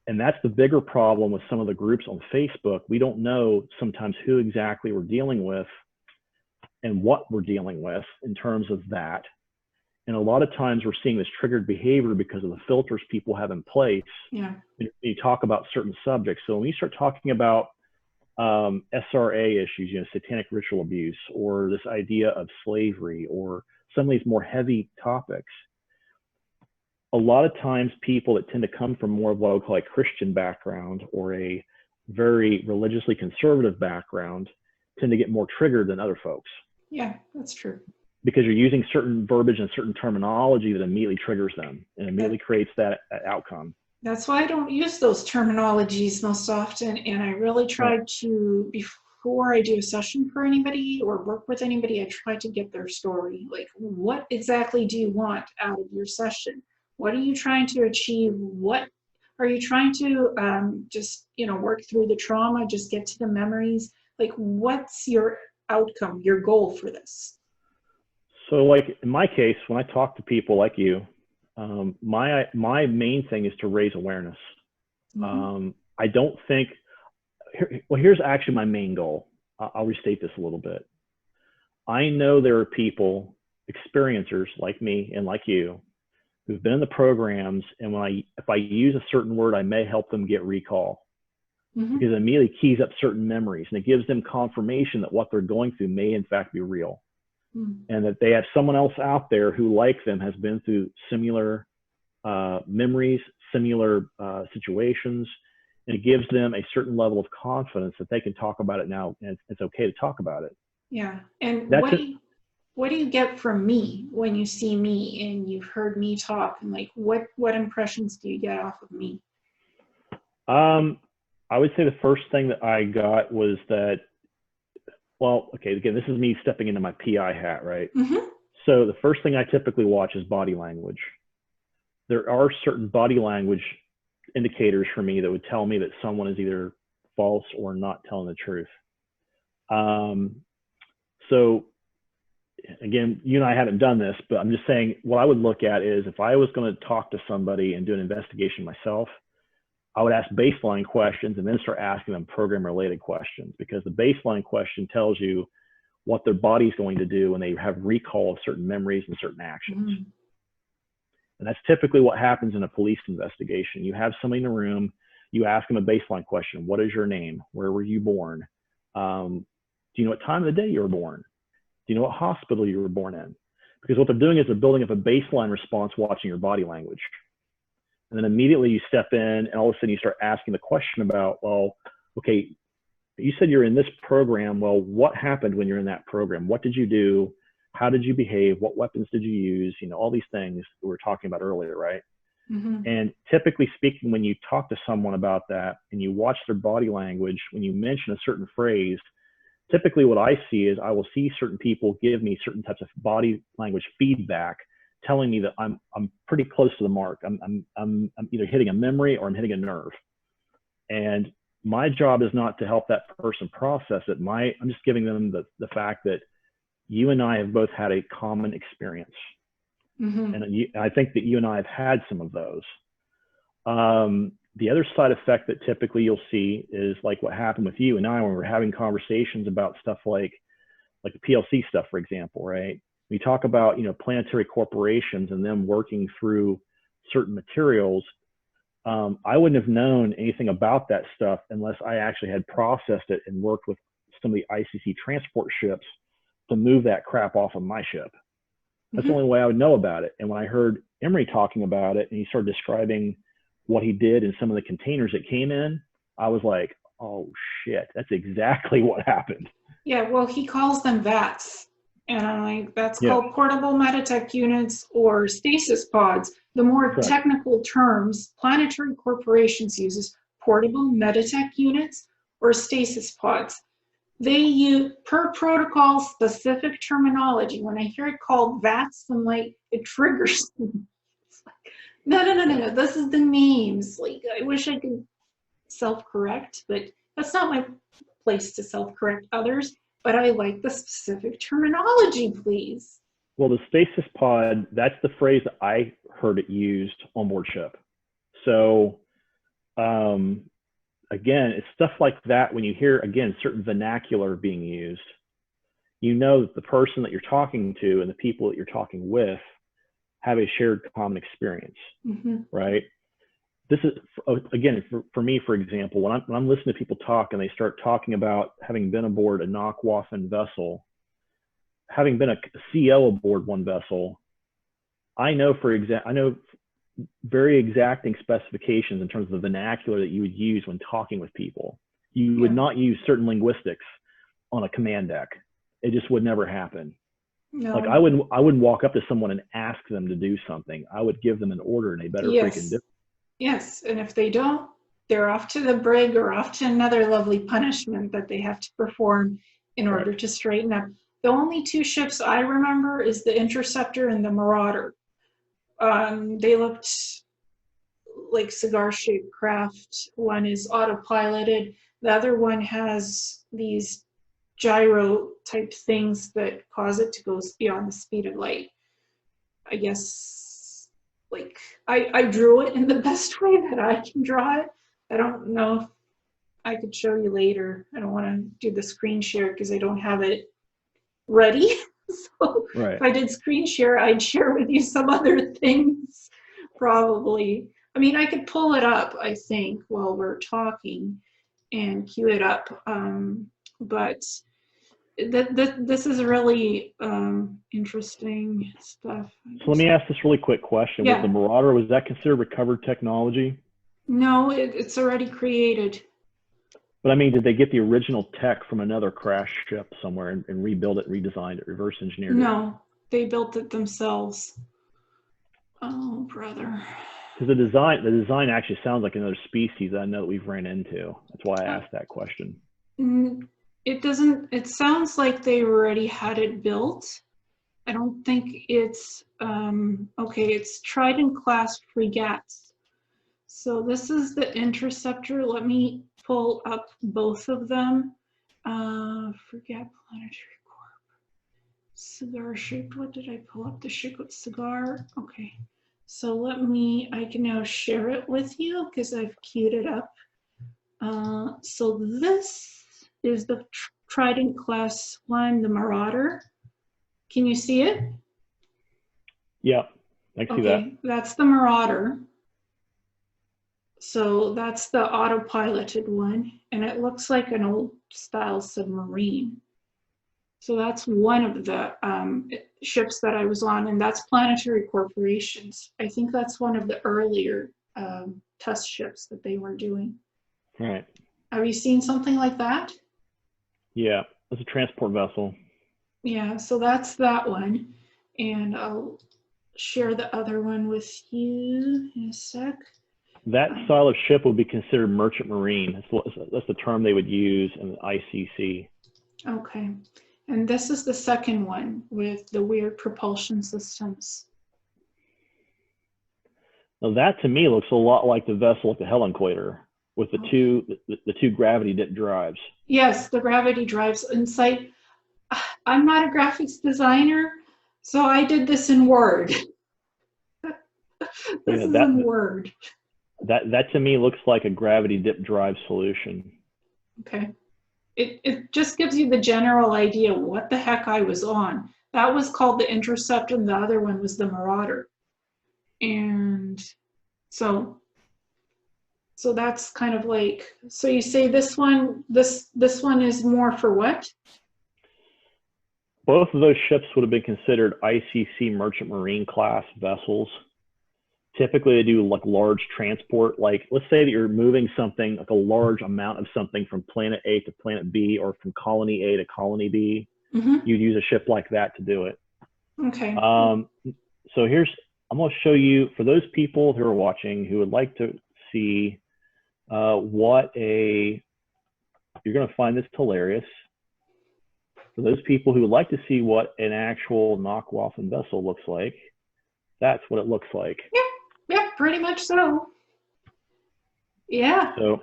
And that's the bigger problem with some of the groups on Facebook. We don't know sometimes who exactly we're dealing with and what we're dealing with in terms of that. And a lot of times we're seeing this triggered behavior because of the filters people have in place. Yeah. You talk about certain subjects. So when you start talking about SRA issues, satanic ritual abuse, or this idea of slavery, or some of these more heavy topics, a lot of times people that tend to come from more of what I would call a Christian background or a very religiously conservative background tend to get more triggered than other folks. Yeah, that's true. Because you're using certain verbiage and certain terminology that immediately triggers them and immediately creates that outcome. That's why I don't use those terminologies most often. And I really try to, before I do a session for anybody or work with anybody, I try to get their story. Like, what exactly do you want out of your session? What are you trying to achieve? What are you trying to just, work through the trauma, just get to the memories? Like, what's your outcome, your goal for this? So like in my case, when I talk to people like you, my main thing is to raise awareness. I don't think, here's actually my main goal. I'll restate this a little bit. I know there are people, experiencers like me and like you, who've been in the programs, and if I use a certain word, I may help them get recall. Because it immediately keys up certain memories, and it gives them confirmation that what they're going through may in fact be real. And that they have someone else out there who, like them, has been through similar memories, similar situations, and it gives them a certain level of confidence that they can talk about it now, and it's okay to talk about it. Yeah. And what do you get from me when you see me and you've heard me talk, and like what impressions do you get off of me? I would say the first thing that I got was that, well, okay, again, this is me stepping into my PI hat, right? Mm-hmm. So the first thing I typically watch is body language. There are certain body language indicators for me that would tell me that someone is either false or not telling the truth. So again, you and I haven't done this, but I'm just saying what I would look at is if I was going to talk to somebody and do an investigation myself, I would ask baseline questions and then start asking them program related questions, because the baseline question tells you what their body's going to do when they have recall of certain memories and certain actions. Mm-hmm. And that's typically what happens in a police investigation. You have somebody in the room, you ask them a baseline question. What is your name? Where were you born? Do you know what time of the day you were born? Do you know what hospital you were born in? Because what they're doing is they're building up a baseline response watching your body language. And then immediately you step in and all of a sudden you start asking the question about, well, okay, you said you're in this program. Well, what happened when you're in that program? What did you do? How did you behave? What weapons did you use? You know, all these things we were talking about earlier, right? Mm-hmm. And typically speaking, when you talk to someone about that and you watch their body language, when you mention a certain phrase, typically what I see is I will see certain people give me certain types of body language feedback, telling me that I'm pretty close to the mark. I'm either hitting a memory or I'm hitting a nerve. And my job is not to help that person process it. I'm just giving them the fact that you and I have both had a common experience. Mm-hmm. And I think that you and I have had some of those. The other side effect that typically you'll see is like what happened with you and I when we're having conversations about stuff like the PLC stuff, for example, right? We talk about, Planetary Corporations and them working through certain materials. I wouldn't have known anything about that stuff unless I actually had processed it and worked with some of the ICC transport ships to move that crap off of my ship. That's mm-hmm. the only way I would know about it. And when I heard Emery talking about it and he started describing what he did in some of the containers that came in, I was like, oh shit, that's exactly what happened. Yeah, well, he calls them VATs. And I'm like, that's called portable metatech units or stasis pods. The more Correct. Technical terms, Planetary Corporations uses portable metatech units or stasis pods. They use, per protocol, specific terminology. When I hear it called VATs, I'm like, it triggers me. No. This is the names. Like, I wish I could self-correct, but that's not my place to self-correct others. But I like the specific terminology, please. Well, the stasis pod, that's the phrase that I heard it used on board ship. So, again, it's stuff like that. When you hear, again, certain vernacular being used, you know that the person that you're talking to and the people that you're talking with have a shared common experience, mm-hmm. right? This is, again, for me, for example, when I'm listening to people talk and they start talking about having been aboard a Nacht Waffen vessel, having been a CO aboard one vessel, I know very exacting specifications in terms of the vernacular that you would use when talking with people. You would not use certain linguistics on a command deck. It just would never happen. No. Like I wouldn't walk up to someone and ask them to do something. I would give them an order and they better freaking do it. Yes, and if they don't, they're off to the brig or off to another lovely punishment that they have to perform in order to straighten up. The only two ships I remember is the Interceptor and the Marauder. They looked like cigar-shaped craft. One is autopiloted. The other one has these gyro-type things that cause it to go beyond the speed of light. I guess, like, I drew it in the best way that I can draw it. I don't know if I could show you later. I don't want to do the screen share because I don't have it ready. So if I did screen share, I'd share with you some other things, probably. I mean, I could pull it up, I think, while we're talking and queue it up. But this is really interesting stuff. So let me ask this really quick question. With the Marauder, was that considered recovered technology? No, it's already created. But I mean, did they get the original tech from another crash ship somewhere and rebuild it, redesigned it, reverse engineered it? No, they built it themselves. Oh, brother. Because the design actually sounds like another species that I know that we've ran into. That's why I asked that question. It doesn't, it sounds like they already had it built. I don't think it's, okay, it's Trident class frigates. So this is the interceptor. Let me pull up both of them. Frigate Planetary Corp. Cigar shaped, what did I pull up? The ship with cigar? Okay. So let me, I can now share it with you because I've queued it up. So this is the Trident class one, the Marauder. Can you see it? Yeah, I can see that. That's the Marauder. So that's the autopiloted one, and it looks like an old style submarine. So that's one of the ships that I was on, and that's Planetary Corporations. I think that's one of the earlier test ships that they were doing. Right. Have you seen something like that? Yeah, it's a transport vessel. Yeah, so that's that one. And I'll share the other one with you in a sec. That style of ship would be considered merchant marine. That's the term they would use in the ICC. Okay. And this is the second one with the weird propulsion systems. Now that to me looks a lot like the vessel at the Helenquator with the two gravity dip drives. Yes, the gravity drives inside. I'm not a graphics designer, so I did this in Word. This is in Word. That to me looks like a gravity dip drive solution. Okay. It just gives you the general idea what the heck I was on. That was called the Interceptor, and the other one was the Marauder. And so that's kind of like, so you say this one is more for what? Both of those ships would have been considered ICC merchant marine class vessels. Typically, they do like large transport. Like, let's say that you're moving something, like a large amount of something from planet A to planet B, or from colony A to colony B. Mm-hmm. You'd use a ship like that to do it. Okay. So I'm going to show you, for those people who are watching who would like to see you're going to find this hilarious. For those people who would like to see what an actual Nacht Waffen vessel looks like, that's what it looks like. Yeah, pretty much so. Yeah. So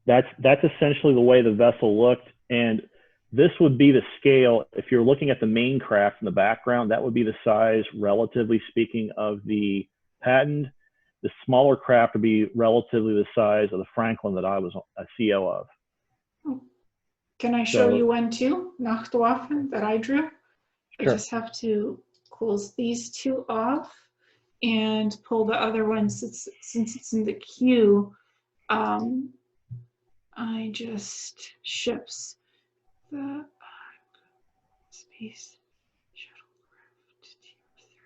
that's essentially the way the vessel looked, and this would be the scale. If you're looking at the main craft in the background, that would be the size, relatively speaking, of the Patent. The smaller craft would be relatively the size of the Franklin that I was a CO of. Can I show you one too, Nacht Waffen, that I drew? Sure. I just have to close these two off and pull the other one since it's in the queue. I just ships the space shuttlecraft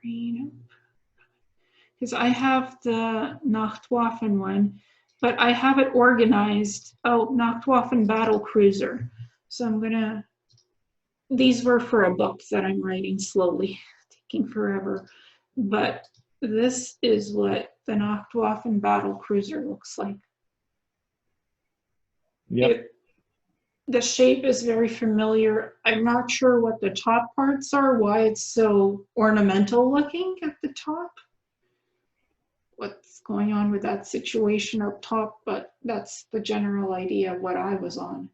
3. Because I have the Nacht Waffen one, but I have it organized. Oh, Nacht Waffen battle cruiser. So I'm gonna. These were for a book that I'm writing slowly, taking forever, but this is what the Nacht Waffen battle cruiser looks like. Yep. The shape is very familiar. I'm not sure what the top parts are, why it's so ornamental looking at the top. What's going on with that situation up top, but that's the general idea of what I was on.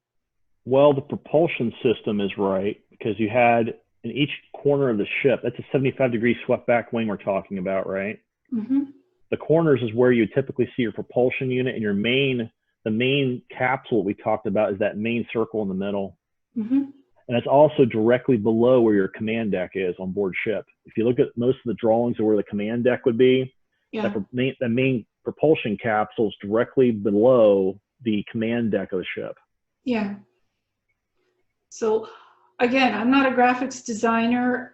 Well, the propulsion system is right, because you had in each corner of the ship, that's a 75-degree swept back wing we're talking about, right? Mm-hmm. The corners is where you typically see your propulsion unit, and the main capsule we talked about is that main circle in the middle. Mm-hmm. And it's also directly below where your command deck is on board ship. If you look at most of the drawings of where the command deck would be, yeah, the main propulsion capsule is directly below the command deck of the ship. Yeah. So again, I'm not a graphics designer.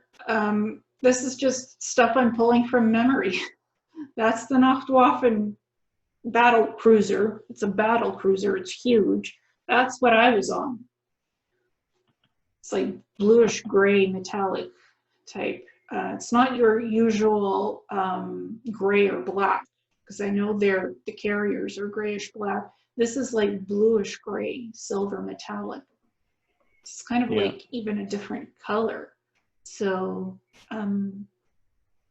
This is just stuff I'm pulling from memory. That's the Nacht Waffen battle cruiser. It's a battle cruiser. It's huge. That's what I was on. It's like bluish gray metallic type. It's not your usual gray or black, because I know the carriers are grayish black. This is like bluish gray, silver metallic. It's kind of like even a different color. So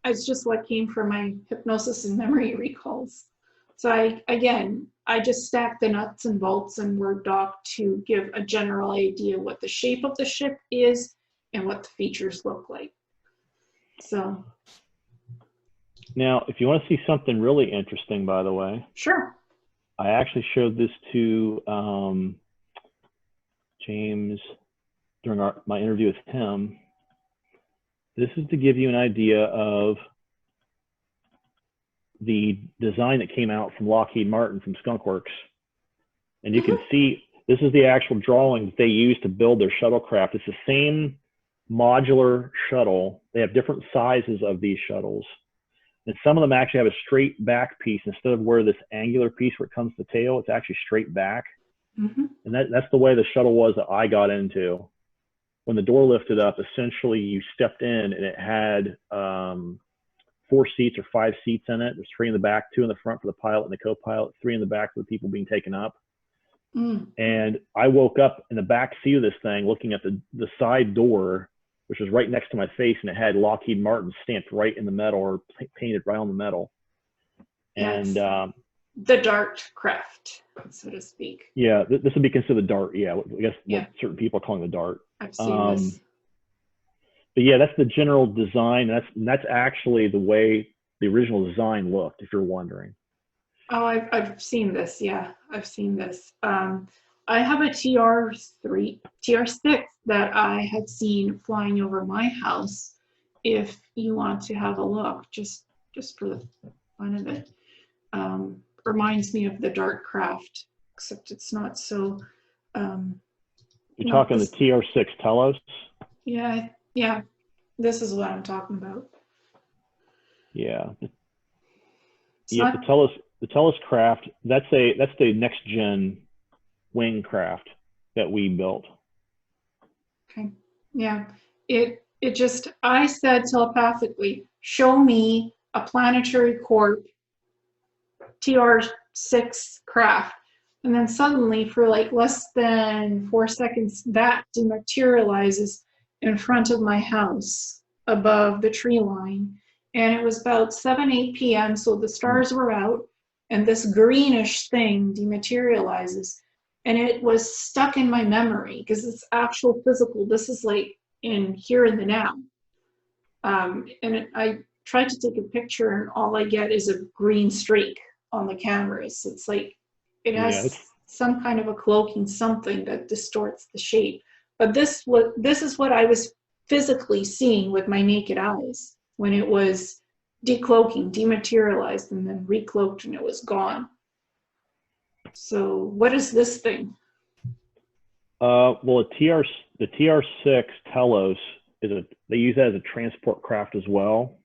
it's just what came from my hypnosis and memory recalls. So I just stacked the nuts and bolts and word doc to give a general idea what the shape of the ship is and what the features look like. So now, if you want to see something really interesting, by the way, sure. I actually showed this to James during my interview with him. This is to give you an idea of the design that came out from Lockheed Martin from Skunk Works. And you can see, this is the actual drawing that they used to build their shuttlecraft. It's the same modular shuttle. They have different sizes of these shuttles. And some of them actually have a straight back piece instead of where this angular piece where it comes to the tail, it's actually straight back. And that's the way the shuttle was that I got into. When the door lifted up, essentially you stepped in and it had 4 seats or 5 seats in it. There's 3 in the back, 2 in the front for the pilot and the co-pilot, 3 in the back for the people being taken up. And I woke up in the back seat of this thing looking at the side door, which was right next to my face, and it had Lockheed Martin stamped right in the metal or painted right on the metal. And the DART craft, so to speak. Yeah, this would be considered the DART. Yeah, I guess what certain people are calling the DART. I've seen this. But yeah, that's the general design. That's actually the way the original design looked, if you're wondering. Oh, I've seen this. Yeah, I've seen this. I have a TR6 that I had seen flying over my house. If you want to have a look, just for the fun of it, reminds me of the DART craft, except it's not so. You're talking the TR6 Telos? Yeah. This is what I'm talking about. Yeah. The Telos craft, that's the next gen wing craft that we built. Okay. Yeah. It just, I said telepathically, show me a Planetary Corp TR6 craft. And then suddenly, for like less than 4 seconds, that dematerializes in front of my house above the tree line. And it was about 8 p.m. So the stars were out, and this greenish thing dematerializes. And it was stuck in my memory because it's actual physical. This is like in here in the now. I tried to take a picture, and all I get is a green streak on the cameras. So it's like it has some kind of a cloaking something that distorts the shape. But this is what I was physically seeing with my naked eyes when it was decloaking, dematerialized, and then recloaked, and it was gone. So what is this thing? Well, the TR6 Telos they use that as a transport craft as well.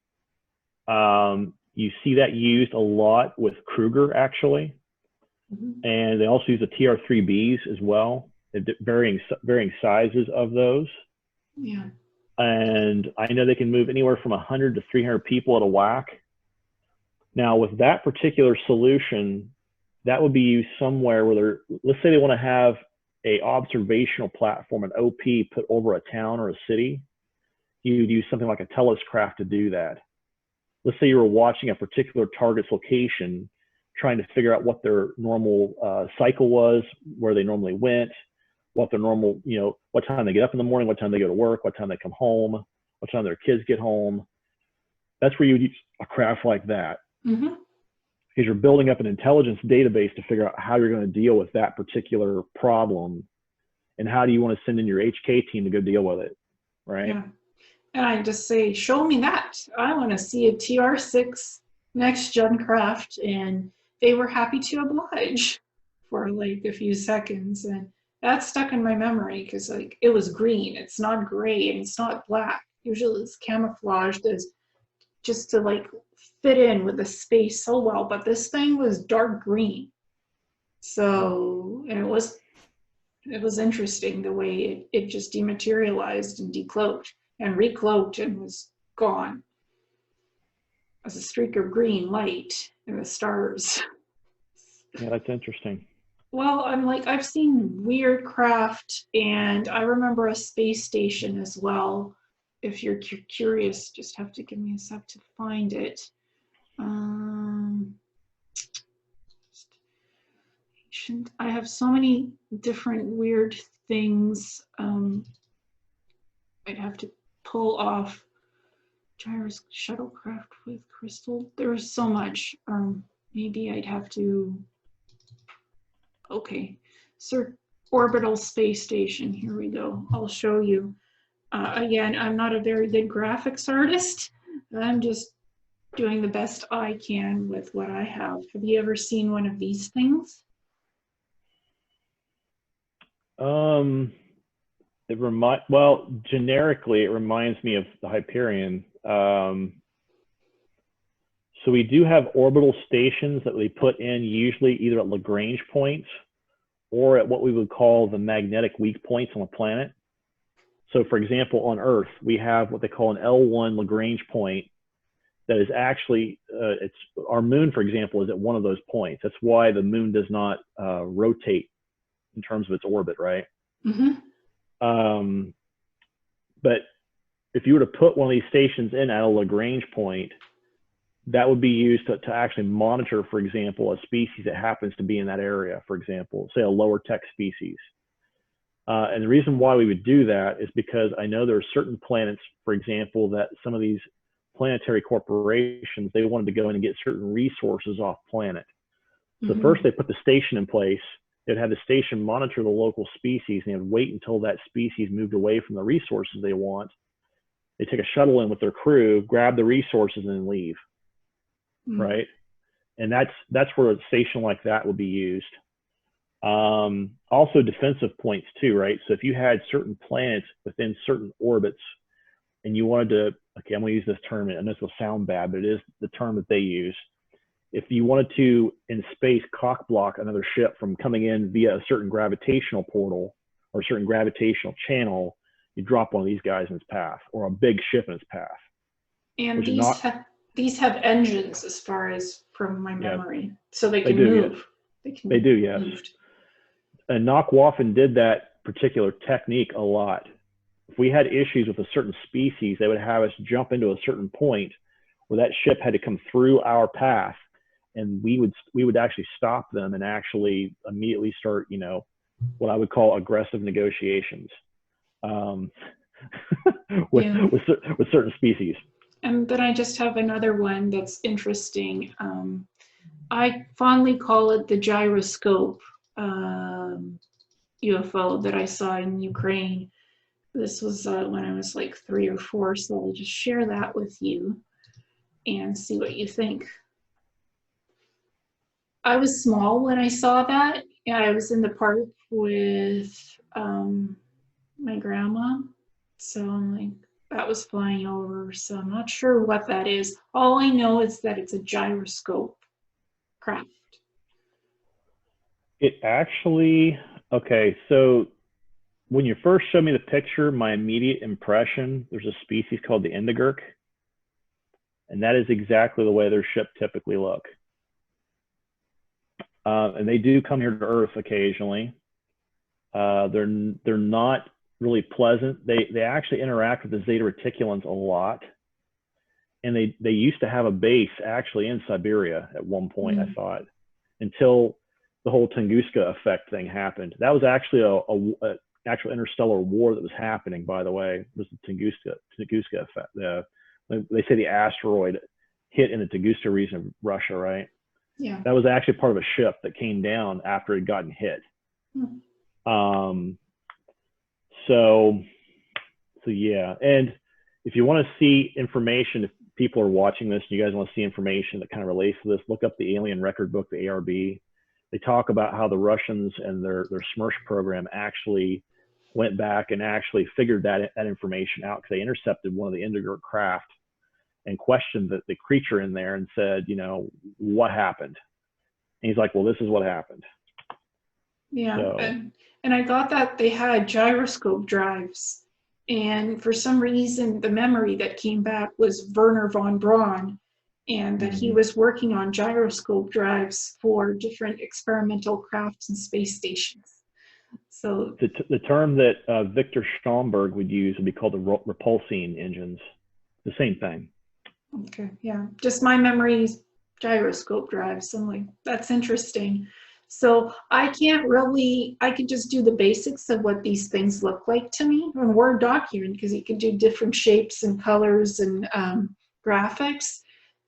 You see that used a lot with Krueger, actually. And they also use the TR3Bs as well, varying sizes of those. Yeah. And I know they can move anywhere from 100 to 300 people at a whack. Now, with that particular solution, that would be used somewhere where let's say they want to have a observational platform, an OP, put over a town or a city. You'd use something like a Telos craft to do that. Let's say you were watching a particular target's location, trying to figure out what their normal cycle was, where they normally went, what their normal, what time they get up in the morning, what time they go to work, what time they come home, what time their kids get home. That's where you would use a craft like that. Because you're building up an intelligence database to figure out how you're going to deal with that particular problem, and how do you want to send in your HK team to go deal with it, right? Yeah. And I just say, show me that. I want to see a TR6 next gen craft, and they were happy to oblige for like a few seconds, and that stuck in my memory because like it was green. It's not gray and it's not black. Usually it's camouflaged as just to like fit in with the space so well, but this thing was dark green. So, and it was It was interesting the way it just dematerialized and decloaked and recloaked and was gone as a streak of green light in the stars. Yeah, that's interesting. Well, I'm like, I've seen weird craft, and I remember a space station as well. If you're curious, just have to give me a sec to find it. I have so many different weird things. I'd have to pull off Gyrus shuttlecraft with crystal. There's so much. Maybe I'd have to. Okay, orbital space station. Here we go. I'll show you. Again, I'm not a very good graphics artist. I'm just doing the best I can with what I have. Have you ever seen one of these things? Well, generically, it reminds me of the Hyperion. So we do have orbital stations that we put in usually either at Lagrange points or at what we would call the magnetic weak points on a planet. So for example, on Earth, we have what they call an L1 Lagrange point that is actually, our moon, for example, is at one of those points. That's why the moon does not rotate in terms of its orbit, right? Mm-hmm. But if you were to put one of these stations in at a Lagrange point, that would be used to actually monitor, for example, a species that happens to be in that area, for example, say a lower tech species. And the reason why we would do that is because I know there are certain planets, for example, that some of these planetary corporations, they wanted to go in and get certain resources off planet. So mm-hmm. First they put the station in place. They'd have the station monitor the local species, and they'd wait until that species moved away from the resources they want. They take a shuttle in with their crew, grab the resources, and then leave. Mm-hmm. Right? And that's where a station like that would be used. Also defensive points too, right? So if you had certain planets within certain orbits and you wanted to, okay, I'm gonna use this term, and this will sound bad, but it is the term that they use. If you wanted to, in space, cock block another ship from coming in via a certain gravitational portal or a certain gravitational channel, you drop one of these guys in its path, or a big ship in its path. And these have engines, as far as from my memory, so they can move. Yes. They do, yes. Moved. And Nacht Waffen did that particular technique a lot. If we had issues with a certain species, they would have us jump into a certain point where that ship had to come through our path, and we would actually stop them and actually immediately start, you know, what I would call aggressive negotiations with certain species. And then I just have another one that's interesting. I fondly call it the gyroscope UFO that I saw in Ukraine. This was when I was like 3 or 4, so I'll just share that with you and see what you think. I was small when I saw that. Yeah, I was in the park with my grandma, so I'm like, that was flying over, so I'm not sure what that is. All I know is that it's a gyroscope craft. It actually, okay, so when you first showed me the picture, my immediate impression, there's a species called the Indigirk, and that is exactly the way their ship typically look. And they do come here to Earth occasionally. They're not really pleasant. They actually interact with the Zeta Reticulans a lot. And they used to have a base actually in Siberia at one point, I thought, until the whole Tunguska effect thing happened. That was actually a actual interstellar war that was happening, by the way. It was the Tunguska effect. They say the asteroid hit in the Tunguska region of Russia, right? Yeah. That was actually part of a ship that came down after it had gotten hit. So yeah. And if you want to see information, if people are watching this, and you guys want to see information that kind of relates to this, look up the Alien Record Book, the ARB. They talk about how the Russians and their SMERSH program actually went back and actually figured that information out, because they intercepted one of the Indigirk craft and questioned the creature in there and said, you know, what happened? And he's like, well, this is what happened. Yeah, So, and I got that they had gyroscope drives, and for some reason the memory that came back was Werner von Braun, and that he was working on gyroscope drives for different experimental crafts and space stations. So the term that Victor Schomburg would use would be called the repulsing engines. The same thing. Okay, yeah, just my memories, gyroscope drives. I'm like, that's interesting. So I could just do the basics of what these things look like to me in Word document, because you can do different shapes and colors and graphics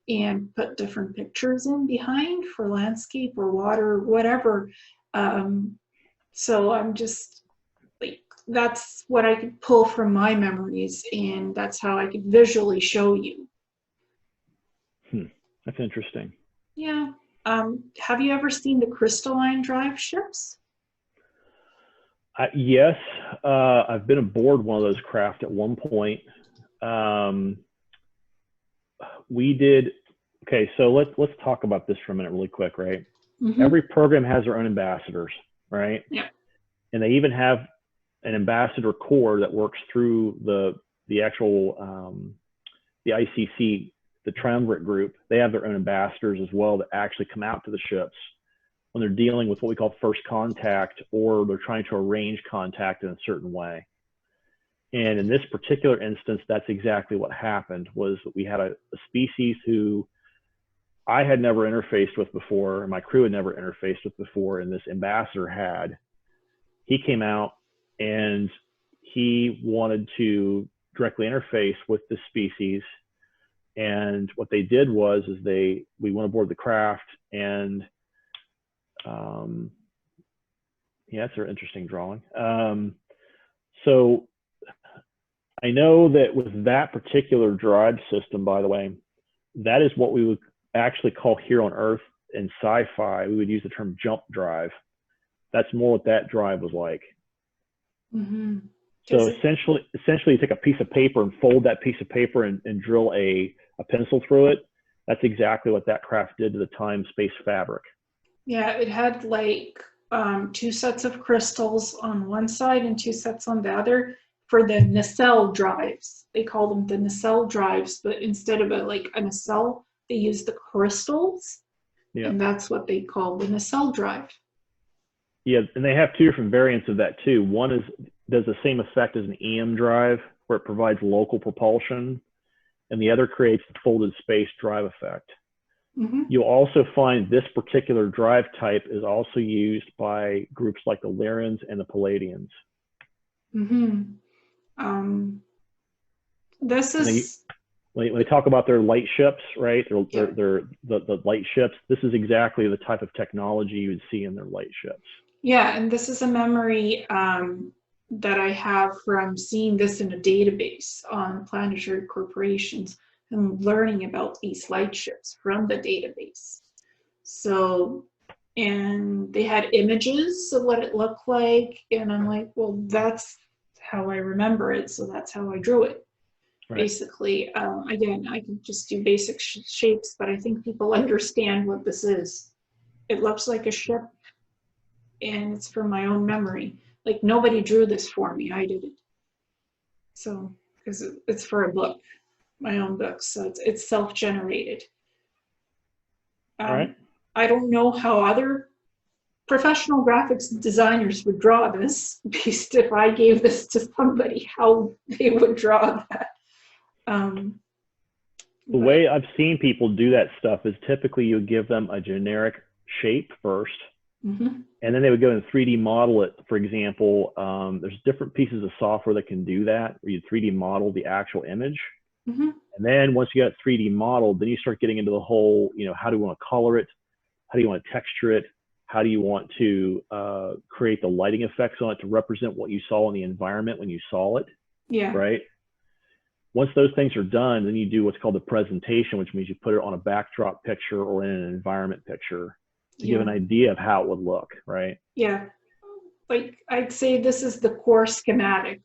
and put different pictures in behind for landscape or water, whatever. So I'm just like, that's what I could pull from my memories, and that's how I could visually show you. That's interesting. Yeah. Have you ever seen the crystalline drive ships? Yes, I've been aboard one of those craft at one point. We did. Okay, so let's talk about this for a minute, really quick, right? Every program has their own ambassadors, right? Yeah. And they even have an ambassador corps that works through the actual the ICC, the triumvirate group. They have their own ambassadors as well that actually come out to the ships when they're dealing with what we call first contact, or they're trying to arrange contact in a certain way. And in this particular instance, that's exactly what happened. Was we had a species who I had never interfaced with before, and my crew had never interfaced with before, and this ambassador had. He came out and he wanted to directly interface with this species. And what they did was we went aboard the craft, and yeah, it's an interesting drawing. So I know that with that particular drive system, by the way, that is what we would actually call here on Earth in sci-fi, we would use the term jump drive. That's more what that drive was like. So essentially you take a piece of paper and fold that piece of paper and drill a pencil through it. That's exactly what that craft did to the time-space fabric. Yeah, it had like 2 sets of crystals on one side and 2 sets on the other for the nacelle drives. They call them the nacelle drives, but instead of a nacelle, they use the crystals. Yeah. And that's what they call the nacelle drive. Yeah, and they have 2 different variants of that too. One does the same effect as an EM drive, where it provides local propulsion, and the other creates the folded space drive effect. You'll also find this particular drive type is also used by groups like the Lyrans and the Palladians. This is... When they talk about their light ships, right? The light ships, this is exactly the type of technology you would see in their light ships. Yeah, and this is a memory that I have from seeing this in a database on Planetary Corporations and learning about these light ships from the database. So, and they had images of what it looked like, and I'm like, well, that's how I remember it, so that's how I drew it. Right. Basically, again, I can just do basic shapes, but I think people understand what this is. It looks like a ship, and it's from my own memory. Like, nobody drew this for me, I did it. So, because it's for a book, my own book, so it's self-generated. Right. I don't know how other professional graphics designers would draw this, based if I gave this to somebody, how they would draw that. The way I've seen people do that stuff is typically you give them a generic shape first, and then they would go and 3D model it. For example, there's different pieces of software that can do that, where you 3D model the actual image. And then once you got 3D modeled, then you start getting into the whole, how do you want to color it? How do you want to texture it? How do you want to create the lighting effects on it to represent what you saw in the environment when you saw it? Yeah. Right? Once those things are done, then you do what's called the presentation, which means you put it on a backdrop picture or in an environment picture to give an idea of how it would look, right? Yeah. Like, I'd say this is the core schematic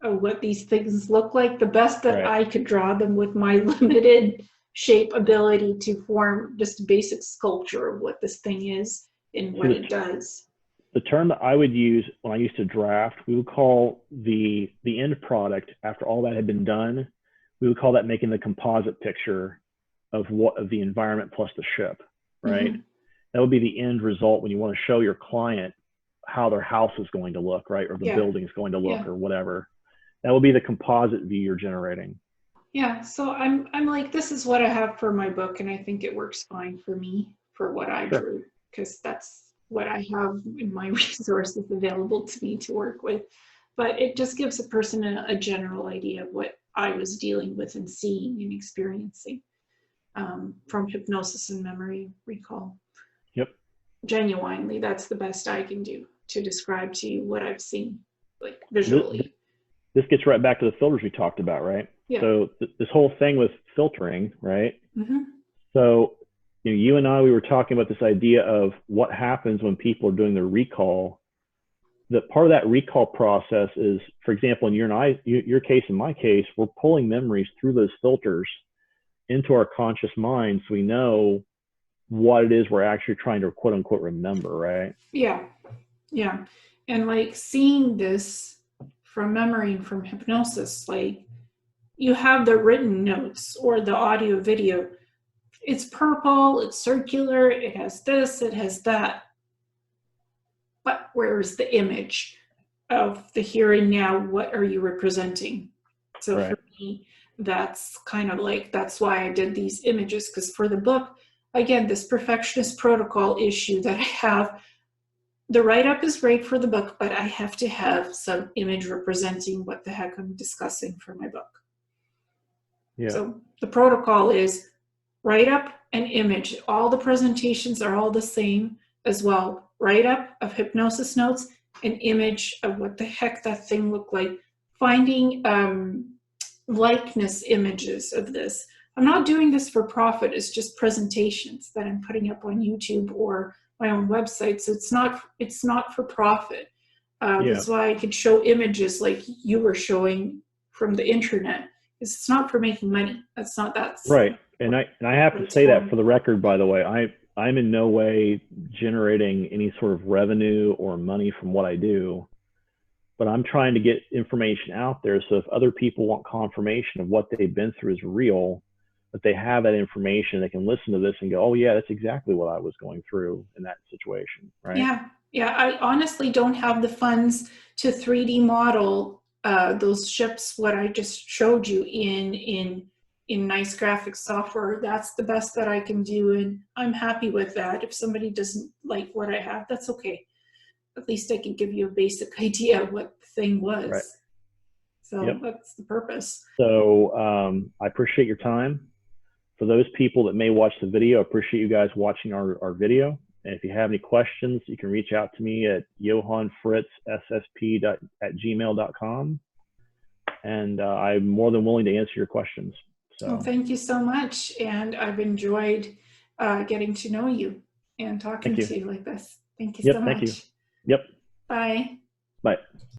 of what these things look like, the best that I could draw them with my limited shape ability to form just a basic sculpture of what this thing is and what it does. the term that I would use when I used to draft, we would call the end product, after all that had been done, we would call that making the composite picture of the environment plus the ship, right? Mm-hmm. That would be the end result when you want to show your client how their house is going to look, right? Or the building is going to look, or whatever. That would be the composite view you're generating. Yeah, so I'm like, this is what I have for my book, and I think it works fine for me, for what I drew, because that's what I have in my resources available to me to work with. But it just gives a person a general idea of what I was dealing with and seeing and experiencing from hypnosis and memory recall. Yep. Genuinely, that's the best I can do to describe to you what I've seen, like visually. This gets right back to the filters we talked about, right? Yeah. So this whole thing with filtering, right? Mm-hmm. So you and I, we were talking about this idea of what happens when people are doing their recall. That part of that recall process is, for example, in your case and my case, we're pulling memories through those filters into our conscious mind, so we know what it is we're actually trying to quote unquote remember, right? Yeah. Yeah. And like seeing this from memory and from hypnosis, like you have the written notes or the audio video. It's purple, it's circular, it has this, it has that. But where's the image of the here and now? What are you representing? So for me, that's kind of like, that's why I did these images, because for the book, again, this perfectionist protocol issue that I have, the write-up is great for the book, but I have to have some image representing what the heck I'm discussing for my book. Yeah. So the protocol is write-up and image. All the presentations are all the same as well. Write-up of hypnosis notes, an image of what the heck that thing looked like. Finding likeness images of this. I'm not doing this for profit. It's just presentations that I'm putting up on YouTube or my own website. So it's not for profit. That's why I could show images like you were showing from the internet. It's not for making money. That's right. And I have to say that for the record, by the way, I'm in no way generating any sort of revenue or money from what I do, but I'm trying to get information out there. So if other people want confirmation of what they've been through is real, that they have that information, they can listen to this and go, oh yeah, that's exactly what I was going through in that situation, right? Yeah. Yeah. I honestly don't have the funds to 3D model those ships, what I just showed you in nice graphics software. That's the best that I can do, and I'm happy with that. If somebody doesn't like what I have, that's okay. At least I can give you a basic idea of what the thing was. Right. So that's the purpose. So I appreciate your time. For those people that may watch the video, I appreciate you guys watching our video. And if you have any questions, you can reach out to me at johanfritzssp@gmail.com. And I'm more than willing to answer your questions. So well, thank you so much. And I've enjoyed getting to know you and talking to you like this. Thank you so much. Thank you. Yep. Bye. Bye.